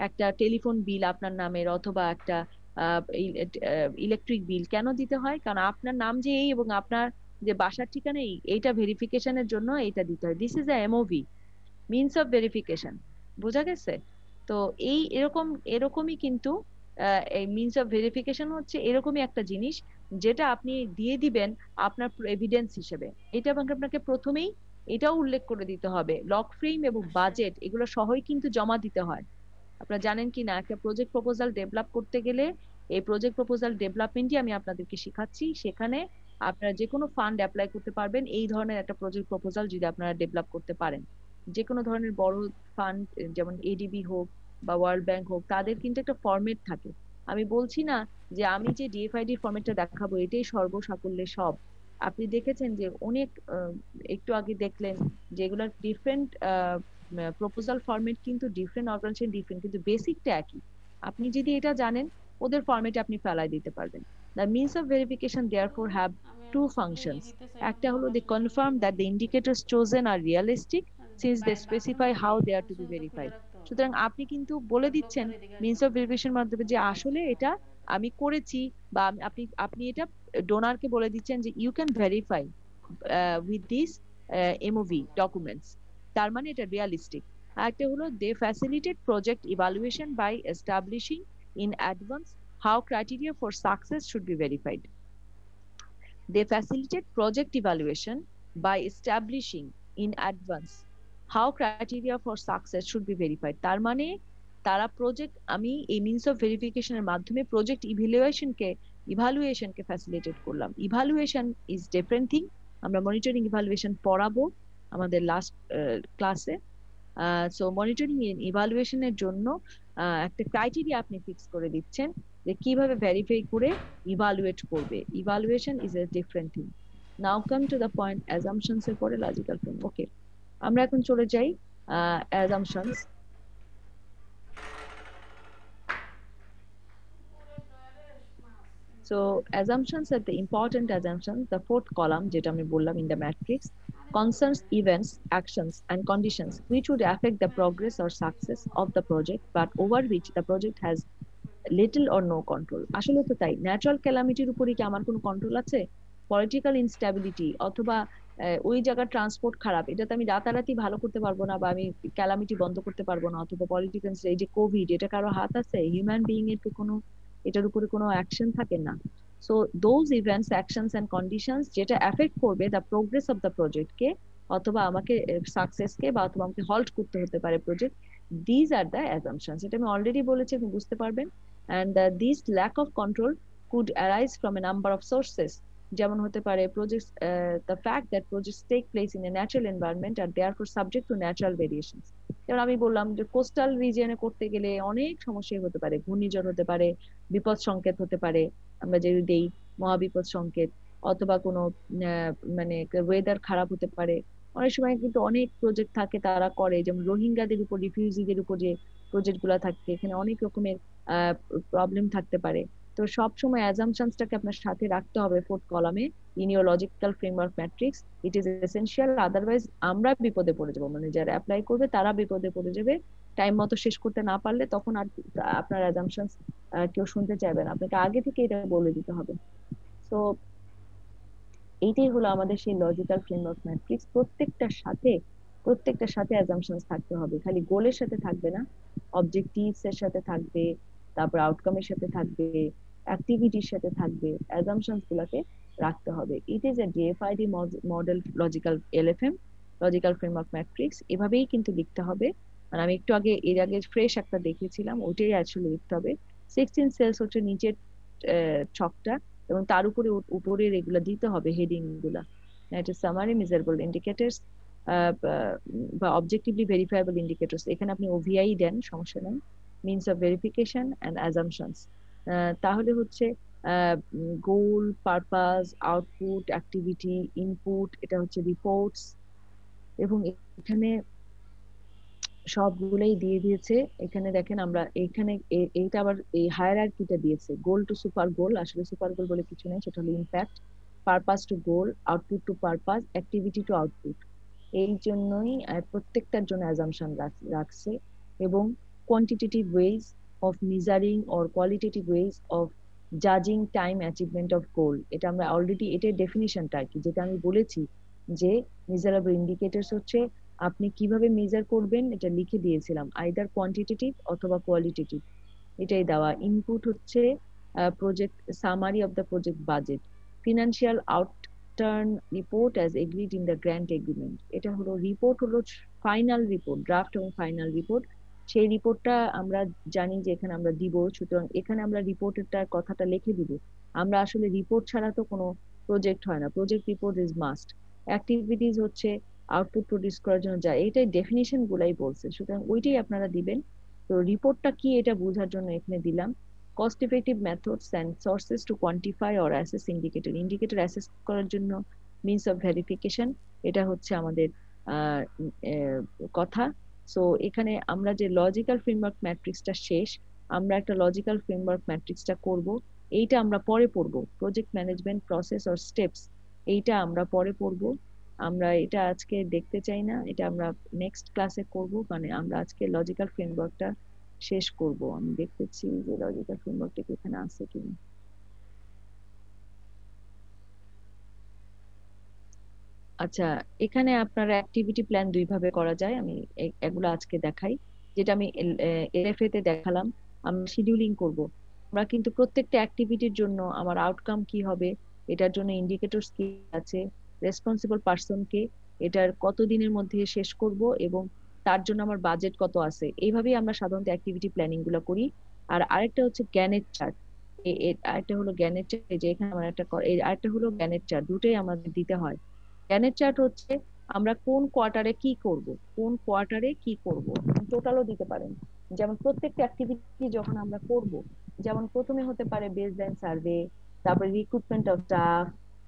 একটা টেলিফোন বিল আপনার নামের, অথবা একটা ইলেকট্রিক বিল। কেন দিতে হয়? কারণ আপনার নাম যে এই এবং আপনার যে বাসার ঠিকানা এইটা ভেরিফিকেশনের জন্য এটা দিতে হয়। This is a MOV, means of verification. বোঝা গেছে? তো এই এরকমই কিন্তু এই মিনস অফ ভেরিফিকেশন হচ্ছে এরকমই একটা জিনিস যেটা আপনি দিয়ে দিবেন আপনার এভিডেন্স হিসেবে। এটা আপনাকে প্রথমেই এটাও উল্লেখ করে দিতে হবে, লক ফ্রেম এবং বাজেট এগুলো সহই কিন্তু জমা দিতে হয়। আপনারা জানেন কি না, একটা প্রজেক্ট প্রপোজাল ডেভেলপ করতে গেলে এই প্রজেক্ট প্রপোজাল ডেভেলপমেন্টই আমি আপনাদেরকে শেখাচ্ছি, সেখানে আপনারা যে কোনো ফান্ড অ্যাপ্লাই করতে পারবেন এই ধরনের একটা প্রজেক্ট প্রপোজাল যদি আপনারা ডেভেলপ করতে পারেন। যে কোনো ধরনের বড় ফান্ড যেমন এডিবি হোক বা ওয়ার্ল্ড ব্যাংক হোক, তাদের কিন্তু একটা ফরম্যাট থাকে। আমি বলছি না যে আমি যে ডিএফআইডি ফরম্যাটটা দেখাবো এটাই সর্বসাকুল্যে সব। আপনি দেখেছেন যে অনেক একটু আগে দেখলেন যে এগুলোর ডিফারেন্ট প্রপোজাল ফরম্যাট কিন্তু ডিফারেন্ট অর্গানাইজেশন ডিফারেন্ট, কিন্তু বেসিকটা একই। আপনি যদি এটা জানেন ওদের ফরম্যাটে আপনি ফেলাই দিতে পারবেন। The means of verification therefore have two functions. একটা হলো they confirm that the indicators chosen are realistic since they specify how they are to be verified. সুতরাং আপনি কিন্তু বলে দিচ্ছেন মিনস অফ ভেরিফিকেশন মাধ্যমে যে আসলে এটা আমি করেছি, বা আপনি এটা ডোনারকে বলে দিচ্ছেন যে you can verify with this MOV documents, তার মানে এটা রিয়ালিস্টিক। একটা হলো they facilitate project evaluation by establishing in advance how criteria for success should be verified. They facilitate project evaluation by establishing in advance how criteria for success should be verified. তার মানে তারা project, আমি এই means of ভেরিফিকেশনের মাধ্যমে project ইভালুয়েশনকে facilitate করলাম। Evaluation is different thing, আমরা monitoring evaluation পড়াবো আমাদের লাস্ট ক্লাসে। সো মনিটরিং ইভালুয়েশনের জন্য একটা ক্রাইটেরিয়া আপনি ফিক্স করে দিচ্ছেন যে কিভাবে ভেরিফাই করে ইভালুয়েট করবে। Evaluation is a different thing. Now come to the point assumptions এর পরে লজিক্যাল ফ্রেম। ওকে, আমরা এখন চলে যাই assumptions. So assumptions are the important assumptions, the fourth column যেটা আমি বললাম in the matrix concerns events, actions and conditions which would affect the progress or success of the project but over which the project has little or no control. আসলে তো তাই, natural ক্যালামিটির উপরে কি আমার কোনো কন্ট্রোল আছে? পলিটিক্যাল ইনস্টেবিলিটি অথবা ওই জায়গার ট্রান্সপোর্ট খারাপ, এটাতে আমি রাতারাতি ভালো করতে পারবো না, বা আমি ক্যালামিটি বন্ধ করতে পারবো না, অথবা পলিটিক্যাল, এই যে কোভিড, এটা কারো হাত আছে? হিউম্যান বিইং এর তো কোনো এটার উপরে কোনো অ্যাকশন থাকে না। So those events, actions and conditions যেটা এফেক্ট করবে দ্য প্রোগ্রেস অফ দ্য প্রজেক্টকে, অথবা আমাকে সাকসেসকে, বা অথবা আমাকে হল্ট করতে হতে পারে project, these are the assumptions. এটা আমি অলরেডি বলেছি, আপনি বুঝতে পারবেন। And this lack of control could arise from a number of sources. যেমন হতে পারে projects, the fact that projects take place in a natural environment are therefore subject to natural variations. যেমন আমি বললাম যে কোস্টাল রিজিয়নে করতে গেলে অনেক সমস্যা হতে পারে, ঘূর্ণিঝড় হতে পারে, বিপদ সংকেত হতে পারে, আমরা যে দেই মহাবিপদ সংকেত, অথবা কোনো মানে ওয়েদার খারাপ হতে পারে। অনেক সময় কিন্তু অনেক প্রজেক্ট থাকে তারা করে, যেমন রোহিঙ্গাদের উপর, রিফিউজিদের উপর যে প্রজেক্ট গুলা থাকে, এখানে অনেক রকমের প্রবলেম থাকতে পারে। তো সব সময় অ্যাজাম্পশনসটাকে আপনার সাথে রাখতে হবে ফোর্থ কলামে, in your logical framework matrix. It is essential, otherwise আমরা বিপদে পড়ে যাবো, মানে যারা অ্যাপ্লাই করবে তারা বিপদে পড়ে যাবে। টাইম মতো শেষ করতে না পারলে তখন আর আপনার অ্যাজাম্পশনস কেউ শুনতে চাইবে না, আপনাকে আগে থেকে এটা বলে দিতে হবে। তো এইটাই হলো আমাদের সেই লজিক্যাল ফ্রেমওয়ার্ক ম্যাট্রিক্স। প্রত্যেকটার সাথে অ্যাজাম্পশনস থাকতে হবে, খালি গোলের সাথে থাকবে না, অবজেক্টিভস এর সাথে থাকবে, তারপর আউটকামের সাথে থাকবে, অ্যাক্টিভিটির সাথে থাকবে, অ্যাজাম্পশনস গুলাকে রাখতে হবে। It is a DFID model logical LFM, logical framework matrix. এভাবেই কিন্তু লিখতে হবে। আর আমি একটু আগে এর আগে ফ্রেশ একটা দেখিয়েছিলাম, ওইটাই অ্যাকচুয়ালি লিখতে হবে। 16 সেলস হচ্ছে নিচের ছকটা, এবং তার উপরে এগুলা দিতে হবে হেডিং গুলা। এটা সামারি, মেজারেবল ইন্ডিকেটরস বা অবজেক্টিভলি ভেরিফায়েবল ইন্ডিকেটরস। এখানে আপনি ওভিআই দেন, সমস্যা নেই, means of verification and assumptions. তাহলে হচ্ছে goal, purpose, output, activity, input, এটা হচ্ছে রিপোর্টস, এবং এখানে সবগুলোই দিয়ে দিয়েছে। এখানে দেখেন আমরা এখানে এইটা আবার এই হায়ারার্কিটা দিয়েছে, গোল টু সুপার গোল। আসলে সুপার গোল বলে কিছু নেই, সেটা হলো impact, purpose to goal, output to purpose, activity to output. এই জন্যই প্রত্যেকটার জন্য অ্যাজাম্পশন রাখছে, এবং quantitative ways of measuring or qualitative ways of জাজিং টাইম অ্যাচিভমেন্ট অফ গোল। এটা আমরা অলরেডি, এটার ডেফিনিশনটা আর কি, যেটা আমি বলেছি যে মেজারেবল ইন্ডিকেটরস হচ্ছে আপনি কিভাবে মেজার করবেন, এটা লিখে দিয়েছিলাম, আইদার কোয়ান্টিটেটিভ অথবা কোয়ালিটেটিভ, এটাই দেওয়া। ইনপুট হচ্ছে project summary of the project budget, financial outturn report as agreed in the grant agreement. এটা হলো রিপোর্ট, হলো ফাইনাল রিপোর্ট, ড্রাফট এবং ফাইনাল রিপোর্ট। সেই রিপোর্টটা আমরা জানি যে এখানে আমরা দিব, সুতরাং এখানে আমরা রিপোর্টের কথাটা লিখে দিব। আমরা আসলে রিপোর্ট ছাড়া তো কোনো প্রজেক্ট হয় না, project report is must. Activities হচ্ছে আউটপুট প্রডিউস করার জন্য যায়, এইটাই ডেফিনিশন গুলাই বলছে, সুতরাং ওইটাই আপনারা দিবেন। তো রিপোর্টটা কি এটা বোঝার জন্য এখানে দিলাম। Cost effective methods and sources to quantify or assess indicator, indicator assess করার জন্য মিনস অফ ভেরিফিকেশন, এটা হচ্ছে আমাদের কথা। সো এখানে আমরা যে লজিক্যাল ফ্রেমওয়ার্ক ম্যাট্রিক্সটা শেষ, আমরা একটা লজিক্যাল ফ্রেমওয়ার্ক ম্যাট্রিক্সটা করব, এইটা আমরা পরে পড়বো। Project management process or steps, এইটা আমরা পরে পড়বো। আমরা এটা আজকে দেখতে চাই না, এটা আমরা নেক্সট ক্লাসে করব, মানে আমরা আজকে লজিক্যাল ফ্রেমওয়ার্কটা শেষ করব। আমি দেখতেছি যে লজিক্যাল ফ্রেমওয়ার্কটা এখানে আছে কিনা। আচ্ছা, এখানে আপনারা অ্যাক্টিভিটি প্ল্যান দুই ভাবে করা যায়, আমি এগুলো আজকে দেখাই। যেটা আমি এলএফএ তে দেখালাম, আমরা শিডিউলিং করব। আমরা কিন্তু প্রত্যেকটা অ্যাক্টিভিটির জন্য আমার আউটকাম কি হবে, এটার জন্য ইন্ডিকেটরস কি আছে, রেসপন্সিবল পারসনকে, এটার কত দিনের মধ্যে শেষ করব, এবং তার জন্য আমার বাজেট কত আছে, এইভাবেই আমরা সাধারণত অ্যাক্টিভিটি প্ল্যানিং গুলো করি। আর আরেকটা হচ্ছে গ্যানেট চার্ট, আরেকটা হলো গ্যানেট চার্ট, যে এখানে আমার একটা, আরেকটা হলো গ্যানেট চার্ট, দুটোই আমাদের দিতে হয়। গ্যানেট চার্ট হচ্ছে আমরা কোন কোয়ার্টারে কি করব, টোটালও দিতে পারেন। যেমন প্রত্যেকটা অ্যাক্টিভিটি যখন আমরা করব, যেমন প্রথমে হতে পারে বেসলাইন সার্ভে, তারপরে recruitment of staff,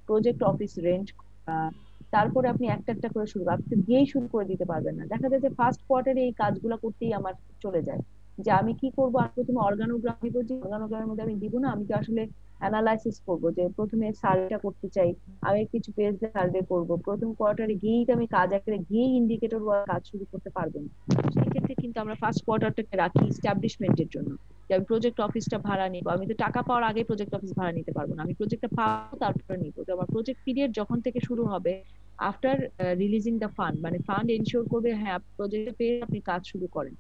project office rent, তারপরে আপনি একটা একটা করে শুরু, আপনি দিয়েই শুরু করে দিতে পারবেন না। দেখা যায় যে ফার্স্ট কোয়ার্টারে এই কাজগুলো করতেই আমার চলে যায়, যে আমি কি করব, আর প্রথমে অর্গানোগ্রাম দিব, যে অর্গানোগ্রামের মধ্যে আমি দিব না, আমি তো আসলে অ্যানালাইসিস করব, যে প্রথমে সার্ভেটা করতে চাই, আমি কিছু পেজ সার্ভে করব, প্রথম কোয়ার্টারে গিয়েই তো আমি কাজ আকারে গিয়েই ইন্ডিকেটর কাজ শুরু করতে পারবো না। সেই ক্ষেত্রে কিন্তু আমরা ফার্স্ট কোয়ার্টারটাকে রাখি এস্টাবলিশমেন্টের জন্য, যে আমি প্রজেক্ট অফিসটা ভাড়া নিব, আমি তো টাকা পাওয়ার আগে প্রজেক্ট অফিস ভাড়া নিতে পারবো না, আমি প্রজেক্টটা পাবো তারপরে নিব। তো আমার প্রজেক্ট পিরিয়ড যখন থেকে শুরু হবে আফটার রিলিজিং দ্য ফান্ড, মানে ফান্ড এনশিওর করবে হ্যাঁ প্রজেক্ট পেয়ে আপনি কাজ শুরু করেন।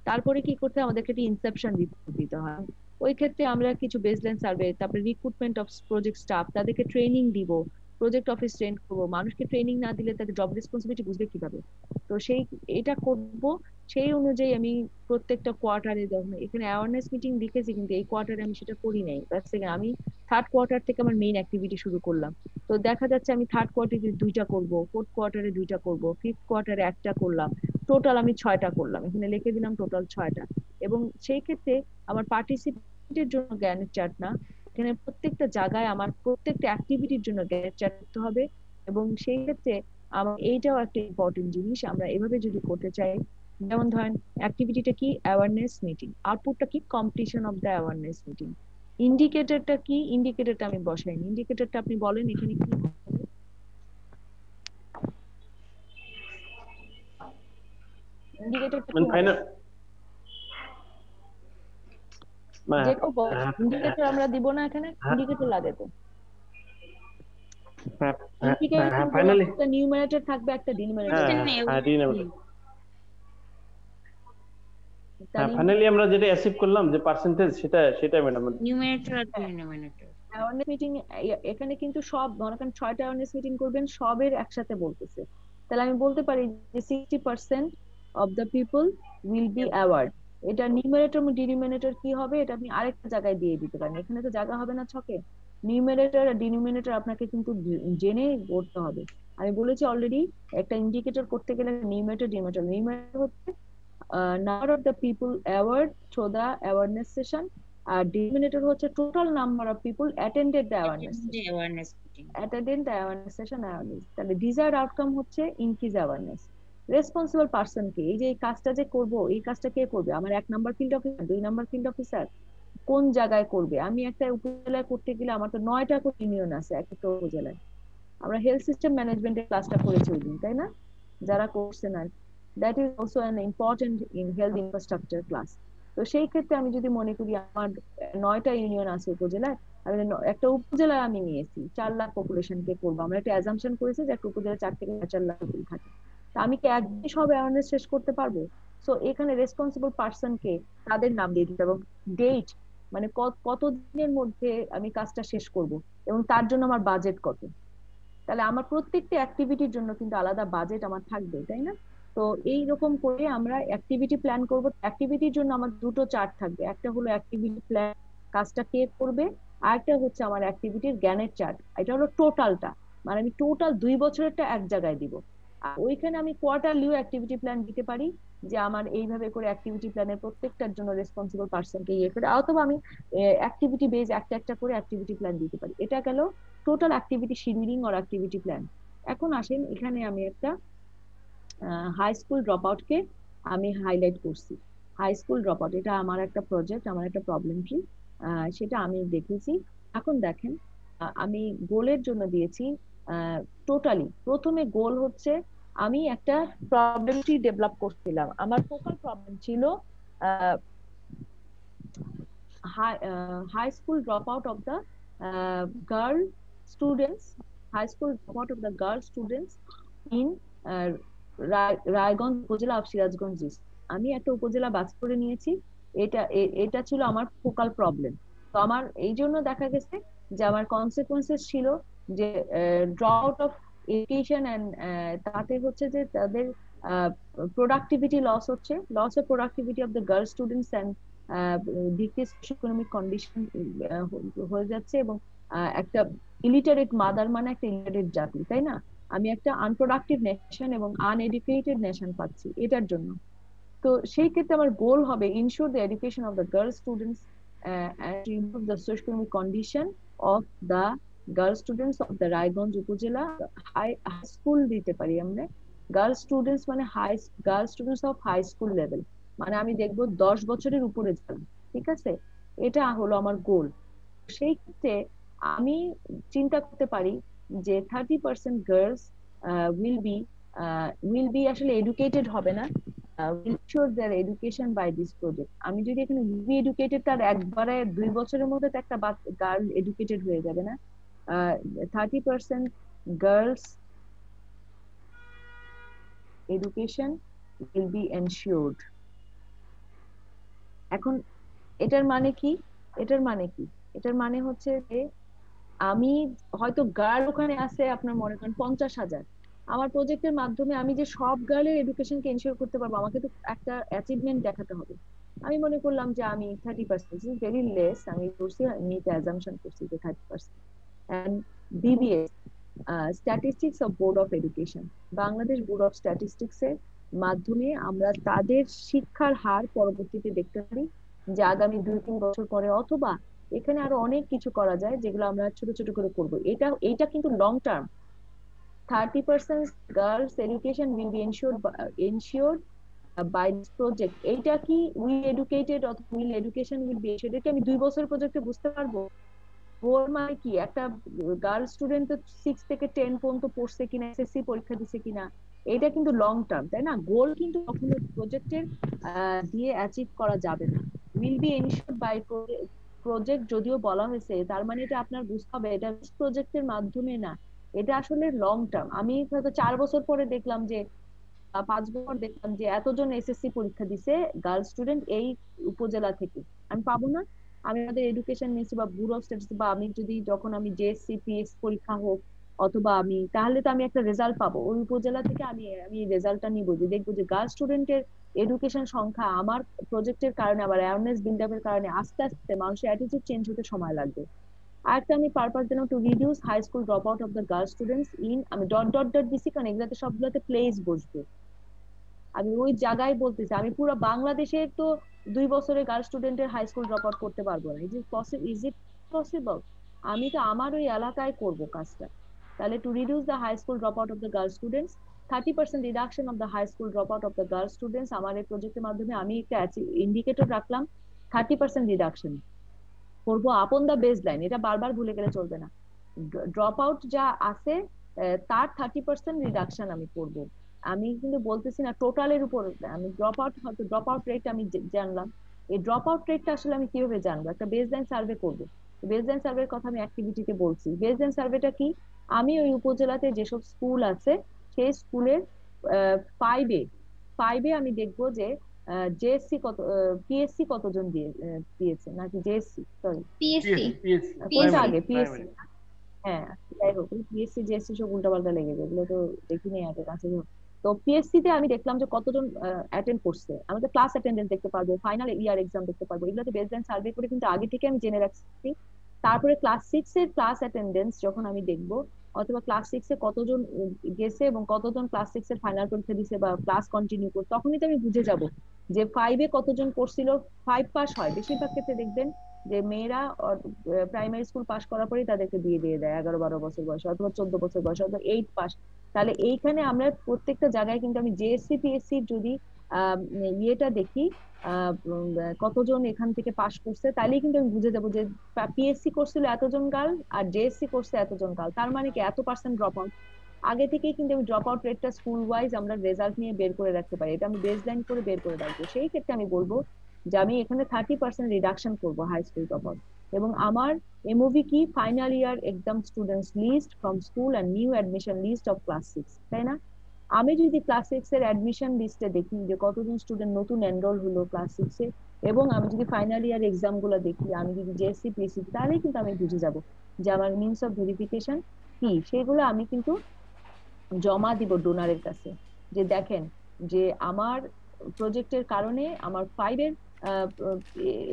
তারপরে কি করতে হয়, আমাদেরকে একটা ইনসেপশন রিপোর্ট দিতে হয়। ওই ক্ষেত্রে আমরা কিছু বেসলাইন সার্ভে, তারপরে রিক্রুটমেন্ট অফ প্রজেক্ট স্টাফ, তাদেরকে ট্রেনিং দিব, প্রজেক্ট অফিস ট্রেন করবো। মানুষকে ট্রেনিং না দিলে তাদের জব রেসপন্সিবিলিটি বুঝবে কিভাবে? তো এটা করব। সেই অনুযায়ী আমি প্রত্যেকটা কোয়ার্টারে, যখন এখানে অ্যাওয়ারনেস মিটিং লিখেছি কিন্তু এই কোয়ার্টারে আমি সেটা করি নাই, আমি থার্ড কোয়ার্টার থেকে আমার মেইন অ্যাক্টিভিটি শুরু করলাম। তো দেখা যাচ্ছে আমি থার্ড কোয়ার্টারে 2টা করব, ফোর্থ কোয়ার্টারে 2টা করব, ফিফথ কোয়ার্টারে 1টা করলাম, টোটাল আমি 6টা করলাম। এখানে লিখে দিলাম টোটাল 6টা। এবং সেই ক্ষেত্রে আমার পার্টিসিপেন্টের জন্য জ্ঞানের চার্ট না, এখানে প্রত্যেকটা জায়গায় আমার প্রত্যেকটা অ্যাক্টিভিটির জন্য জ্ঞানের চার্ট করতে হবে। এবং সেই ক্ষেত্রে আমার এইটাও একটা ইম্পর্টেন্ট জিনিস, আমরা এভাবে যদি করতে চাই, যেমন ধরেন অ্যাক্টিভিটিটা কি, অ্যাওয়ারনেস মিটিং, আউটপুটটা কি, competition of the awareness meeting. ইন্ডিকেটরটা কি, ইন্ডিকেটরটা আমি বসাইনি, ইন্ডিকেটরটা আপনি বলেন এখানে কি হবে? ইন্ডিকেটরটা কি ফাইনাল ইন্ডিকেটর আমরা দিব না, এখানে ইন্ডিকেটর লাগে তো। ইন্ডিকেটর একটা নিউমারেটর থাকবে, একটা ডিনোমিনেটর। ফাইনালি আমরা যেটা অ্যাচিভ করলাম যে পার্সেন্টেজ, সেটা ম্যাডাম নিউমারেটর আর ডিনোমিনেটর। অ্যাওয়ারনেস মিটিং এখানে কিন্তু সব মনে করেন 6টা অ্যাওয়ারনেস মিটিং করবেন, সবের একসাথে বলতেছে। তাহলে আমি বলতে পারি যে 60% of the people will be award. এটা নিউমারেটর এবং ডিনোমিনেটর কি হবে এটা আপনি আরেকটা জায়গায় দিয়ে দিতে পারেন, এখানে তো জায়গা হবে না ছকে। নিউমারেটর আর ডিনোমিনেটর আপনাকে কিন্তু জেনে করতে হবে। আমি বলেছি অলরেডি, একটা ইন্ডিকেটর করতে গেলে নিউমারেটর ডিনোমিনেটর, নিউমারেটর হচ্ছে number of the people award through the awareness session, আর denominator হচ্ছে total number of people attended the awareness session awareness। তাহলে desired outcome হচ্ছে increase awareness। রেসপন্সিবল পারসন কে, এই যে এই কাজটা যে করব, এই কাজটা কে করবে? আমার 1 number field officer, 2 number field officer, কোন জায়গায় করবে? আমি একটা উপজেলায় করতে গেলে আমার তো 9টা করে ইউনিয়ন আছে একটা উপজেলায়। আমরা হেলথ সিস্টেম ম্যানেজমেন্টের ক্লাসটা করেছি ওই দিন, তাই না? যারা করছেন আর that is also an important in health infrastructure class। তো সেই ক্ষেত্রে আমি যদি মনে করি আমার 9টা ইউনিয়ন আছে উপজেলায়, আমি একটা উপজেলায় আমি নিয়েছি 4 লাখ পপুলেশনকে করবো, আমরা একটা অ্যাজাম্পশন করেছি যে একটা উপজেলায় 4 থেকে 4 লাখ পিপল থাকে। তা আমি কি একদিন সব অ্যাওয়ারনেস শেষ করতে পারবো? সো এখানে রেসপন্সিবল পারসনকে তাদের নাম দিয়ে দিতে, এবং ডেট, মানে কত দিনের মধ্যে আমি কাজটা শেষ করব এবং তার জন্য আমার বাজেট কত। তাহলে আমার প্রত্যেকটা অ্যাক্টিভিটির জন্য কিন্তু আলাদা বাজেট আমার থাকবে, তাই না? তো এই রকম করে আমরা অ্যাক্টিভিটি প্ল্যান করব। অ্যাক্টিভিটির জন্য আমার 2টো চার্ট থাকবে, একটা হলো অ্যাক্টিভিটি প্ল্যান, কাজটা কে করবে, আর একটা হচ্ছে আমার অ্যাক্টিভিটির জ্ঞানের চার্ট। এটা হলো টোটালটা, মানে আমি টোটাল 2 বছরেরটা এক জায়গায় দিব। আর ওইখানে আমি কোয়ার্টারলিও অ্যাক্টিভিটি প্ল্যান দিতে পারি, যে আমার এইভাবে করে অ্যাক্টিভিটি প্ল্যানের প্রত্যেকটার জন্য রেসপন্সিবল পারসনকে ইয়ে করে, অথবা আমি অ্যাক্টিভিটি বেজ একটা করে অ্যাক্টিভিটি প্ল্যান দিতে পারি। এটা গেল total activity scheduling or activity plan. এখন আসেন, এখানে আমি একটা হাই স্কুল ড্রপ আউটকে আমি হাইলাইট করছি। হাই স্কুল ড্রপ আউট এটা আমার একটা প্রজেক্ট, আমার একটা প্রবলেম কি, সেটা আমি দেখেছি। এখন দেখেন, আমি গোলের জন্য দিয়েছি টোটালি, প্রথমে গোল হচ্ছে আমি একটা প্রবলেমটি ডেভেলপ করছিলাম। আমার ফোকাল প্রবলেম ছিল high school drop out of the girl students, high school drop out of the girl students in Raiganj upazila of Sirajganj. আমি একটা উপজেলা বাছ করে নিয়েছি, এটা ছিল আমার ফোকাল প্রবলেম। তো আমার এই জন্য দেখা গেছে যে আমার কনসিকুয়েন্সেস ছিল যে drop out of education and তাতে হচ্ছে যে তাদের প্রোডাক্টিভিটি লস হচ্ছে, loss of productivity of the girl students and decrease economic condition হয়ে যাচ্ছে, এবং একটা ইলিটারেট মাদার মানে একটা ইলিটারেট জাতি, তাই না? আমি একটা আনপ্রোডাক্টিভ নেশন এবং আনএডুকেটেড নেশন পাচ্ছি এটার জন্য। তো সেই ক্ষেত্রে আমার গোল হবে ensure the education of the girl students and to improve the socio-economic condition of the girl students of the Raiganj upazila high school দিতে পারি আমরা। গার্ল স্টুডেন্টস মানে girl students of high school level, মানে আমি দেখবো 10 বছরের উপরে যান, ঠিক আছে? এটা হলো আমার গোল। সেই ক্ষেত্রে আমি চিন্তা করতে পারি যে 30% গার্লস will be আসলে এডুকেটেড হবে না, will ensure their education by this project. আমি যদি এখানে will be educated তার একবারে 2 বছরের মধ্যে তো একটা গার্ল এডুকেটেড হয়ে যাবে না। 30% girls education will be ensured. এখন এটার মানে কি? এটার মানে হচ্ছে যে আমি হয়তো গার্ল ওখানে আছে আপনার মনে করেন 50,000, আমার প্রজেক্টের মাধ্যমে আমি যে সব গার্লের এডুকেশনকে এনশিওর করতে পারবো, আমাকে তো একটা অ্যাচিভমেন্ট দেখাতে হবে। আমি মনে করলাম যে আমি 30%, ইজ ভেরি লেস, আমি করছি নিতে অ্যাজাম্পশন করছি যে 30%। And BBS statistics of board of education, Bangladesh board of statistics এর মাধ্যমে আমরা তাদের শিক্ষার হার পরবর্তীতে দেখতে পারি যে আগামী 2-3 বছর পরে, অথবা এখানে আরো অনেক কিছু করা যায় যেগুলো আমরা ছোট ছোট করে করব। এটা কিন্তু long term. 30% girls education will be ensured by this project. এইটা কি will educated অথবা will education will be ensured, এটা আমি 2 বছরের প্রজেক্টে বুঝতে পারবো। ওর মানে কি একটা গার্ল স্টুডেন্ট তো 6 থেকে 10 পর্যন্ত পড়ছে কিনা, এসএসসি পরীক্ষা দিছে কিনা, এটা কিন্তু লং টার্ম, তাই না? গোল কিন্তু কখনো প্রজেক্টের দিয়ে অ্যাচিভ করা যাবে না। will be ensured by project যদিও বলা হয়েছে, তার মানে এটা আপনার বুঝতে হবে এটা প্রজেক্টের মাধ্যমে না, এটা আসলে লং টার্ম। আমি হয়তো 4 বছর পরে দেখলাম যে 5 বছর দেখলাম যে এতজন এসএসসি পরীক্ষা দিছে গার্ল স্টুডেন্ট এই উপজেলা থেকে, আমি পাবো না? আমি আমাদের এডুকেশন মিনিস্ট্রি বা ব্যুরো অফ স্ট্যাটিস্টিক্স বা আমি যদি যখন আমি জেএসসি পিএস পরীক্ষা হোক অথবা আমি, তাহলে তো আমি একটা রেজাল্ট পাবো ওই উপজেলা থেকে। আমি রেজাল্টটা নিব যে দেখবো যে গার্ল স্টুডেন্টের এডুকেশন সংখ্যা আমার প্রজেক্টের কারণে, আবার অ্যাওয়ারনেস বিল্ড আপের কারণে আস্তে আস্তে মানুষের অ্যাটিটিউড চেঞ্জ হতে সময় লাগবে। আরেকটা আমি পারপাস দিলাম to reduce high school drop out of the girl students in, আমি ডট ডট ডট দিছি কারণ এগুলাতে সবগুলোতে প্লেস বসবে, আমি ওই জায়গায় বলতেছি। আমি পুরো বাংলাদেশের তো 2 বছরে গার্ল স্টুডেন্টের হাই স্কুল ড্রপ আউট করতে পারবো না। Is it possible? আমি তো আমার ওই এলাকায় করব কাজটা। তাহলে to reduce the high school drop out of the girl students, 30% reduction of the high school drop out of the girl students. আমার এই প্রজেক্টের মাধ্যমে আমি একটা ইন্ডিকেটর রাখলাম 30% রিডাকশন করবো আপন দ্য বেস লাইন, এটা বারবার ভুলে গেলে চলবে না। ড্রপ আউট যা আছে তার 30% রিডাকশন আমি করব। আমি কিন্তু বলতেছি না টোটালের উপর, আমি ড্রপ আউট রেট আমি জানলাম, এই ড্রপ আউট রেটটা আসলে আমি কিভাবে জানবো? একটা বেসলাইন সার্ভে করব। বেসলাইন সার্ভের কথা আমি অ্যাক্টিভিটিতে বলছি। বেসলাইন সার্ভেটা কি? আমি ওই উপজেলাতে যেসব স্কুল আছে সেই স্কুলের 5A আমি দেখবো যে জেএসসি কত, পিএসসি কতজন দিয়েছে, নাকি জেএসসি, সরি কোনটা আগে, পিএসসি, হ্যাঁ যাই হোক, পিএসসি জেএসসি সব উল্টাপাল্টা লেগে যায়, এগুলো তো দেখিনি আগে কাছে। তো পিএসসি তে আমি দেখলাম যে কতজন অ্যাটেন্ড করছে, আমি তো ক্লাস অ্যাটেন্ডেন্স দেখতে পারবো, ফাইনাল ইয়ার এক্সাম দেখতে পারবো, এগুলোতে বেসলাইন সার্ভে করে কিন্তু আগে থেকে আমি জেনে রাখছি। তারপরে ক্লাস 6 এর ক্লাস অ্যাটেন্ডেন্স যখন আমি দেখবো, অথবা ক্লাস 6 এ কতজন গেছে এবং কতজন ক্লাস 6 এর ফাইনাল পরীক্ষা দিছে বা ক্লাস কন্টিনিউ করছে, তখনই তো আমি বুঝে যাব যে 5 এ কতজন করছিল 5 পাস হয়। বেশিরভাগ ক্ষেত্রে দেখবেন যে মেয়েরা প্রাইমারি স্কুল পাস করার পরেই তাদেরকে বিয়ে দিয়ে দেয় 11-12 বছর বয়সে, অথবা 14 বছর বয়সে, অথবা 8 পাস। তাহলে এইখানে আমরা প্রত্যেকটা জায়গায় কিন্তু আমি জেএসসি পিএসসি যদি ইয়েটা দেখি কতজন এখান থেকে পাস করছে, তাহলেই কিন্তু আমি বুঝে যাবো যে পিএসসি করছিল এতজন গার্ল আর জেএসসি করছে এতজন গার্ল, তার মানে কি এত পার্সেন্ট ড্রপ আউট। আগে থেকেই কিন্তু আমি ড্রপ আউট রেটটা স্কুল ওয়াইজ আমরা রেজাল্ট নিয়ে বের করে রাখতে পারি, এটা আমি বেসলাইন করে বের করে রাখবো। সেই ক্ষেত্রে আমি বলবো যে আমি এখানে 30% রিডাকশন করবো হাই স্কুল ড্রপ আউট। এবং আমার এমওভি কি? Final year exam students list from school and new admission list of class 6, তাই না? আমি যদি ক্লাস 6 এর অ্যাডমিশন লিস্টে দেখি যে কতজন স্টুডেন্ট নতুন এনরোল হলো ক্লাস 6 এ, এবং আমি যদি ফাইনাল ইয়ার এক্সাম গুলো দেখি, আমি যদি জেএসসি পিএসসি, তাহলে কিন্তু আমি বুঝে যাব যে আমার মিনস অফ ভেরিফিকেশন কি। সেগুলো আমি কিন্তু জমা দিব ডোনারের কাছে, যে দেখেন যে আমার প্রজেক্টের কারণে আমার 5 এর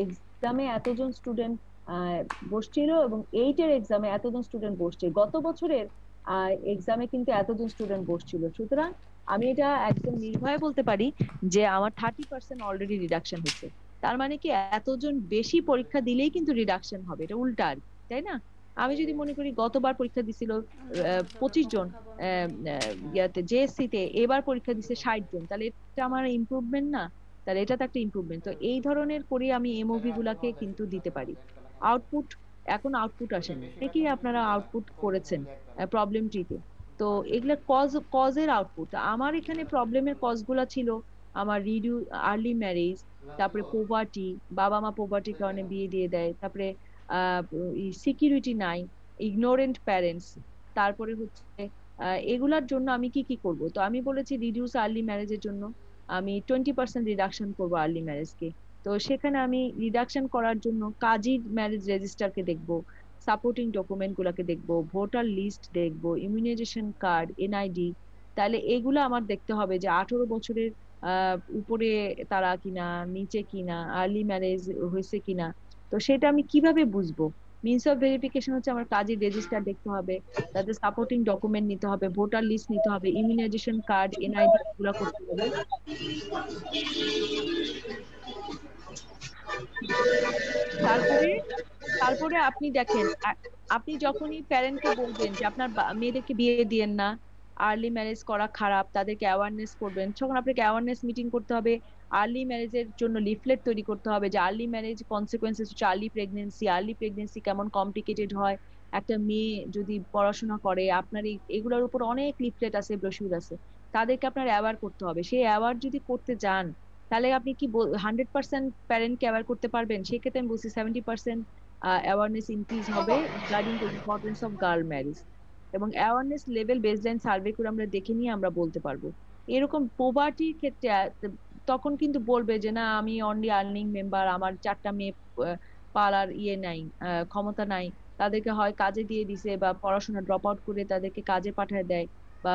এক্সামে এতজন স্টুডেন্ট বসছিল এবং 8 এর এক্সামে এতজন স্টুডেন্ট বসছে, গত বছরের এক্সামে কিন্তু এতজন স্টুডেন্ট বসছিল। সুতরাং আমি এটা একদম নির্ভয়ে বলতে পারি যে আমার 30% অলরেডি রিডাকশন হয়েছে। তার মানে কি এতজন বেশি পরীক্ষা দিলেই কিন্তু রিডাকশন হবে, এটা উল্টা আর কি, তাই না? আমি যদি মনে করি গতবার পরীক্ষা দিছিল 25 জন ইয়াতে জেএসসি তে, এবার পরীক্ষা দিছে 60 জন, তাহলে এটা আমার ইমপ্রুভমেন্ট না? তাহলে এটা তো একটা ইমপ্রুভমেন্ট। তো এই ধরনের করে আমি এমওভি গুলাকে কিন্তু দিতে পারি। আউটপুট, এখন আউটপুট আসেনি, কি আপনারা আউটপুট করেছেন প্রবলেম ট্রিতে, তো এগুলা কজের আউটপুট। আমার এখানে প্রবলেমের কজগুলা ছিল আমার আর্লি ম্যারেজ, তারপরে পোভার্টি, বাবা মা পোভার্টির কারণে বিয়ে দিয়ে দেয়, তারপরে সিকিউরিটি নাই, ইগনোরেন্ট প্যারেন্টস, তারপরে হচ্ছে এগুলার জন্য আমি কি কি করব। তো আমি বলেছি রিডিউস আর্লি ম্যারেজের জন্য আমি 20% রিডাকশন করবো আর্লি ম্যারেজকে। তো সেখানে আমি রিডাকশন করার জন্য কাজী ম্যারেজ রেজিস্টারকে দেখবো, সাপোর্টিং ডকুমেন্ট গুলাকে দেখবো, ভোটার লিস্ট দেখবো, ইমিউনাইজেশন কার্ড, এনআইডি। তাহলে এগুলো আমার দেখতে হবে যে 18 বছরের উপরে তারা কিনা, নিচে কিনা, আর্লি ম্যারেজ হয়েছে কিনা। তো সেটা আমি কিভাবে বুঝবো? মিনস অফ ভেরিফিকেশন হচ্ছে আমার কাজের রেজিস্টার দেখতে হবে, তাদের সাপোর্টিং ডকুমেন্ট নিতে হবে, ভোটার লিস্ট নিতে হবে, ইমিউনাইজেশন কার্ড, এনআইডি এগুলো করতে হবে। তারপরে তারপরে আপনি দেখেন, আপনি যখনই প্যারেন্টকে বলবেন যে আপনার মেয়েদেরকে বিয়ে দিয়েন না, আর্লি ম্যারেজ করা খারাপ, তাদেরকে অ্যাওয়ারনেস করবেন, তখন আপনাকে অ্যাওয়ারনেস মিটিং করতে হবে। আর্লি ম্যারেজের জন্য লিফলেট তৈরি করতে হবে যে আর্লি ম্যারেজ কনসিকোয়েন্সেস হচ্ছে আর্লি প্রেগনেন্সি কেমন কমপ্লিকেটেড হয়, একটা মেয়ে যদি পড়াশোনা করে, আপনার এগুলোর উপর অনেক লিফলেট আছে, ব্রোশিউর আছে, তাদেরকে আপনার অ্যাওয়ার করতে হবে। সেই অ্যাওয়ার যদি করতে যান তাহলে আপনি কি 100% প্যারেন্টকে অ্যাওয়ার করতে পারবেন? সেক্ষেত্রে আমি বলছি 70% অ্যাওয়ারনেস ইনক্রিজ হবে regarding the importance of girl marriage. এবং অ্যাওয়ারনেস লেভেল বেসলাইন সার্ভে করে আমরা দেখে নিয়ে আমরা বলতে পারবো। এরকম পোভার্টির ক্ষেত্রে তখন কিন্তু বলবে যে না আমি অনলি আর্নিং মেম্বার, আমার 4টা মেয়ে পালার নাই, ক্ষমতা নাই, তাদেরকে হয় কাজে দিয়ে দিছে বা পড়াশোনা ড্রপ আউট করে তাদেরকে কাজে পাঠায় দেয়, বা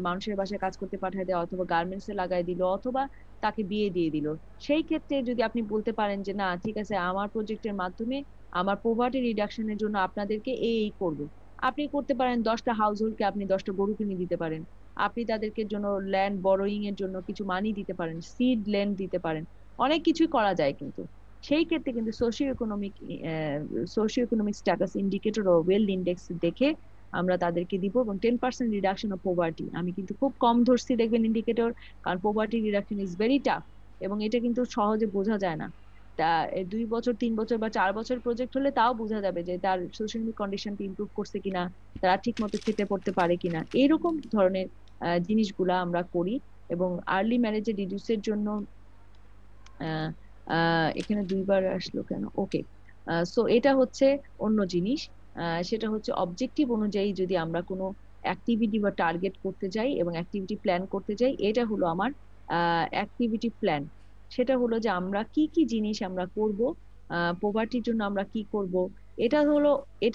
মানুষের বাসায় কাজ করতে পাঠায় দেয়, অথবা গার্মেন্টস এ লাগাই দিল, অথবা তাকে বিয়ে দিয়ে দিল। সেই ক্ষেত্রে যদি আপনি বলতে পারেন যে না ঠিক আছে, আমার প্রজেক্টের মাধ্যমে আমার পোভার্টি রিডাকশনের জন্য আপনাদেরকে এই করবো, আপনি করতে পারেন 10টা হাউস হোল্ডকে আপনি 10টা গরু কিনে দিতে পারেন, আপনি তাদেরকে জন্য ল্যান্ড বরোয়িং এর জন্য কিছু মানি দিতে পারেন, সিড ল্যান্ড দিতে পারেন, অনেক কিছুই করা যায়। কিন্তু সেই ক্ষেত্রে কিন্তু সোশিও ইকোনমিক স্ট্যাটাস ইন্ডিকেটর ও ওয়েলথ ইন্ডেক্স দেখে আমরা তাদেরকে দিব। এবং 10% রিডাকশন অফ পোভার্টি আমি কিন্তু খুব কম ধরছি, দেখবেন ইন্ডিকেটর, কারণ poverty reduction is very tough এবং এটা কিন্তু সহজে বোঝা যায় না। তা 2 বছর 3 বছর বা 4 বছর প্রজেক্ট হলে তাও বোঝা যাবে যে তার সোশ্যাল কন্ডিশনটা ইমপ্রুভ করছে কিনা, তারা ঠিক মতো খেতে পড়তে পারে কিনা, এইরকম ধরনের জিনিসগুলা আমরা করি। এবং আর্লি ম্যারেজে রিডিউসের জন্য এখানে 2বার আসলো কেন? ওকে, সো এটা হচ্ছে অন্য জিনিস। সেটা হচ্ছে অবজেক্টিভ অনুযায়ী যদি আমরা কোনো অ্যাক্টিভিটি বা টার্গেট করতে যাই এবং অ্যাক্টিভিটি প্ল্যান করতে যাই, এটা হলো আমার অ্যাক্টিভিটি প্ল্যান। সেটা হলো যে আমরা কি কি জিনিস আমরা করব, পোভার্টির জন্য আমরা কি করব। এটা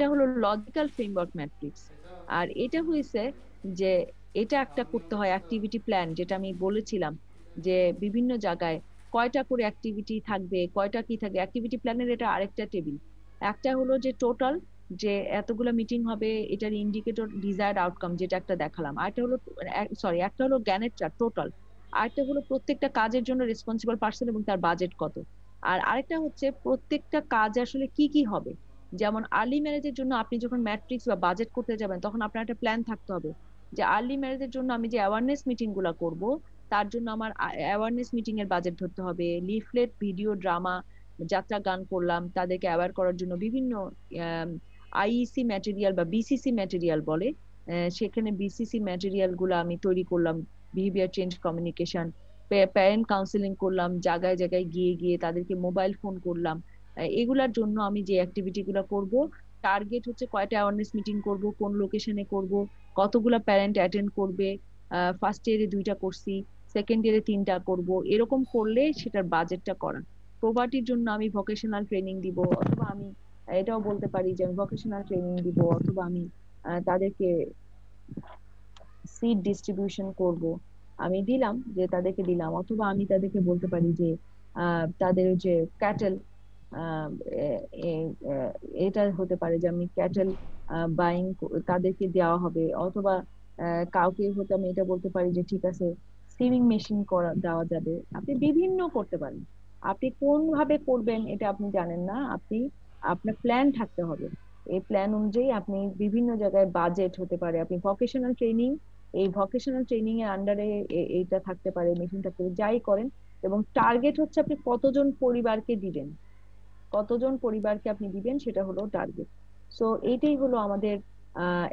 হলো লজিক্যাল ফ্রেমওয়ার্ক ম্যাট্রিক্স। আর এটা হয়েছে যে এটা একটা করতে হয় অ্যাক্টিভিটি প্ল্যান, যেটা আমি বলেছিলাম যে বিভিন্ন জায়গায় কয়টা করে অ্যাক্টিভিটি থাকবে, কয়টা কি থাকবে অ্যাক্টিভিটি প্ল্যানের। এটা আরেকটা টেবিল। একটা হলো যে টোটাল, যে এতগুলো মিটিং হবে, এটার ইন্ডিকেটর ডিজায়ার্ড আউটকাম যেটা একটা দেখালাম। আরেকটা হলো একটা হলো জ্ঞানের চার্ট টোটাল। আরেকটা হলো প্রত্যেকটা কাজের জন্য রেসপন্সিবল পার্সন এবং তার বাজেট কত। আর আরেকটা হচ্ছে প্রত্যেকটা কাজ আসলে কি কি হবে। যেমন আর্লি ম্যারেজের জন্য আপনি যখন ম্যাট্রিক্স বা বাজেট করতে যাবেন তখন আপনার একটা প্ল্যান থাকতে হবে যে আর্লি ম্যারেজের জন্য আমি যে অ্যাওয়ারনেস মিটিং গুলা করব, তার জন্য আমার অ্যাওয়ারনেস মিটিং এর বাজেট ধরতে হবে, লিফলেট, ভিডিও, ড্রামা, যাত্রা গান করলাম, তাদেরকে অ্যাওয়ার করার জন্য বিভিন্ন আইইসি ম্যাটেরিয়াল বা বিসিসি ম্যাটেরিয়াল বলে, সেখানে বিসিসি ম্যাটেরিয়াল গুলো আমি তৈরি করলাম, behaviour change communication, parent counselling করলাম, জায়গায় জায়গায় গিয়ে গিয়ে তাদেরকে মোবাইল ফোন করলাম। এগুলার জন্য আমি যে অ্যাক্টিভিটি গুলো করব, টার্গেট হচ্ছে কয়টা অ্যাওয়ারনেস মিটিং করব, কোন লোকেশনে করব, কতগুলা প্যারেন্ট অ্যাটেন্ড করবে, ফার্স্ট ইয়ারে 2টা করছি, সেকেন্ড ইয়ারে 3টা করব, এরকম করলে সেটার বাজেটটা করা। প্রপার্টির জন্য আমি ভোকেশনাল ট্রেনিং দিব, অথবা আমি এটাও বলতে পারি যে আমি ভোকেশনাল ট্রেনিং দিব, অথবা আমি তাদেরকে সিড ডিস্ট্রিবিউশন করব, আমি দিলাম যে তাদেরকে দিলাম, অথবা আমি তাদেরকে বলতে পারি যে তাদের যে ক্যাটেল, এটা হতে পারে যে আমি ক্যাটেল বাইং তাদেরকে দেওয়া হবে, অথবা কাউকে হতে আমি এটা বলতে পারি যে ঠিক আছে সিভিং মেশিন করা দেওয়া যাবে। আপনি বিভিন্ন করতে পারেন, আপনি কোন ভাবে করবেন এটা আপনি জানেন না, আপনার প্ল্যান থাকতে হবে। এই প্ল্যান অনুযায়ী আপনি বিভিন্ন জায়গায় বাজেট হতে পারে, আপনি ভোকেশনাল ট্রেনিং, এই ভোকেশনাল ট্রেনিং এর আন্ডারে এইটা থাকতে পারে, মেশিন থাকতে পারে, যাই করেন। এবং টার্গেট হচ্ছে আপনি কতজন পরিবারকে দিবেন, কতজন পরিবারকে আপনি দিবেন, সেটা হলো টার্গেট। সো এইটাই হলো আমাদের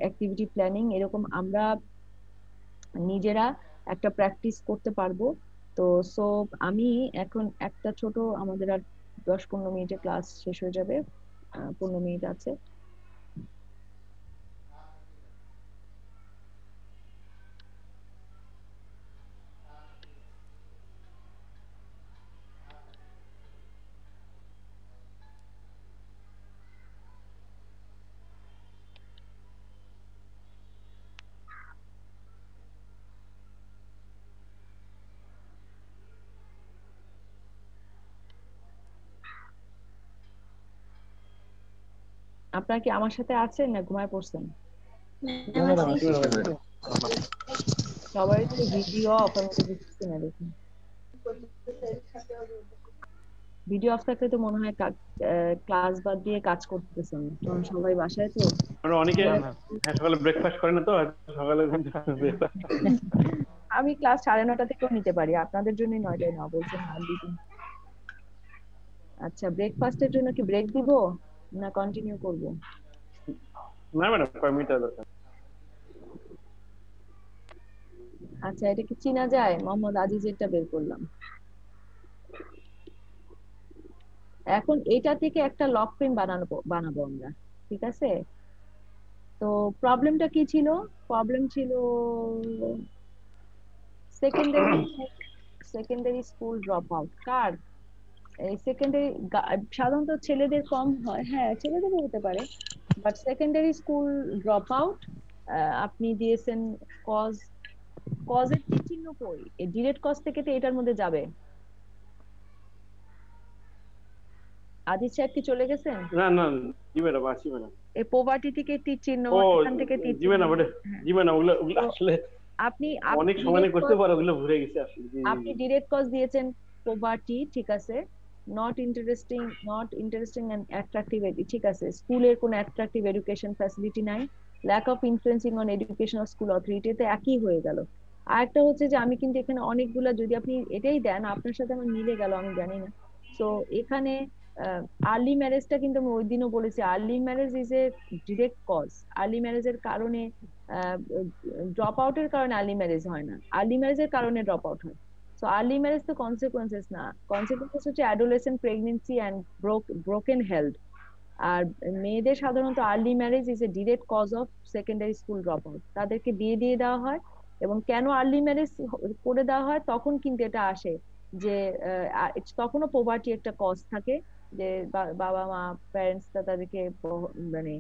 অ্যাক্টিভিটি প্ল্যানিং। এরকম আমরা নিজেরা একটা প্র্যাকটিস করতে পারবো তো সো আমি এখন একটা ছোট, আমাদের আর 10-15 মিনিটে ক্লাস শেষ হয়ে যাবে, 15 মিনিট আছে। আপনারা কি আমার সাথে আছেন না ঘুমায় পড়ছেন? সবাই তো ভিডিও অফ, আমি তো বুঝতেছি না। দেখুন ভিডিও অফ থাকলে তো মনে হয় ক্লাস বাদ দিয়ে কাজ করতেছেন, কারণ সবাই বাসায় তো। অনেকে সকালে ব্রেকফাস্ট করে না, তো সকালে আমি ক্লাস 9:30 থেকেও নিতে পারি, আপনাদের জন্যই 9টায় না বলছেন। আচ্ছা, ব্রেকফাস্টের জন্য কি ব্রেক দিব না কন্টিনিউ করব? না ম্যাডাম, কয় মিনিট দরকার। আচ্ছা, এটা কি চিনা যায়? মোহাম্মদ আজিজেরটা বের করলাম। এখন এটা থেকে একটা লক পেন বানাবো আমরা, ঠিক আছে? তো প্রবলেমটা কি ছিল? প্রবলেম ছিল সেকেন্ডারি স্কুল ড্রপ আউট। কার? এই সেকেন্ডারি সাধারণত ছেলেদের কম হয়, হ্যাঁ ছেলেদেরও হতে পারে, but secondary school drop out আপনি দিয়েছেন কজের চিহ্ন কই? এই ডিরেক্ট কজ থেকে তো এটার মধ্যে যাবে। আজিজ সাহেব কি চলে গেছেন? না না, জি ম্যাডাম, আছি ম্যাডাম। এই পোভার্টি থেকে তীর চিহ্ন, এখান থেকে তীর জি ম্যাডাম, জি ম্যাডাম, ওগুলো আসলে আপনি অনেক সময় করতে পারো, ওগুলো ভুলে গেছি আসলে। আপনি ডিরেক্ট কজ দিয়েছেন পোভার্টি, ঠিক আছে, নট ইন্টারেস্টিং এন্ড অ্যাট্রাকটিভ, ঠিক আছে, স্কুলের কোনো অ্যাট্রাকটিভ এডুকেশন ফ্যাসিলিটি নাই, lack of influencing on education of school authority, তে একই হয়ে গেল। আরেকটা হচ্ছে যে আমি কিন্তু এখানে অনেকগুলা, যদি আপনি এটাই দেন আপনার সাথে আমার মিলে গেল, আমি জানি না। তো এখানে আর্লি ম্যারেজটা কিন্তু আমি ওই দিনও বলেছি, early marriage is a direct cause. Early ম্যারেজের কারণে ড্রপ আউটের কারণে আর্লি ম্যারেজ হয় না, আর্লি ম্যারেজের কারণে ড্রপ আউট হয়। সো আর্লি ম্যারেজ তো কনসিকুয়েন্সেস না, কনসিকুয়েন্সেস হচ্ছে adolescent pregnancy and broken health. আর মেয়েদের সাধারণত early marriage is a direct cause of secondary school drop out. তাদেরকে বিয়ে দিয়ে দেওয়া হয়, এবং কেন আর্লি ম্যারেজ করে দেওয়া হয় তখন কিন্তু এটা আসে যে তখনও পোভার্টি একটা কজ থাকে, যে বাবা মা প্যারেন্টস তাদেরকে মানে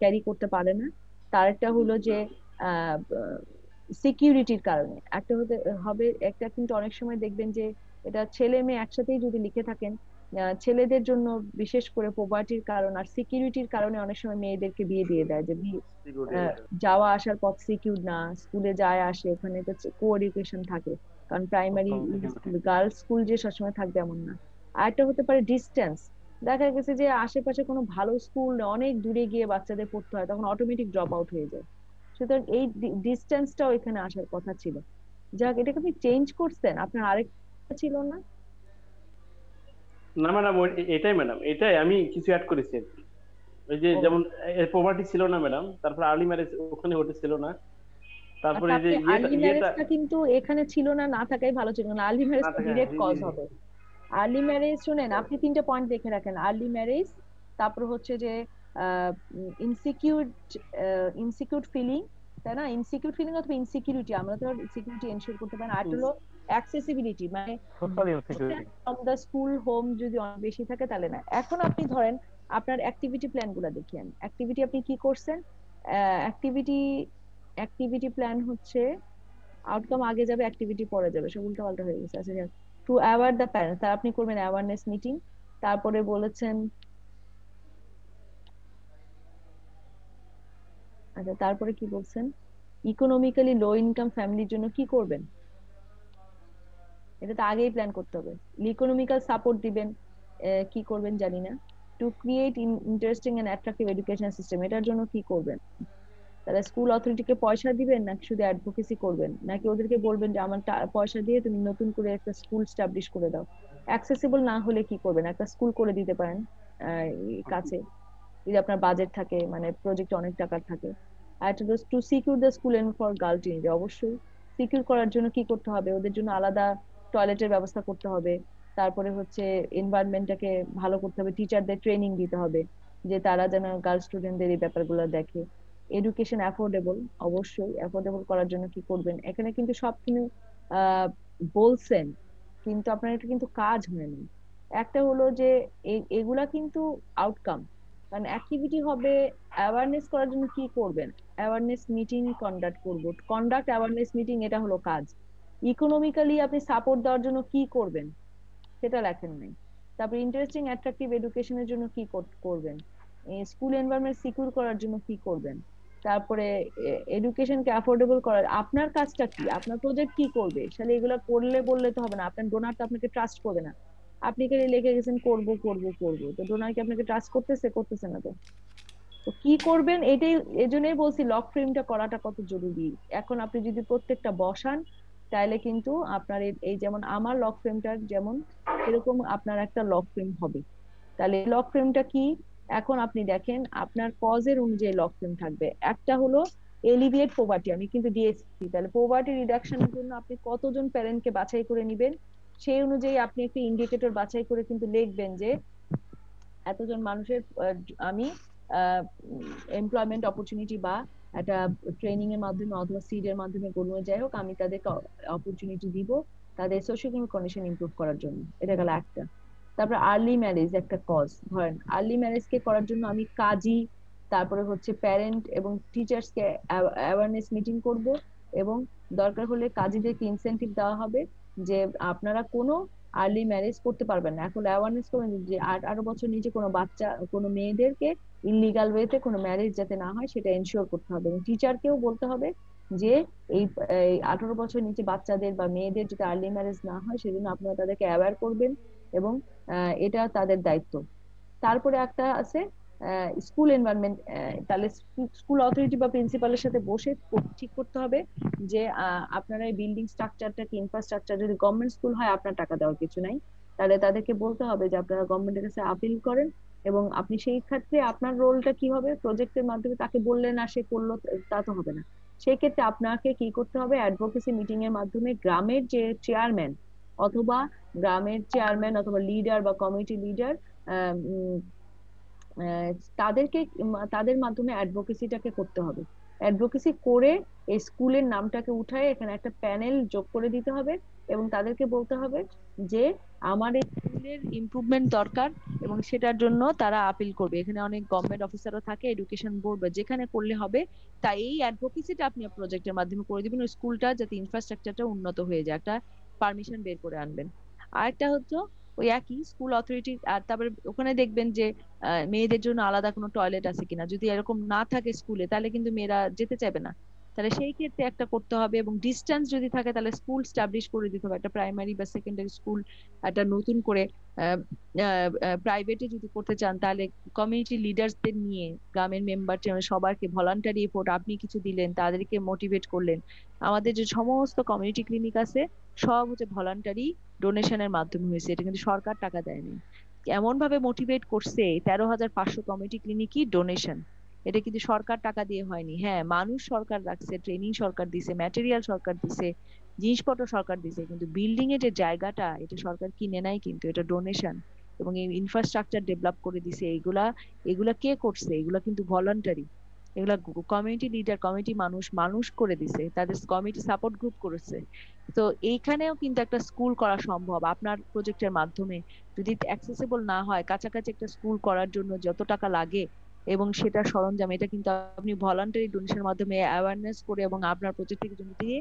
ক্যারি করতে পারে না। তার একটা হলো যে সিকিউরিটির কারণে একটা হতে হবে। একটা কিন্তু অনেক সময় দেখবেন যে এটা ছেলে মেয়ে একসাথেই যদি লিখে থাকেন, ছেলেদের জন্য বিশেষ করে পোভার্টির কারণ আর সিকিউরিটির কারণে অনেক সময় মেয়েদেরকে বিয়ে দিয়ে দেয়, যে যাওয়া আসার পথ সিকিউর না, স্কুলে যায় আসে, ওখানে তো কো এডুকেশন থাকে, কারণ প্রাইমারি গার্লস স্কুল যে সবসময় থাকবে এমন না। আর একটা হতে পারে ডিস্টেন্স, দেখা গেছে যে আশেপাশে কোনো ভালো স্কুল অনেক দূরে গিয়ে বাচ্চাদের পড়তে হয়, তখন অটোমেটিক ড্রপ আউট হয়ে যায়। সুতরাং এই ডিস্টেন্সটাও এখানে আসার কথা ছিল। যাক, এটাকে আপনি চেঞ্জ করছেন, আপনার আরেকটা ছিল না? না ম্যাডাম, এটাই ম্যাডাম, এটাই আমি কিছু অ্যাড করেছি। ওই যে যেমন পভার্টি ছিল না ম্যাডাম, তারপর আর্লি ম্যারেজ ওখানে ছিল না, তারপরে যে আর্লি ম্যারেজটা কিন্তু এখানে ছিল না, না থাকাই ভালো ছিল না। আর্লি ম্যারেজ ডিরেক্ট কজ হবে। আর্লি ম্যারেজ শুনেন, আপনি 3টে পয়েন্ট দেখে রাখেন। আর্লি ম্যারেজ, তারপর হচ্ছে যে ইনসিকিউর ফিলিং, তাই না? ইনসিকিউর ফিলিং অথবা ইনসিকিউরিটি, আমরা তো সিকিউরিটি এনশিওর করতে পারি না। আর হলো অ্যাক্সেসিবিলিটি, মানে ফ্রম দ্য স্কুল হোম যদি অনেক বেশি থাকে তাহলে না। এখন আপনি ধরেন আপনার অ্যাক্টিভিটি প্ল্যান গুলা দেখিয়েন, অ্যাক্টিভিটি আপনি কি করছেন? অ্যাক্টিভিটি প্ল্যান হচ্ছে আউটকাম আগে যাবে, অ্যাক্টিভিটি পরে যাবে, সব উল্টাপাল্টা হয়ে গেছে। আচ্ছা, টু অ্যাওয়ার দ্য প্যারেন্টস, তার আপনি করবেন অ্যাওয়ারনেস মিটিং। তারপরে বলেছেন, আচ্ছা তারপরে কি বলছেন? ইকোনমিক্যালি লো ইনকাম ফ্যামিলির জন্য কি করবেন, এটা তো আগেই প্ল্যান করতে হবে। ইকোনমিক্যাল সাপোর্ট দিবেন, কি করবেন জানি না। To create interesting and attractive education system, এটার জন্য কি করবেন? তাহলে স্কুল অথরিটিকে পয়সা দিবেন, নাকি শুধু অ্যাডভোকেসি করবেন, নাকি ওদেরকে বলবেন যে আমার পয়সা দিয়ে তুমি নতুন করে একটা স্কুল স্টাবলিশ করে দাও? অ্যাক্সেসিবল না হলে কি করবেন? একটা স্কুল করে দিতে পারেন কাছে, যদি আপনার বাজেট থাকে, মানে প্রজেক্ট অনেক টাকার থাকে। আর to secure the school and for girl teenage, অবশ্যই সিকিউর করার জন্য কি করতে হবে? ওদের জন্য আলাদা টয়লেটের ব্যবস্থা করতে হবে, তারপরে হচ্ছে এনভায়রনমেন্টটাকে ভালো করতে হবে, টিচারদের ট্রেনিং দিতে হবে যে তারা যেন গার্ল স্টুডেন্টদের এই ব্যাপারগুলো দেখে। এডুকেশন অ্যাফোর্ডেবল, অবশ্যই অ্যাফোর্ডেবল করার জন্য কি করবেন, এখানে কিন্তু সবকিছু বলছেন, কিন্তু আপনার এটা কিন্তু কাজ হয়নি। একটা হলো যে এগুলা কিন্তু আউটকাম, কারণ অ্যাক্টিভিটি হবে। অ্যাওয়ারনেস করার জন্য কি করবেন, awareness meeting conduct awareness meeting, এটা হলো কাজ। ইকোনমিক্যালি আপনি সাপোর্ট দেওয়ার জন্য কি করবেন সেটা লেখেন নাই। তারপর ইন্টারেস্টিং অ্যাট্রাকটিভ এডুকেশনের জন্য কি করবেন, স্কুল এনভায়রনমেন্ট সিকিউর করার জন্য কি করবেন, তারপরে এডুকেশনকে অ্যাফোর্ডেবল করার আপনার কাজটা কি, আপনার প্রজেক্ট কি করবে। আসলে এগুলো করলে বললে তো হবে না, আপনার ডোনার তো আপনাকে ট্রাস্ট করবে না। আপনি খালি লিখে গেছেন করব করব করব, তো ডোনার কি আপনাকে ট্রাস্ট করতেছে না। তো তো কি করবেন, এটাই এজন্যই বলছি লক ফ্রেমটা করাটা কত জরুরি। এখন আপনি যদি প্রত্যেকটা বসান তাহলে কিন্তু আপনার এই যেমন আমার লক ফ্রেমটা যেমন এরকম আপনার একটা লক ফ্রেম হবে। তাহলে লক ফ্রেমটা কি, এখন আপনি দেখেন আপনার কজের অনুযায়ী লক ফ্রেম থাকবে। একটা হলো এলিভিয়েট পোভার্টি, আমি কিন্তু দিয়েছি। তাহলে পোভার্টি রিডাকশনের জন্য আপনি কতজন প্যারেন্টকে বাছাই করে নেবেন, সেই অনুযায়ী আপনি একটা ইন্ডিকেটর বাছাই করে কিন্তু লিখবেন যে এতজন মানুষের আমি এমপ্লয়মেন্ট অপরচুনিটি বা একটা ট্রেনিং এর মাধ্যমে অথবা সিড এর মাধ্যমে কোনো যাই হোক আমি তাদেরকে অপরচুনিটি দিব তাদের সোশিওইকোনমিক কন্ডিশন ইমপ্রুভ করার জন্য। এটা গেল একটা। তারপর আর্লি ম্যারেজ একটা কজ, ধরেন আর্লি ম্যারেজকে করার জন্য আমি কাজী, তারপরে হচ্ছে প্যারেন্ট এবং টিচার্সকে অ্যাওয়ারনেস মিটিং করব, এবং দরকার হলে কাজীদেরকে ইনসেনটিভ দেওয়া হবে যে আপনারা কোনো আর্লি ম্যারেজ করতে পারবেন না। এখন অ্যাওয়ারনেস করবেন যে 18 বছর নিচে কোনো বাচ্চা কোনো মেয়েদেরকে ইলিগাল ওয়েতে কোনো ম্যারেজ যাতে না হয় সেটা এনশিওর করতে হবে। এবং টিচারকেও বলতে হবে যে এই 18 বছর নিচে বাচ্চাদের বা মেয়েদের যাতে আর্লি ম্যারেজ না হয় সেজন্য আপনারা তাদেরকে অ্যাওয়্যার করবেন, এবং এটা তাদের দায়িত্ব। তারপরে একটা আছে স্কুল এনভায়রনমেন্ট, তাহলে স্কুল অথরিটি বা প্রিন্সিপালের সাথে বসে ঠিক করতে হবে যে আপনারা এই বিল্ডিং স্ট্রাকচারটাকে ইনফ্রাস্ট্রাকচার, যদি গভর্নমেন্ট স্কুল হয় আপনার টাকা দেওয়ার কিছু নাই, তাহলে তাদেরকে বলতে হবে যে আপনারা গভর্নমেন্টের কাছে আপিল করেন, এবং আপনি সেই ক্ষেত্রে আপনার রোলটা কি হবে, প্রজেক্টের মাধ্যমে তাকে বললেন না সে করলো তা তো হবে না। সেই ক্ষেত্রে আপনাকে কি করতে হবে, অ্যাডভোকেসি মিটিং এর মাধ্যমে গ্রামের যে চেয়ারম্যান অথবা লিডার বা কমিটি লিডার তাদেরকে তাদের মাধ্যমে অ্যাডভোকেসিটাকে করতে হবে। অ্যাডভোকেসি করে এই স্কুলের নামটাকে উঠায় এখানে একটা প্যানেল যোগ করে দিতে হবে, এবং তাদেরকে বলতে হবে যে আমার এই স্কুলের ইমপ্রুভমেন্ট দরকার, এবং সেটার জন্য তারা আপিল করবে। এখানে অনেক গভর্নমেন্ট অফিসারও থাকে, এডুকেশন বোর্ড বা যেখানে করলে হবে, তাই এই অ্যাডভোকেসিটা আপনি প্রজেক্টের মাধ্যমে করে দিবেন ওই স্কুলটা যাতে ইনফ্রাস্ট্রাকচারটা উন্নত হয়ে যায়, একটা পারমিশন বের করে আনবেন। আরেকটা হচ্ছে ওই একই স্কুল অথরিটি, আর তারপরে ওখানে দেখবেন যে মেয়েদের জন্য আলাদা কোনো টয়লেট আছে কিনা। যদি এরকম না থাকে স্কুলে তাহলে কিন্তু মেয়েরা যেতে চাইবে না, তাহলে সেই ক্ষেত্রে একটা করতে হবে। এবং ডিস্টেন্স যদি থাকে তাহলে স্কুল স্টাবলিশ করে দিতে হবে, একটা প্রাইমারি বা সেকেন্ডারি স্কুল একটা নতুন করে। প্রাইভেটে যদি করতে চান তাহলে কমিউনিটি লিডার্সদের নিয়ে গ্রামের মেম্বার সবাইকে ভলান্টারি এফোর্ট, আপনি কিছু দিলেন তাদেরকে মোটিভেট করলেন। আমাদের যে সমস্ত কমিউনিটি ক্লিনিক আছে সব হচ্ছে ভলান্টারি ডোনেশনের মাধ্যমে হয়েছে, এটা কিন্তু সরকার টাকা দেয়নি। এমন ভাবে মোটিভেট করছে 13,500 কমিউনিটি ক্লিনিকই ডোনেশন, এটা কিন্তু সরকার টাকা দিয়ে হয়নি। হ্যাঁ, মানুষ সরকার রাখছে, ট্রেনিং সরকার দিছে, ম্যাটেরিয়াল সরকার দিছে, জিনিসপত্র সরকার দিছে, কিন্তু বিল্ডিং এর যে জায়গাটা এটা সরকার কিনে নাই, কিন্তু এটা ডোনেশন। এবং এই ইনফ্রাস্ট্রাকচার ডেভেলপ করে দিছে, এগুলা কে করছে, এগুলা কিন্তু ভলান্টারি, এগুলা কমিউনিটি লিডার কমিটি মানুষ করে দিছে, তাদের কমিটি সাপোর্ট গ্রুপ করেছে। তো এইখানেও কিন্তু একটা স্কুল করা সম্ভব আপনার প্রজেক্টের মাধ্যমে। যদি অ্যাক্সেসিবল না হয়, কাছাকাছি একটা স্কুল করার জন্য যত টাকা লাগে এবং সেটা সরঞ্জাম, এটা কিন্তু আপনি ভলান্টারি ডোনেশনের মাধ্যমে অ্যাওয়ারনেস করে এবং আপনার প্রজেক্ট থেকে জমি দিয়ে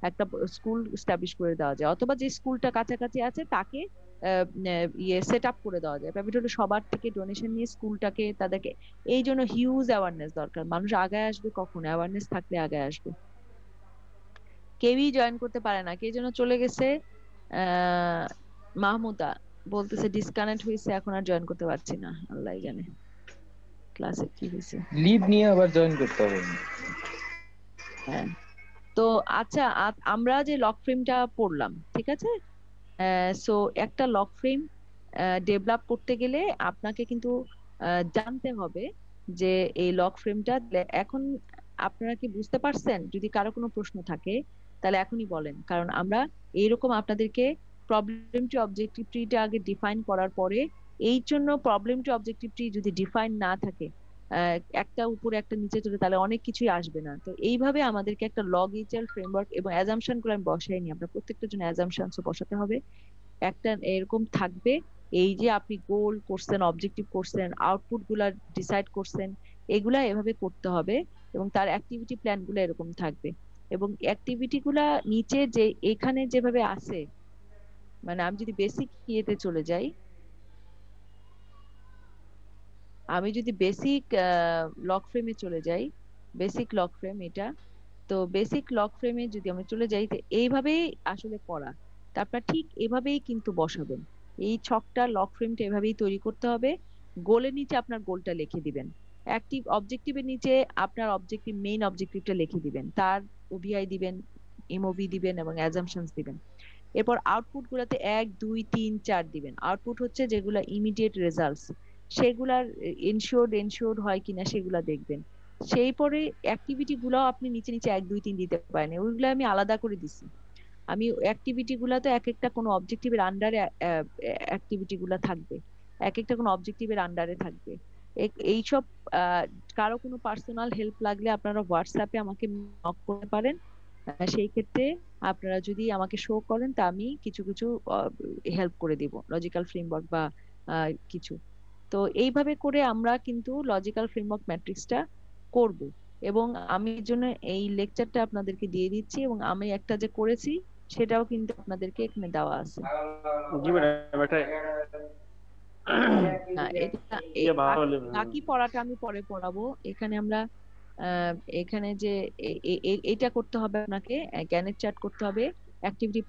একটা স্কুল এস্টাবলিশ করে দেওয়া যায়, অথবা যে স্কুলটা কাছাকাছি আছে তাকে সেট আপ করে দেওয়া যায়। ব্যাপারটা হলো সবার থেকে ডোনেশন নিয়ে স্কুলটাকে তাদেরকে, এই জন্য হিউজ অ্যাওয়ারনেস দরকার। মানুষ আগায় আসবে কখন, অ্যাওয়ারনেস থাকলে আগায় আসবে। কেউই জয়েন করতে পারে না, কে যেন চলে গেছে, মাহমুদা বলতেছে ডিসকানেক্ট হয়েছে, এখন আর জয়েন করতে পারছি না, আল্লাহ জানে ক্লাসে কি হয়েছে। লিভ নিয়ে আবার জয়েন করতে হবে। হ্যাঁ, তো আচ্ছা, আমরা যে লক ফ্রেমটা পড়লাম, ঠিক আছে, সো একটা লক ফ্রেম ডেভেলপ করতে গেলে আপনাকে কিন্তু জানতে হবে যে এই লক ফ্রেমটা এখন আপনারা কি বুঝতে পারছেন? যদি কারো কোনো প্রশ্ন থাকে তাহলে এখনই বলেন, কারণ আমরা এইরকম আপনাদেরকে প্রবলেম টু অবজেক্টিভ ট্রিটা আগে ডিফাইন করার পরে, এই জন্য প্রবলেম টু অবজেক্টিভ ট্রি যদি ডিফাইন না থাকে, একটা উপরে একটা নিচে চলে, তাহলে অনেক কিছুই আসবে না। তো এইভাবে আমাদেরকে একটা লগ এইচএল ফ্রেমওয়ার্ক এবং অ্যাজাম্পশন গুলো আমি বসাইনি, আমরা প্রত্যেকটার জন্য অ্যাজাম্পশনস বসাতে হবে। একটা এরকম থাকবে, এই যে আপনি গোল করছেন, অবজেক্টিভ করছেন, আউটপুট গুলা ডিসাইড করছেন, এগুলা এভাবে করতে হবে, এবং তার অ্যাক্টিভিটি প্ল্যান গুলো এরকম থাকবে। এবং অ্যাক্টিভিটি গুলা নিচে যে এখানে যেভাবে আছে, মানে আমি যদি বেসিক ইয়েতে চলে যাই, আমি যদি বেসিক লক ফ্রেমে চলে যাই, বেসিক লক ফ্রেম এটা, তো বেসিক লক ফ্রেমে যদি আমি চলে যাই, তো এইভাবেই আসলে করা, তারপর ঠিক এভাবেই কিন্তু বসাবেন। এই ছকটা লক ফ্রেমটা এভাবেই তৈরি করতে হবে। গোলের নিচে আপনার গোলটা লিখে দিবেন, অ্যাক্টিভ অবজেক্টিভের নিচে আপনার অবজেক্টিভ মেইন অবজেক্টিভটা লিখে দিবেন, তার ওভিআই দিবেন, এমওভি দিবেন এবং অ্যাজাম্পশনস দিবেন। এরপর আউটপুট গুলাতে 1 2 3 4 দিবেন। আউটপুট হচ্ছে যেগুলা ইমিডিয়েট রেজাল্টস, সেগুলার এনশিওরড হয় কিনা সেগুলা দেখবেন। সেই পরে অ্যাক্টিভিটি গুলাও আপনি নিচে নিচে 1 2 3 দিতে পারেন, ওইগুলো আমি আলাদা করে দিছি। আমি অ্যাক্টিভিটি গুলা তো এক একটা কোনো অবজেক্টিভের আন্ডারে অ্যাক্টিভিটি গুলা থাকবে, এক একটা কোনো অবজেক্টিভের আন্ডারে থাকবে। এইসব কারো কোনো পার্সোনাল হেল্প লাগলে আপনারা হোয়াটসঅ্যাপে আমাকে নক করতে পারেন। সেই ক্ষেত্রে আপনারা যদি আমাকে শো করেন, তা আমি কিছু কিছু হেল্প করে দিব, লজিক্যাল ফ্রেমওয়ার্ক বা কিছু। তো এইভাবে করে আমরা কিন্তু লজিক্যাল ফ্রেমওয়ার্ক ম্যাট্রিক্সটা করব। এবং আমি এর জন্য এই লেকচারটা আপনাদেরকে দিয়ে দিচ্ছি, এবং আমি একটা যে করেছি সেটাও কিন্তু আপনাদেরকে এখানে দেওয়া আছে। জি ম্যাডাম, এটা বাকি পড়াটা আমি পরে পড়াবো। এখানে আমরা এখানে যে এটা করতে হবে, আপনাকে গ্যানেট চার্ট করতে হবে, অ্যাক্টিভিটি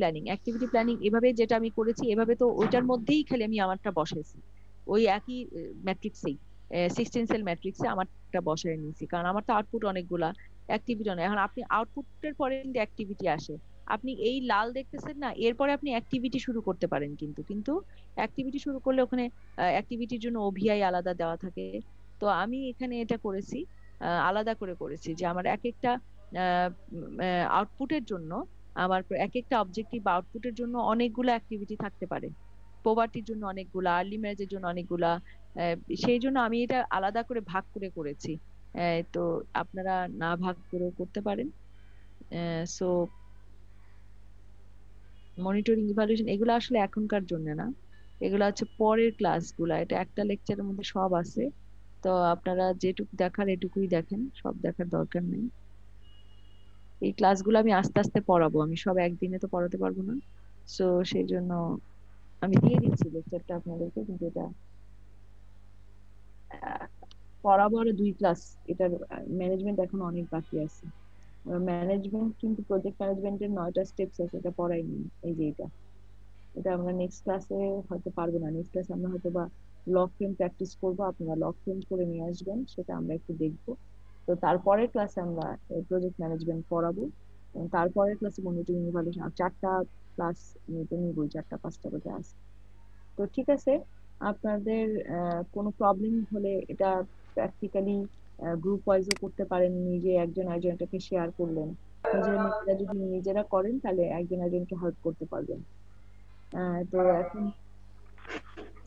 প্ল্যানিং এভাবে যেটা আমি করেছি, এভাবে তো ওইটার মধ্যেই খালি আমি আমারটা বসাইছি, ওই একই ম্যাট্রিক্সেই 16 সেল ম্যাট্রিক্সে আমারটা বসায় নিয়েছি, কারণ আমার তো আউটপুট অনেকগুলা, অ্যাক্টিভিটি অনেক। এখন আপনি আউটপুটের পরে কিন্তু অ্যাক্টিভিটি আসে, আপনি এই লাল দেখতেছেন না, এরপরে আপনি অ্যাক্টিভিটি শুরু করতে পারেন, কিন্তু অ্যাক্টিভিটি শুরু করলে ওখানে অ্যাক্টিভিটির জন্য ওভিআই আলাদা দেওয়া থাকে। তো আমি এখানে এটা করেছি, আলাদা করে করেছি যে আমার এক একটা আউটপুটের জন্য, আমার এক একটা অবজেক্টিভ বা আউটপুটের জন্য অনেকগুলা অ্যাক্টিভিটি থাকতে পারে, পোভার্টির জন্য অনেকগুলা, আর্লি ম্যারেজের জন্য অনেকগুলা, সেই জন্য আমি এটা আলাদা করে ভাগ করে করেছি। তো আপনারা না ভাগ করেও করতে পারেন। সো মনিটরিং ইভালুয়েশন এগুলো আসলে এখনকার জন্য না, এগুলো হচ্ছে পরের ক্লাসগুলা, এটা একটা লেকচারের মধ্যে সব আছে। তো আপনারা যেটুকু দেখার এটুকুই দেখেন, সব দেখার দরকার নেই। এই ক্লাসগুলো আমি আস্তে আস্তে পড়াবো, আমি সব একদিনে তো পড়াতে পারবো না। সো সেই জন্য আমি দিয়ে দিচ্ছি লেকচারটা আপনাদেরকে, কিন্তু এটা পড়াবো আরো 2 ক্লাস। এটার ম্যানেজমেন্ট এখন অনেক বাকি আছে। ম্যানেজমেন্ট কিন্তু প্রজেক্ট ম্যানেজমেন্টের 9টা স্টেপস আছে, এটা পড়াইনি। এই যে এটা আমরা নেক্সট ক্লাসে হয়তো পারবো না, নেক্সট ক্লাসে আমরা হয়তো বা লক ফ্রেম প্র্যাকটিস করবো, আপনারা লক ফ্রেম করে নিয়ে আসবেন, সেটা আমরা একটু দেখবো। তো তারপরের ক্লাসে আমরা প্রজেক্ট ম্যানেজমেন্ট পড়াবো, তারপরের ক্লাসে মনিটরিং ইভালুয়েশন, 4টা ক্লাস নিতে নিবই, 4টা 5টা করে আছে। তো ঠিক আছে, আপনাদের কোনো প্রবলেম হলে এটা প্র্যাকটিক্যালি গ্রুপ ওয়াইজও করতে পারেন, নিজে একজন একজনটাকে শেয়ার করলেন, নিজেরা যদি নিজেরা করেন তাহলে একজন একজনকে হেল্প করতে পারবেন। তো এখন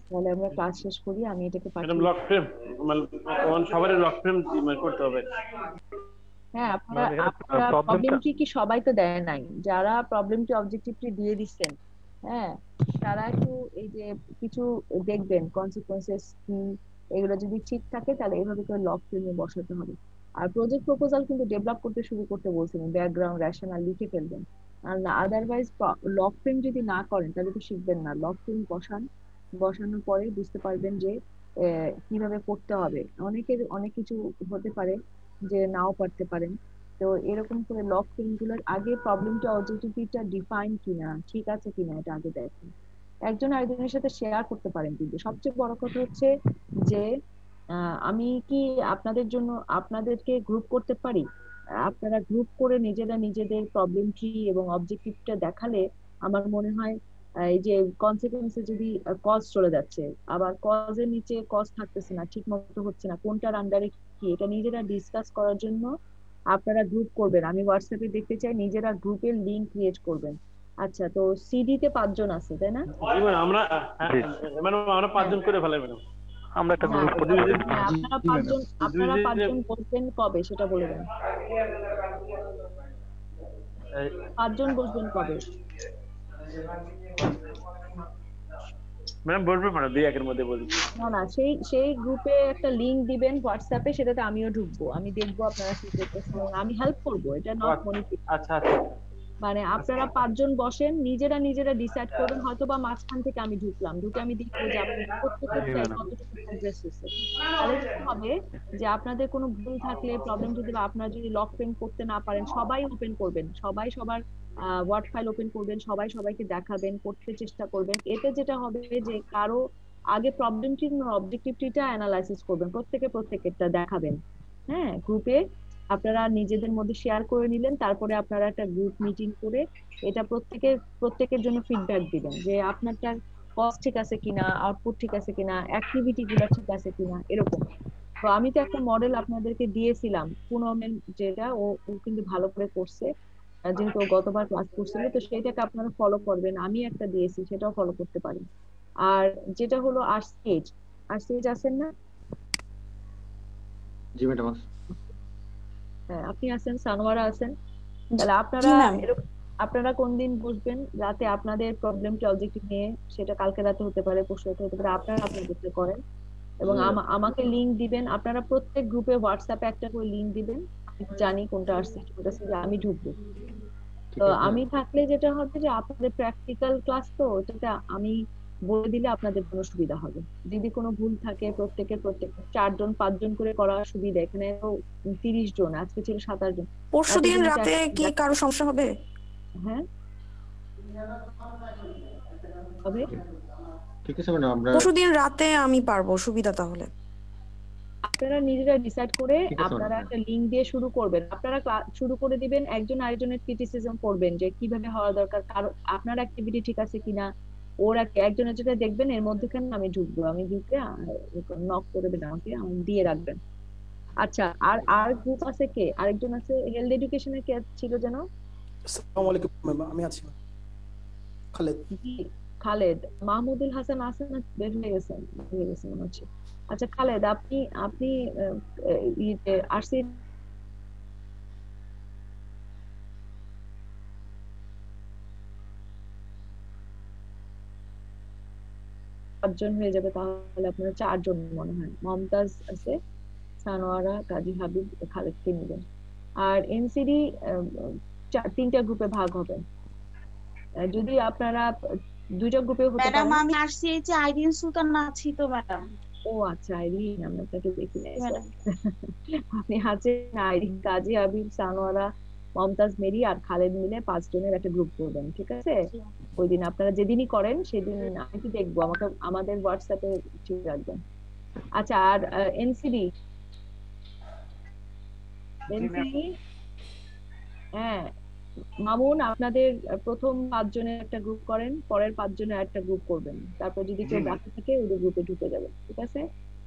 তাহলে আমরা ক্লাস শেষ করি, আমি এটাকে ম্যাডাম লক ফ্রেম মানে সবার লক ফ্রেম করতে হবে। হ্যাঁ, আপনারা প্রবলেম কি সবাই তো দেয় নাই, যারা প্রবলেমটি অবজেক্টিভটি দিয়ে দিচ্ছেন, হ্যাঁ, তারা একটু এই যে কিছু দেখবেন কনসিকোয়েন্সেস কি, এগুলো যদি ঠিক থাকে তাহলে এইভাবে করে লক ফ্রেমে বসাতে হবে। আর প্রজেক্ট প্রপোজাল কিন্তু ডেভেলপ করতে শুরু করতে বলছিলেন, ব্যাকগ্রাউন্ড রেশনাল লিখে ফেলবেন, আর আদারওয়াইজ লক ফ্রেম যদি না করেন তাহলে তো শিখবেন না। লক ফ্রেম বসানোর পরে বুঝতে পারবেন যে কিভাবে করতে হবে। অনেকের অনেক কিছু হতে পারে যে নাও পারতে পারেন, তো এরকম করে লক ফ্রেম গুলোর আগে প্রবলেমটা অবজেক্টিভটা ডিফাইন কিনা, ঠিক আছে কিনা, এটা আগে দেখেন। একজন আরেকজনের সাথে শেয়ার করতে পারেন, কিন্তু সবচেয়ে বড় কথা হচ্ছে যে আমি কি আপনাদের জন্য আপনাদেরকে গ্রুপ করতে পারি, আপনারা গ্রুপ করে নিজেরা নিজেদের প্রবলেম কি এবং অবজেক্টিভটা দেখালে আমার মনে হয় এই যে কনসিকুয়েন্সে যদি কজ চলে যাচ্ছে, আবার কজের নিচে কজ থাকতেছে না, ঠিক মতো হচ্ছে না, কোনটার আন্ডারে কি, এটা নিজেরা ডিসকাস করার জন্য আপনারা গ্রুপ করবেন। আমি হোয়াটসঅ্যাপে দেখতে চাই নিজেরা গ্রুপের লিংক ক্রিয়েট করবেন, আচ্ছা, তো সিডি তে 5 জন আছে তাই না? জি ম্যাডাম, আমরা ম্যাডাম আমরা 5 জন করে ফেলাই ম্যাডাম। আমরা একটা হ্যাঁ, গ্রুপ আপনারা 5 জন বসবেন কবে সেটা বলে দেন। 5 জন বসবেন কবে? ম্যাডাম বলবে ম্যাডাম 2-1 মধ্যে বলবো। না, সেই গ্রুপে একটা লিংক দিবেন হোয়াটসঅ্যাপে, সেটাতে আমিও ঢুকবো, আমি দেখবো আপনারা কি করতেছেন, আমি হেল্প করবো, এটা নট মনিটরিং। আচ্ছা, মানে আপনারা 5 জন বসেন, নিজেরা ডিসাইড করবেন, হয়তো বা মাঝখান থেকে আমি ঢুকে আমি দেখবো যে আপনাদের প্রত্যেকের কতটুকু প্রোগ্রেস হয়েছে। তাহলে কি হবে যে আপনাদের কোনো ভুল থাকলে, প্রবলেম যদি বা আপনারা যদি লক পেন করতে না পারেন, সবাই ওপেন করবেন, সবাই সবার ওয়ার্ড ফাইল ওপেন করবেন, সবাই সবাইকে দেখাবেন, করতে চেষ্টা করবেন। এতে যেটা হবে যে কারো আগে প্রবলেমটি অবজেক্টিভটা অ্যানালাইসিস করবেন, প্রত্যেকেরটা দেখাবেন। হ্যাঁ, গ্রুপে আপনারা নিজেদের মধ্যে শেয়ার করে নিলেন, তারপরে আপনারা একটা গ্রুপ মিটিং করে এটা প্রত্যেকের জন্য ফিডব্যাক দিবেন যে আপনারটার কস্ট ঠিক আছে কিনা, আউটপুট ঠিক আছে কিনা, অ্যাক্টিভিটি গুলো ঠিক আছে কিনা, এরকম। তো আমি তো একটা মডেল আপনাদেরকে দিয়েছিলাম, পুনমেন, যেটা ও কিন্তু ভালো করে করছে, যেহেতু ও গতবার ক্লাস করছিল, তো সেটাকে আপনারা ফলো করবেন। আমি একটা দিয়েছি, সেটাও ফলো করতে পারেন। আর যেটা হলো আর স্টেজ আছেন না? জি ম্যাডাম। হ্যাঁ, আপনি আছেন, সানোয়ারা আছেন, তাহলে আপনারা কোন দিন বসবেন রাতে আপনাদের প্রবলেমটা অবজেক্টিভ নিয়ে, সেটা কালকে রাতে হতে পারে, পরশু রাতে হতে পারে, আপনারা আপনাদেরটা করেন এবং আমাকে লিংক দিবেন। আপনারা প্রত্যেক গ্রুপে হোয়াটসঅ্যাপে একটা করে লিংক দিবেন, জানি কোনটা আসছে কোনটা আসছে, আমি ঢুকবো। তো আমি থাকলে যেটা হবে যে আপনাদের প্র্যাকটিক্যাল ক্লাস, তো ওটাতে আমি বলে দিলে আপনাদের জন্য সুবিধা হবে। যদি কোনো ভুল থাকে প্রত্যেক 4 জন 5 জন করে করা সুবিধা, এখানে তো 30 জন, আজকে ছিল 27 জন। পরশুদিন রাতে কি কারো সমস্যা হবে? হ্যাঁ হবে, ঠিক আছে ম্যাডাম, আমরা পরশুদিন রাতে আমি পারবো, সুবিধা। তাহলে আপনারা নিজেরা ডিসাইড করে আপনারা একটা লিংক দিয়ে শুরু করবেন, আপনারা শুরু করে দিবেন, একজন আরেকজনের ক্রিটিসিজম করবেন যে কিভাবে হওয়া দরকার, কারণ আপনার অ্যাক্টিভিটি ঠিক আছে কিনা, ওর একজনের যেটা দেখবেন, এর মধ্যেখানে আমি ঢুকবো, আমি ঢুকে নক করে দেবেন, আমাকে দিয়ে রাখবেন। আচ্ছা, আর গ্রুপ আছে কে? আরেকজন আছে হেলথ এডুকেশনের, কে ছিল যেন? আসসালামু আলাইকুম ম্যাম, আমি আছি খালেদ। মাহমুদুল হাসান আছেন না? বের হয়ে গেছেন মনে হচ্ছে। আচ্ছা খালেদ, আপনি আরসি পাঁচজন হয়ে যাবে, তাহলে আপনারা 4 জন মনে হয়। মমতাজ আছে, সানোয়ারা, কাজী হাবিব, খালেদকে নিবেন। আর এনসিডি 3টা গ্রুপে ভাগ হবে। যদি আপনারা 2টা গ্রুপে হতে পারেন। ম্যাডাম আমি আরসিএইচ এ আইরিন সুলতান আছি তো ম্যাডাম। ও আচ্ছা, আইরিন, আমরা আপনাকে দেখি নাই। আপনি আছেন আইরিন, কাজী হাবিব, সানোয়ারা, মমতাজ, মেরি আর খালেদ মিলে 5 জনের একটা গ্রুপ করবেন, ঠিক আছে? ওই দিন আপনারা যেদিনই করেন সেদিন আমি কি দেখবো, আমাদের হোয়াটসঅ্যাপে ঠিক রাখবেন। আচ্ছা, আর এনসিডি হ্যাঁ মামুন, আপনাদের প্রথম 5 জনের একটা গ্রুপ করেন, পরের 5 জনের একটা গ্রুপ করবেন, তারপর যদি কেউ বাকি থাকে ওদের গ্রুপে ঢুকে যাবে, ঠিক আছে?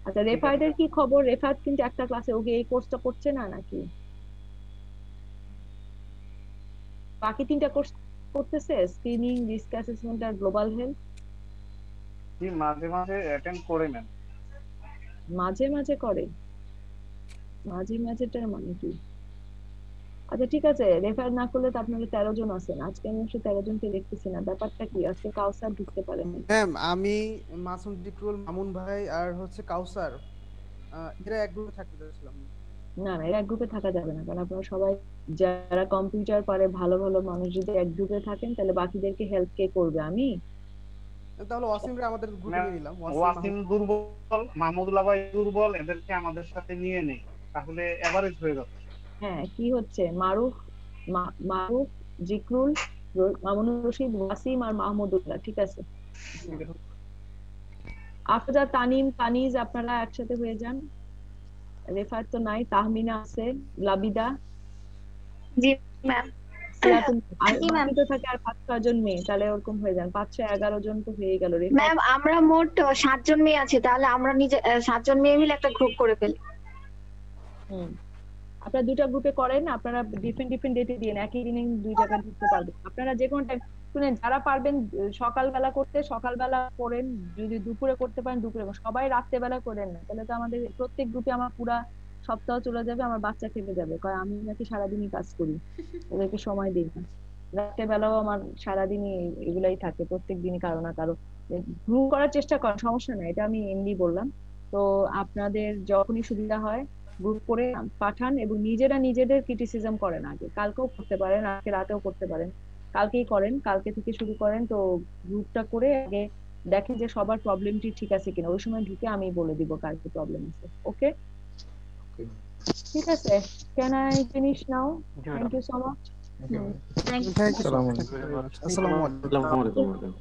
আচ্ছা, রেফায়েতের কি খবর? রেফায়েত কিন্তু একটা ক্লাসে, ওকে এই কোর্সটা করছে না নাকি? বাকি 3টা কোর্স করতেছে, স্ক্রিনিং, রিস্ক অ্যাসেসমেন্ট আর গ্লোবাল হেলথ। জি, মাঝে মাঝে অ্যাটেন্ড করে ম্যাম। মাঝে মাঝে করে, মাঝেটার মানে কি? আচ্ছা ঠিক আছে, রেফার না করলে তো আপনারা 13 জন আছেন, আজকে আমি 13 জনকে দেখতেছি না, ব্যাপারটা কি? আজকে কাউসার ঢুকতে পারেন? ম্যাম আমি মাসুম জিকরুল, মামুন ভাই আর হচ্ছে কাউসার, এরা এক গ্রুপে থাকতে চাচ্ছিলাম। না এরা এক গ্রুপে থাকা যাবে না, কারণ আপনারা সবাই যারা কম্পিউটার পারে ভালো ভালো মানুষ যদি এক গ্রুপে থাকেন, তাহলে বাকিদেরকে হেল্প কে করবে? আমি? তাহলে ওয়াসিমরে আমাদের গ্রুপে নিয়ে নিলাম। ওয়াসিম দুর্বল, মাহমুদুল্লাহ ভাই দুর্বল, এদেরকে আমাদের সাথে নিয়ে নেই, তাহলে এভারেজ হয়ে যাবে। হ্যাঁ, কি হচ্ছে? মারুফ, জিকরুল, মামুনুর রশিদ, ওয়াসিম আর মাহমুদুল্লাহ, ঠিক আছে? আফজা, তানিম, তানিজ, আপনারা একসাথে হয়ে যান। রেফার তো নাই, তাহমিনা আছে, লাবিদা। জি ম্যাম। বাকি তো থাকে আর 5-6 জন মেয়ে, তাহলে ওরকম হয়ে যান, 5-11 জন তো হয়ে গেল। ম্যাম আমরা মোট 7 জন মেয়ে আছে, তাহলে আমরা নিজে 7 জন মেয়ে মিলে একটা গ্রুপ করে ফেলি। আপনারা 2টা গ্রুপে করেন, আপনারা ডিফারেন্ট ডেটে দিন, একই দিনে 2 জায়গায় ঢুকতে পারবেন। আপনারা যে কোনো টাইম শুনেন, যারা পারবেন সকালবেলা করতে সকালবেলা করেন, যদি দুপুরে করতে পারেন দুপুরে, সবাই রাত্রেবেলা করেন না, তাহলে তো আমাদের প্রত্যেক গ্রুপে আমার পুরা সপ্তাহ চলে যাবে, আমার বাচ্চা খেপে যাবে, কয় আমি নাকি সারাদিনই কাজ করি, ওদেরকে সময় দিই না। রাতের বেলাও আমার সারাদিনই এগুলাই থাকে, প্রত্যেক দিনই কারো না কারো। গ্রুপ করার চেষ্টা করেন, সমস্যা নাই, এটা আমি এমনি বললাম। তো আপনাদের যখনই সুবিধা হয় গ্রুপ করে পাঠান, এবং নিজেরা নিজেদের ক্রিটিসিজম করেন, আগে কালকেও করতে পারেন, আজকে রাতেও করতে পারেন, কালকেই করেন, কালকে থেকে শুরু করেন। তো গ্রুপটা করে আগে দেখেন যে সবার প্রবলেমটি ঠিক আছে কিনা, ওই সময় ঢুকে আমি বলে দিব কার কি প্রবলেম আছে। ওকে, ঠিক আছে, can I finish now? Thank you so much. Thank you. আসসালামু আলাইকুম।